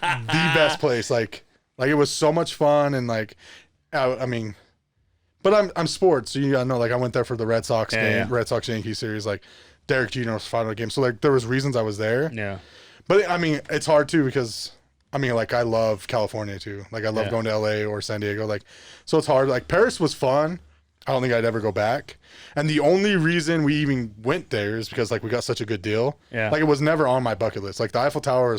best place. Like it was so much fun and like, I mean, but I'm sports, so you gotta know. Like I went there for the Red Sox game, yeah. Red Sox Yankees series. Like Derek Jeter's final game, so like there was reasons I was there. Yeah. But I mean, it's hard too because I mean, like I love California too. Like I love going to LA or San Diego. Like so it's hard. Like Paris was fun. I don't think I'd ever go back. And the only reason we even went there is because like we got such a good deal. Yeah. Like it was never on my bucket list. Like the Eiffel Tower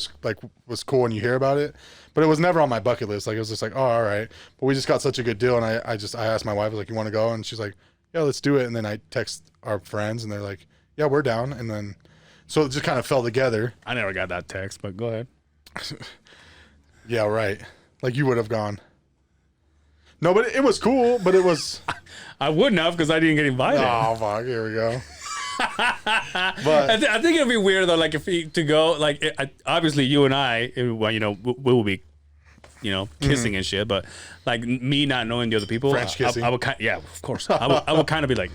was cool when you hear about it, but it was never on my bucket list. Like it was just like, oh, all right. But we just got such a good deal, and I asked my wife, I was like, you want to go? And she's like, yeah, let's do it. And then I text our friends, and they're like, yeah, we're down. And then so it just kind of fell together. I never got that text, but go ahead. Yeah, right. Like you would have gone. No, but it was cool. But it was. I wouldn't have because I didn't get invited. Oh fuck! Here we go. But I think it'd be weird though, like if he, to go, like obviously you and I, well, you know, we will be, you know, kissing and shit. But like me not knowing the other people, French kissing. I would kind, yeah, of course, I would kind of be like,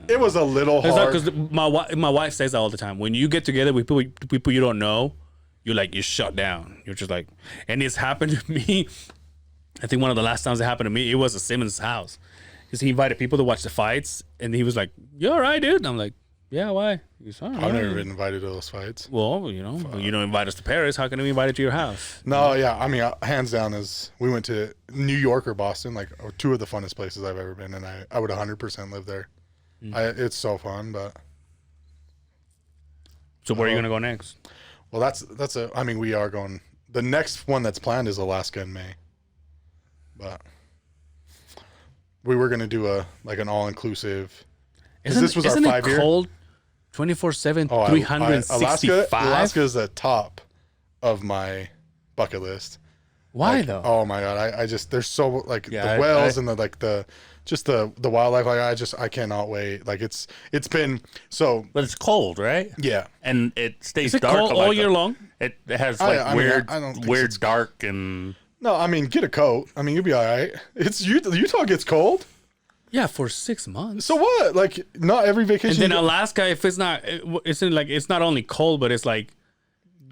it was a little it's not hard. because my wife says that all the time. When you get together with people you don't know, you're shut down. You're just like, and it's happened to me. I think one of the last times it happened to me, it was at Simmons' house. Because he invited people to watch the fights, and he was like, "You all right, dude?" And I'm like, "Yeah, why?" He's, "All right." I've never been invited to those fights. Well, you know, you don't invite us to Paris. How can we invite you to your house? No, yeah. I mean, hands down, we went to New York or Boston, like two of the funnest places I've ever been, and I would 100% live there. It's so fun, but So where are you gonna go next? well, I mean, we are going. The next one that's planned is Alaska in May, but we were gonna do an all inclusive. This was our isn't 5 it year. cold 24/7, Oh, 365? Alaska is the top of my bucket list. Why Like, though? Oh my god! I just there's so like Yeah, the whales and the wildlife. Like I cannot wait. Like it's been so But it's cold, right? yeah. And it stays Is it dark cold all year long? It has I like mean, weird, I don't think weird it's- dark and No, I mean get a coat. I mean you'll be all right. It's Utah gets cold. Yeah, for 6 months. So what? Like not every And vacation. then you go- Alaska, if it's not, it's not only cold, but it's like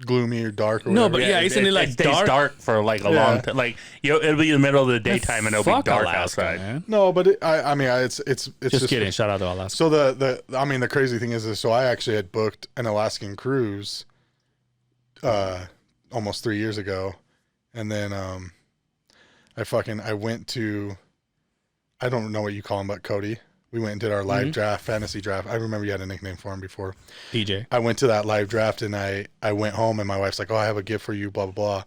gloomy or dark or no, whatever. but yeah, isn't it like stays dark? dark for like a Yeah. long time. Like it'll be in the middle of the daytime and it'll be Fuck dark Alaska, outside. man. No, but I mean it's Just kidding. Shout out to Alaska. So the crazy thing is so I actually had booked an Alaskan cruise almost 3 years ago, and then I went to, I don't know what you call him, but Cody. We went and did our live draft, fantasy draft. I remember you had a nickname for him before. PJ. I went to that live draft and I went home and my wife's like, "Oh, I have a gift for you, blah blah blah,"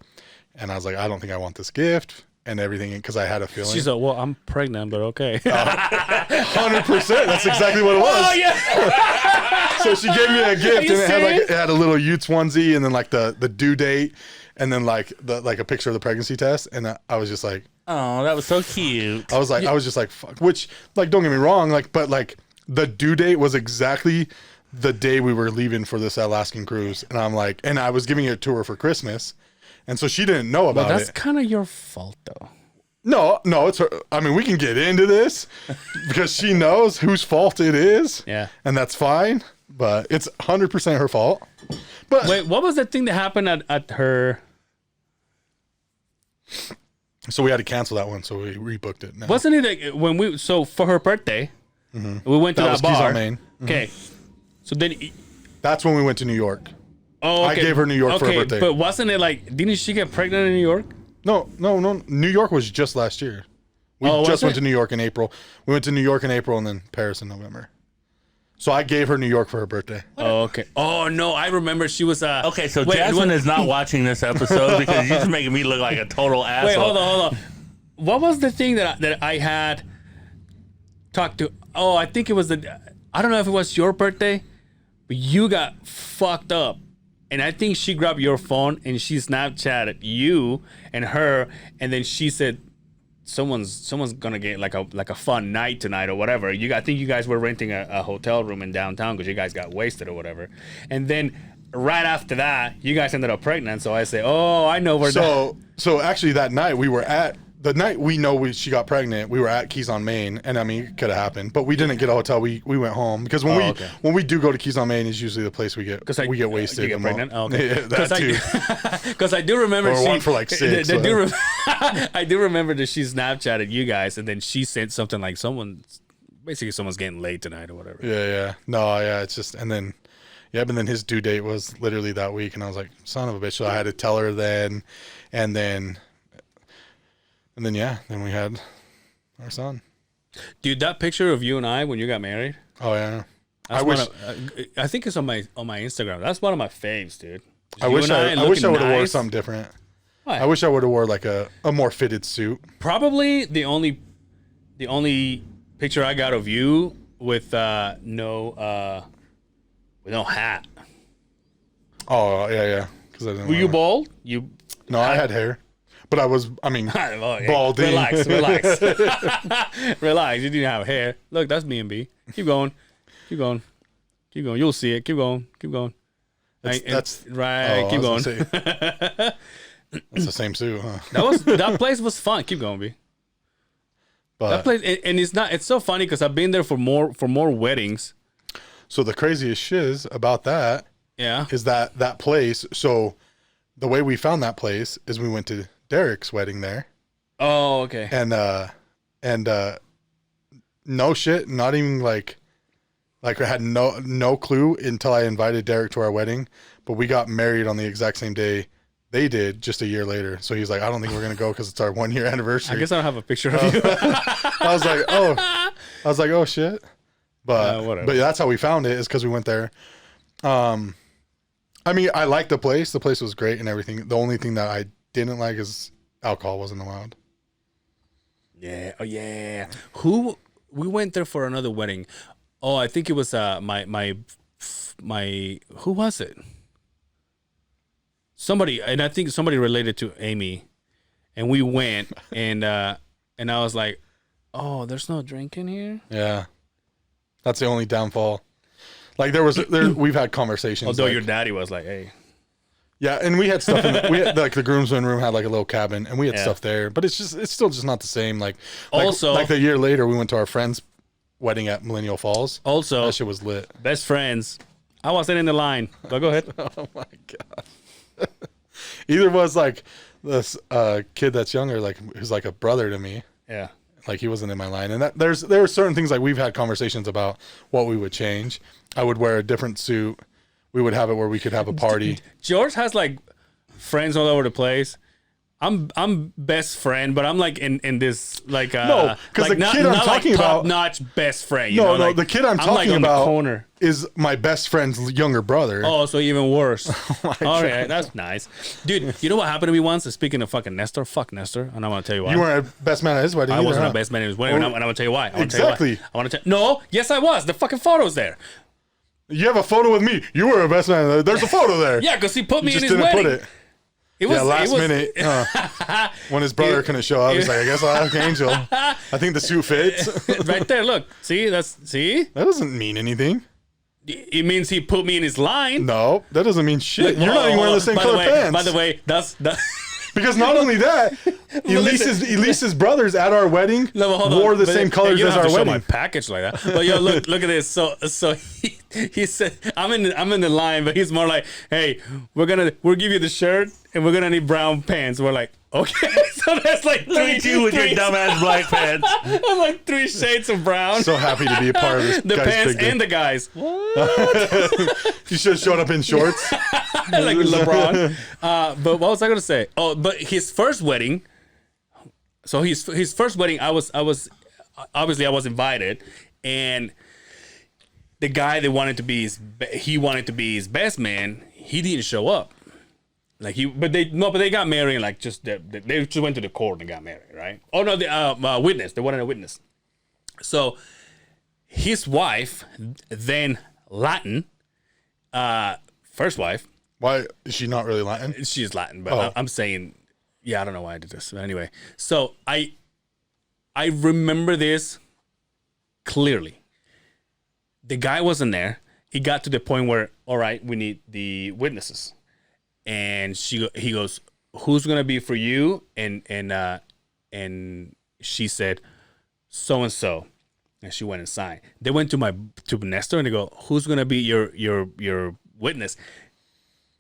and I was like, "I don't think I want this gift." and everything because I had a feeling. She's like, well, I'm pregnant, but okay. 100%. That's exactly what it was. Oh yeah. So she gave me a gift, you and serious? it had a little Utes onesie, and then like the due date, and then like a picture of the pregnancy test, and I was just like, Oh, that was so cute. I was just like, fuck. Which, like, don't get me wrong, like, but like the due date was exactly the day we were leaving for this Alaskan cruise, and I'm like, and I was giving it to her for Christmas, and so she didn't know about Well, that's it. kind of your fault, though. No, it's her. I mean, we can get into this because she knows whose fault it is. Yeah. And that's fine, but it's 100% her fault. But Wait, what was the thing that happened at her? so we had to cancel that one, so we rebooked it now. Wasn't it like when we so for her birthday, we went to That that, was Keys bar. on Main. Okay, so then That's when we went to New York. oh, I okay. gave her New York for her Okay, birthday. but wasn't it like didn't she get pregnant in New York? No. New York was just last year. We Oh, was just went it? to New York in April. We went to New York in April and then Paris in November. So I gave her New York for her birthday. Oh, okay. Oh no, I remember she was Okay, so wait, Jasmine what- is not watching this episode because you're just making me look like a total asshole. Wait, hold on. What was the thing that I had talked to? Oh, I think it was I don't know if it was your birthday, but you got fucked up. And I think she grabbed your phone and she Snapchatted you and her, and then she said, "Someone's gonna get like a fun night tonight or whatever." I think you guys were renting a hotel room in downtown because you guys got wasted or whatever. And then right after that, you guys ended up pregnant. So I say, "Oh, I know where." So actually that night we were at the night we know she got pregnant, we were at Keys on Main, and I mean it could have happened, but we didn't get a hotel. We went home because when we do go to Keys on Main is usually the place we get wasted. You get the pregnant? most. Oh, okay. Yeah, that too. Because I do remember Or one for like 6, so. I do remember that she Snapchatted you guys, and then she sent something like someone's getting late tonight or whatever. Yeah. No, yeah, it's just, and then, yeah, but then his due date was literally that week, and I was like, son of a bitch. So I had to tell her then, and then we had our son. Dude, that picture of you and I when you got married. Oh yeah. That's I wish I think it's on my Instagram. That's one of my faves, dude. I You wish and I wish I looking would have wore nice. something different. Why? I wish I would have wore like a more fitted suit. Probably the only picture I got of you with no hat. Oh yeah. Because I didn't. Were you wear- bald? No, I had hair, but I was. I mean, balding. Relax. Relax. You didn't have hair. Look, that's me and B. Keep going. You'll see it. Keep going. That's right. oh, Keep I going. was gonna say, that's the same suit, huh? That place was fun. Keep going, B. But That place, and it's so funny because I've been there for more weddings. so the craziest shiz about that Yeah. is that place. So the way we found that place is we went to Derek's wedding there, Oh, okay. and no shit, not even like I had no clue until I invited Derek to our wedding, but we got married on the exact same day they did, just a year later. So he's like, I don't think we're gonna go because it's our 1 year anniversary. I guess I don't have a picture of you. I was like, oh shit. But whatever. but that's how we found it, is because we went there. I mean, I liked the place. The place was great and everything. The only thing that I didn't like is alcohol wasn't allowed. Yeah. Oh, yeah. We went there for another wedding. Oh, I think it was my who was it? Somebody, and I think somebody related to Amy, and we went, and I was like, oh, there's no drinking here. Yeah, that's the only downfall. Like we've had conversations. Although like, your daddy was like, hey, yeah, and we had stuff. We had like the groomsmen room had like a little cabin, and we had stuff there. But it's still just not the same. Like Also- like the year later, we went to our friend's wedding at Millennial Falls. also That shit was lit. best friends. I wasn't in the line. But go ahead. Oh my god. Either was like this kid that's younger, like who's like a brother to me. Yeah. Like he wasn't in my line, and there were certain things like we've had conversations about what we would change. I would wear a different suit. We would have it where we could have a party. George has like friends all over the place. I'm best friend, but I'm like in this like No, 'cause like the kid I'm not talking like about- top-notch best friend. No, like, the kid I'm like talking on about the corner. is my best friend's younger brother. Oh, so even worse. my All right, that's nice, dude. You know what happened to me once? Speaking of fucking Nestor, fuck Nestor, and I'm gonna tell you why. You weren't a best man at his wedding. I either, wasn't huh? a best man in his wedding, and I'm gonna tell you why. I wanna Exactly. Tell you why. I want to tell. No, yes, I was. The fucking photo's there. You have a photo with me. You were a best man. There's a photo there. Yeah, because he put You me in just his didn't wedding. put it. It was Yeah, last it was, minute, when his brother couldn't show up, he's like, I guess I'll ask Angel. I think the suit fits. right there. Look, see That doesn't mean anything. It means he put me in his line. No, that doesn't mean shit. You're not even wearing the same color pants. By the way, that's because not only that, Elise's brothers at our wedding wore the same colors you don't as have our to show wedding. my package like that. But yo, look at this. So he said I'm in the line, but he's more like, hey, we'll give you the shirt and we're gonna need brown pants. We're like, okay. So that's like Look at you with your dumbass black pants. That's like 3 shades of brown. So happy to be a part of this. The guy's pants big day. and the guys. You should have showed up in shorts. Like LeBron. But what was I gonna say? Oh, but his first wedding. So his first wedding, I was obviously I was invited, and the guy that wanted to be his best man, he didn't show up. Like but they got married. Like they just went to the court and got married, right? Oh no, the witness. They wanted a witness. So his wife, then Latin, first wife. Why is she not really Latin? She's Latin, but I'm saying, yeah, I don't know why I did this. But anyway, so I remember this clearly. The guy wasn't there. He got to the point where, all right, we need the witnesses, and he goes, "Who's gonna be for you?" And she said, "So and so," and she went and signed. They went to Nestor and they go, "Who's gonna be your witness?"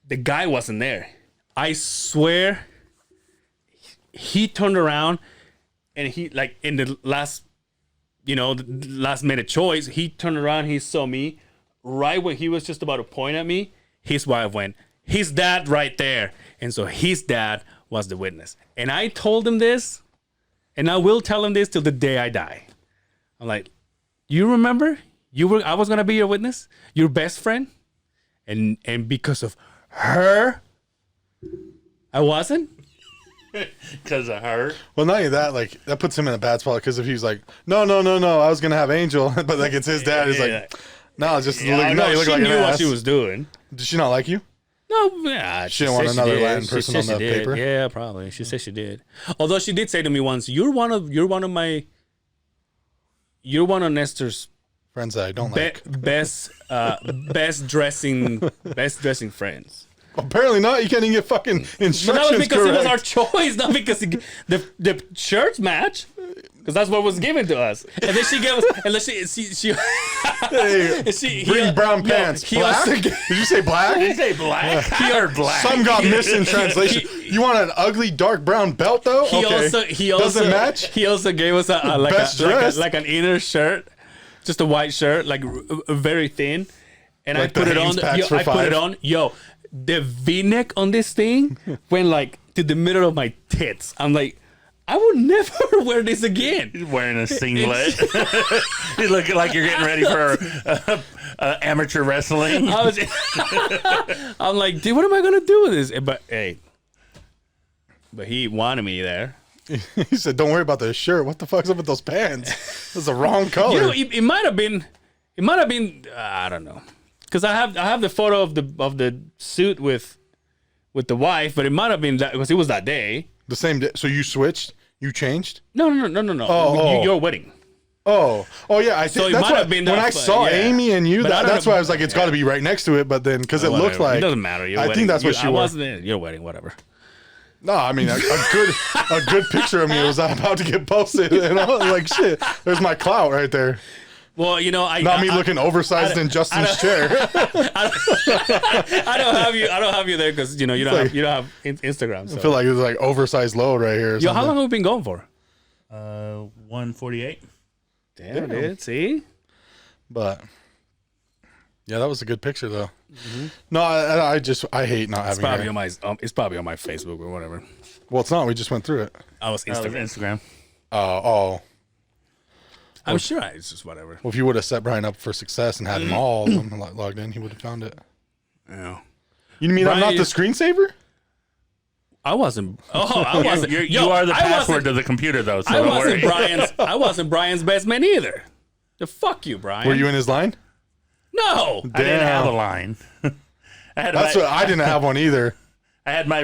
The guy wasn't there. I swear he turned around and he, like, in the last minute choice, he turned around, he saw me. Right when he was just about to point at me, his wife went, "His dad right there." And so his dad was the witness. And I told him this, and I will tell him this till the day I die. I'm like, you remember? I was gonna be your witness, your best friend, and because of her, I wasn't. Because of her. Well, not only that, like that puts him in a bad spot because if he was like, no, I was gonna have Angel, but like it's his dad, he's like, no, it's just Yeah, I know, you look she like knew an what ass. she was doing. Did she not like you? No, yeah, She didn't want said another did. Latin She person said on she the did. paper? Yeah, probably. She said she did. Although she did say to me once, "You're one of Nestor's Friends that I don't like. best dressing friends." Apparently not. You can't even get fucking But instructions that was because correct. it was our choice, not because the shirts match. Because that's what was given to us, and then she gave us, and then she Hey, bring brown pants. he Black? also- Did you say black? Did you say black? I heard black. Some got missed in translation. You want an ugly dark brown belt though? He Okay. also Doesn't match. He also gave us Best dressed. like an inner shirt, just a white shirt, like very thin. And Like I put the it on. Hanes packs for I put it $5. on. Yo, the V-neck on this thing went like to the middle of my tits. I'm like, I would never wear this again. He's wearing a singlet. You looking like you're getting ready for amateur wrestling. I'm like, dude, what am I gonna do with this? But he wanted me there. He said, "Don't worry about the shirt. What the fuck's up with those pants? That's the wrong color." You know, it might have been. I don't know, because I have the photo of the suit with the wife, but it might have been that because it was that day. The same day. So you switched? You changed? No. Oh. Your wedding. Oh, yeah. I So think it that's might what, have been when that, I saw yeah. Amy and you. But I don't That's know- why I was like, it's got to be right next to it. But then because it looked Whatever. like It doesn't matter. Your I wedding. think that's what she I wore. wasn't in your wedding. Whatever. No, I mean a good picture of me was about to get posted. You know, like shit. There's my clout right there. Well, you know, Not me looking oversized in Justin's chair. I don't have you there because you don't have Instagram. So. I feel like it was like oversized load right here. Or Yo, how something. long have we been going for? 148. Damn, dude. See. But Yeah, that was a good picture though. No, I hate not having Probably hair. on my it's probably on my Facebook or whatever. Well, it's not. We just went through it. I was That was Instagram. Instagram. Oh. I'm sure it's just whatever. Well, if you would have set Brian up for success and had them all of them logged in, he would have found it. Yeah. You mean I'm not Brian- the screensaver? I wasn't. Oh, I wasn't. You are the password to the computer, though. So I don't wasn't worry. Brian's. I wasn't Brian's best man either. The fuck you, Brian. Were you in his line? No. I didn't have a Damn. line. That's what I didn't have one either. I had my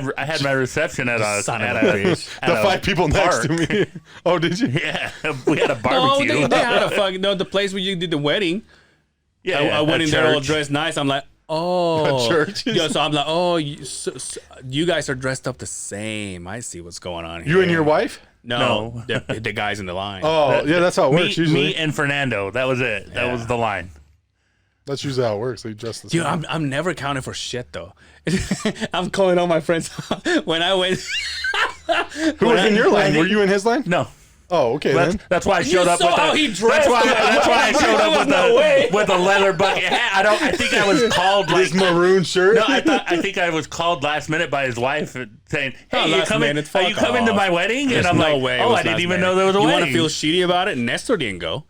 reception at a Son of at a a, bitch. at The a 5 people next to park. me. Oh, did you? Yeah, we had a No, barbecue. they had a fucking the place where you did the wedding. yeah, I went a in there all church. dressed nice. I'm like, oh, A church? Yeah, so I'm like, oh, you guys are dressed up the same. I see what's going on here. You and your wife? No, the guys in the line. Oh, yeah, that's how it works usually. Me and Fernando. That was it. That was the line. That's usually how it works. They dress the Dude, same. I'm never counting for shit though. I'm calling all my friends when I went. Who was in your line? Were you in his line? No. Oh, okay then. That's why I showed up saw with how the, he dressed. That's why I showed up with No way. with a leather bucket hat. I think I was called like His maroon shirt. No, I think I was called last minute by his wife saying, "Hey, Oh, you last coming? minute, are you fuck coming to off. my wedding?" There's and I'm no like, way. it "Oh, was I didn't last even minute. know there was a You wedding." want to feel shitty about it? Nestor didn't go.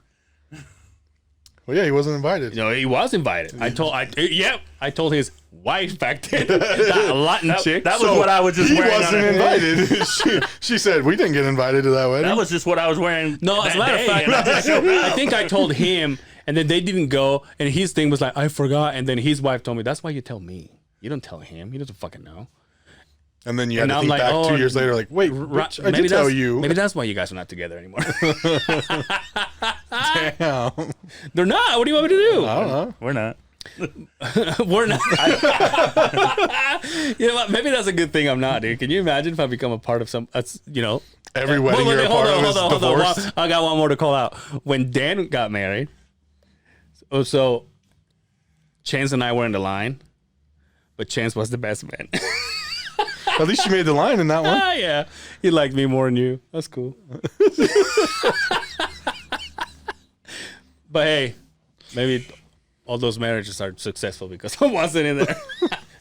Well, yeah, he wasn't invited. No, he was invited. I told his wife back then, that Latin chick. that was what I was just he wearing. wasn't on a- invited. she said, we didn't get invited to that wedding. That was just what I was wearing. No, as a that matter of day, fact, and I just showed I up. think I told him, and then they didn't go, and his thing was like, I forgot, and then his wife told me, that's why you tell me. You don't tell him. He doesn't fucking know. And then you had And to I'm think like, back oh, 2 years later, like, wait, Right, I did tell that's- you. Maybe that's why you guys are not together anymore. Damn. They're not. What do you want me to do? I don't know. We're not. We're not. You know what? Maybe that's a good thing I'm not, dude. Can you imagine if I become a part of some, Every wedding you're a part of is divorced. I got one more to call out. When Dan got married, so Chance and I were in the line, but Chance was the best man. At least you made the line in that one. Ah, yeah. He liked me more than you. That's cool. But hey, maybe all those marriages are successful because I wasn't in there.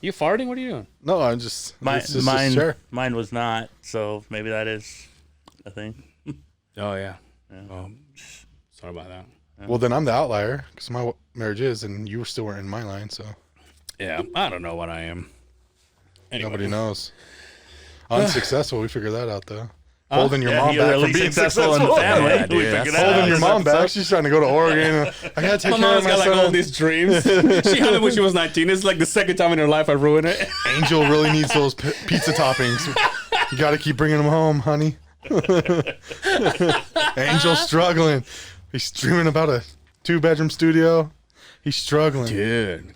You farting? What are you doing? No, I'm just. it's just a Mine share. was not. So maybe that is a thing. Oh, yeah. Oh, sorry about that. Well, then I'm the outlier because my marriage is, and you still weren't in my line, so Yeah, I don't know what I am. Anyway. nobody knows. Unsuccessful. We figured that out though. Holding your Yeah, mom he back was at from least being successful successful. in the family. Yeah, We dude, figured that's- that out. Holding your in mom this back. episode. She's trying to go to Oregon. I gotta take My care mom's of my got like all son. these dreams. She had it when she was 19. It's like the second time in her life I ruined it. Angel really needs those pizza toppings. You got to keep bringing them home, honey. Angel's struggling. He's dreaming about a 2-bedroom studio. He's struggling. Dude,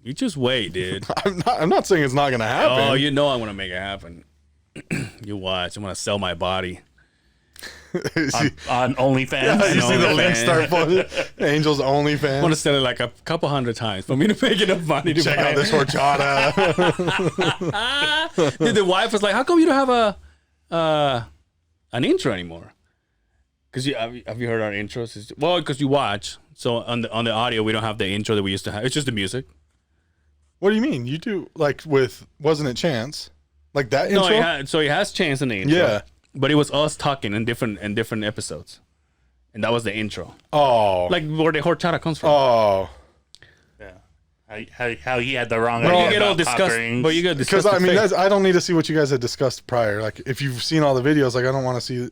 you just wait, dude. I'm not saying it's not gonna happen. Oh, you know I'm going to make it happen. You watch. I'm going to sell my body. On OnlyFans. You see the OnlyFans. link start flooding. Angel's I want to OnlyFans. sell it like a couple hundred times for me to make enough money to Check buy out it. this horchata. Dude, the wife was like, how come you don't have an intro anymore? Because have you heard our intros? Well, because you watch. So on the audio, we don't have the intro that we used to have. It's just the music. What do you mean? You do like with Wasn't It Chance? Like that intro? No, so he has Chance in the intro. Yeah. But it was us talking in different episodes. And that was the intro. Oh. Like where the horchata comes from. Oh. Yeah. How he had the wrong But idea you get all about discussed. cock But you get Because discussed. I mean, I don't need to see what you guys had discussed prior. Like, if you've seen all the videos, like I don't want to see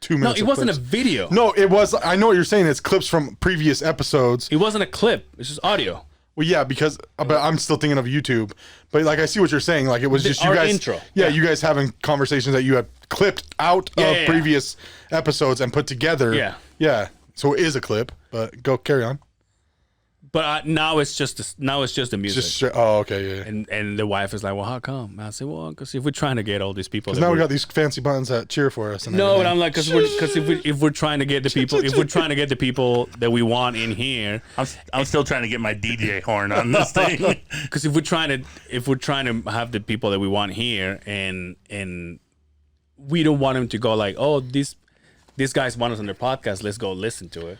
2 no, minutes. it of wasn't a clips. video. No, it was. I know what you're saying. It's clips from previous episodes. It wasn't a clip. It's just audio. Well, yeah, because but I'm still thinking of YouTube. But like, I see what you're saying. Like, it was just you our guys. intro. Yeah, you guys having conversations that you had clipped out of yeah. previous episodes and put together. Yeah. Yeah. So it is a clip. But go carry on. But now it's just the music. Oh, okay, yeah. And the wife is like, well, how come? And I say, well, because if we're trying to get all these people, Because now we got these fancy buttons that cheer for us. And no, everything. but I'm like, because if we're trying to get the people, that we want in here, I'm still trying to get my DJ horn on this thing. because if we're trying to have the people that we want here, and we don't want them to go like, oh, these guys want us on their podcast, let's go listen to it.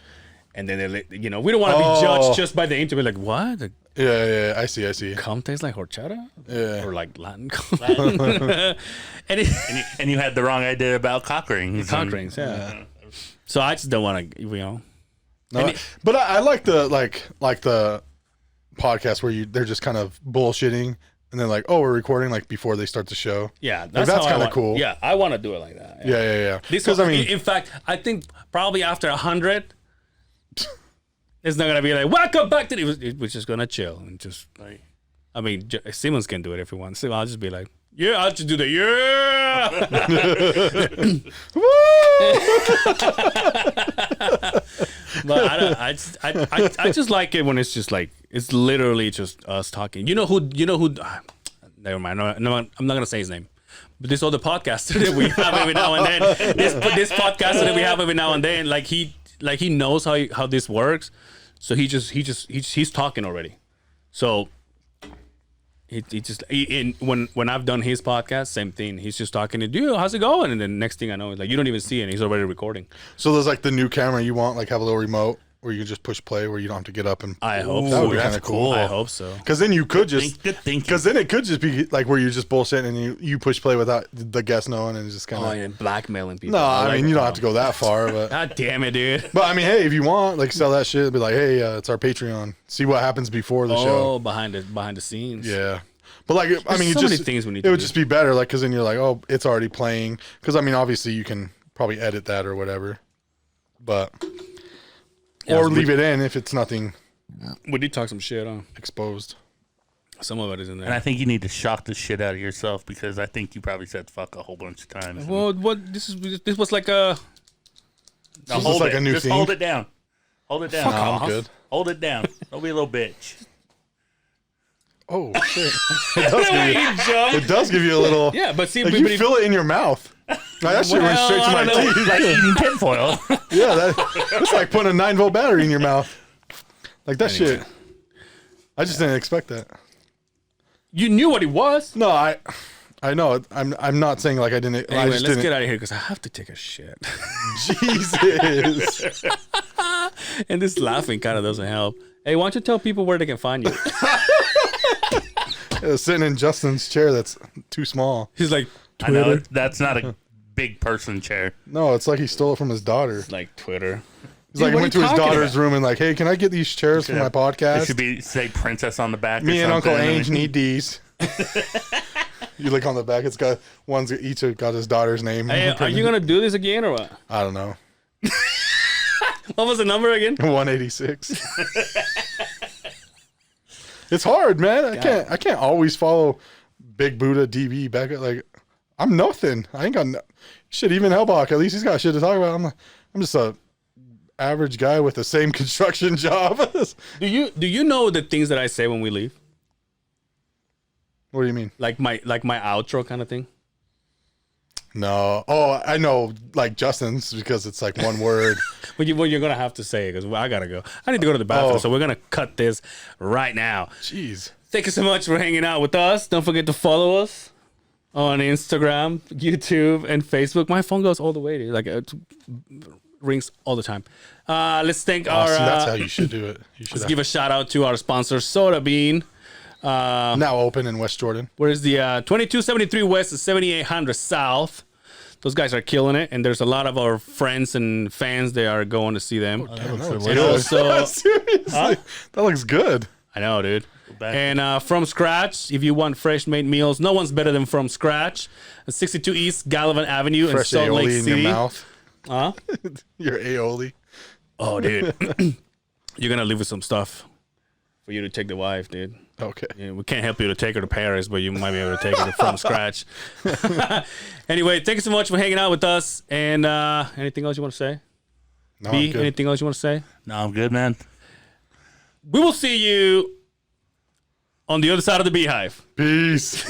And then we don't want to be judged just by the interview. Like, what? The Yeah, I see. cum tastes like horchata? Yeah. Or like Latin. And you had the wrong idea about cock rings. Cock rings, yeah. So I just don't want to, No, but I like the podcast where they're just kind of bullshitting and then like, oh, we're recording like before they start the show. Yeah, that's kind of cool. Yeah, I want to do it like that. Yeah. Because in fact, I think probably after 100, it's not gonna be like welcome back to the. We're just gonna chill and just like. I mean, Simmons can do it if he wants. So I'll just be like, yeah, I'll just do the But I just like it when it's just like it's literally just us talking. You know who? Never mind. No, I'm not gonna say his name. But this other podcaster that we have every now and then. This podcaster that we have every now and then, like he knows how this works. So he's talking already. So when I've done his podcast, same thing. He's just talking to you. How's it going? And then next thing I know, it's like you don't even see it. And he's already recording. So there's like the new camera you want, like have a little remote where you can just push play, where you don't have to get up and. I hope that would so. be kind of cool. I hope so. Because then you could just. Good thinking. Because then it could just be like where you're just bullshitting and you push play without the guest knowing and it's just kind of. Oh, yeah, blackmailing people. No, I mean you don't have to go that far, but. God damn it, dude. But I mean, hey, if you want, like, sell that shit, be like, hey, it's our Patreon. See what happens before the show. Oh, behind the scenes. Yeah. But like, I mean, so many things we need it to would do. just be better, like, because then you're like, oh, it's already playing. Because I mean, obviously, you can probably edit that or whatever, but or leave it in if it's nothing We did talk some shit, huh? exposed. Some of it is in there. And I think you need to shock the shit out of yourself because I think you probably said fuck a whole bunch of times. Well, what this was like a. Now This is hold like it. a new Just thing? hold it down. Hold it down. No, I'm good. Hold it down. Don't be a little bitch. Oh shit! It does give you a little. Yeah, but see, Like but you if- feel it in your mouth. Like, that shit went straight to I my don't know. teeth. Like eating tinfoil. Yeah, it's like putting a 9-volt battery in your mouth. Like that shit. I just didn't expect that. you knew what it was. No, I know. I'm not saying like I didn't. I Anyway, just let's didn't. get out of here because I have to take a shit. Jesus. And this laughing kind of doesn't help. Hey, why don't you tell people where they can find you? Sitting in Justin's chair that's too small. He's like, I know that's not a big person chair. No, it's like he stole it from his daughter. like Twitter. He's like, what he are went you to his talking daughter's about? room and like, hey, can I get these chairs for my It podcast? should be say princess on the back. Me or and Uncle something. Ange need these. You look on the back, it's got each have got his daughter's name. Hey, are you gonna do this again or what? I don't know. What was the number again? 186. It's hard, man. I can't always follow Big Buddha DB back at like I'm nothing. I ain't got shit. Even Hellbach, at least he's got shit to talk about. I'm just a average guy with the same construction job. Do you know the things that I say when we leave? What do you mean? Like my outro kind of thing? No. Oh, I know, like Justin's because it's like one word. Well, you're gonna have to say it because I gotta go. I need to go to the bathroom, Oh. so we're gonna cut this right now. Jeez. Thank you so much for hanging out with us. Don't forget to follow us on Instagram, YouTube, and Facebook. My phone goes all the way, dude. Like it rings all the time. Let's thank our. See, that's how you should do it. You should Let's give a shout out to our sponsor, Soda Bean. now open in West Jordan. Where's the 2273 West and 7800 South? Those guys are killing it, and there's a lot of our friends and fans. They are going to see them. Damn, that looks And good. also, Seriously, that looks good. I know, dude. back. And From Scratch, if you want fresh made meals, no one's better than From Scratch. 62 East Gallivan Avenue in Fresh Salt Lake aioli in City. your mouth. Huh? Your aioli. Oh, dude. You're gonna leave with some stuff for you to take the wife, dude. Okay. Yeah, we can't help you to take her to Paris, but you might be able to take her From Scratch. Anyway, thank you so much for hanging out with us. And anything else you want to say? No, B, I'm good. anything else you want to say? No, I'm good, man. We will see you on the other side of the Beehive. Peace.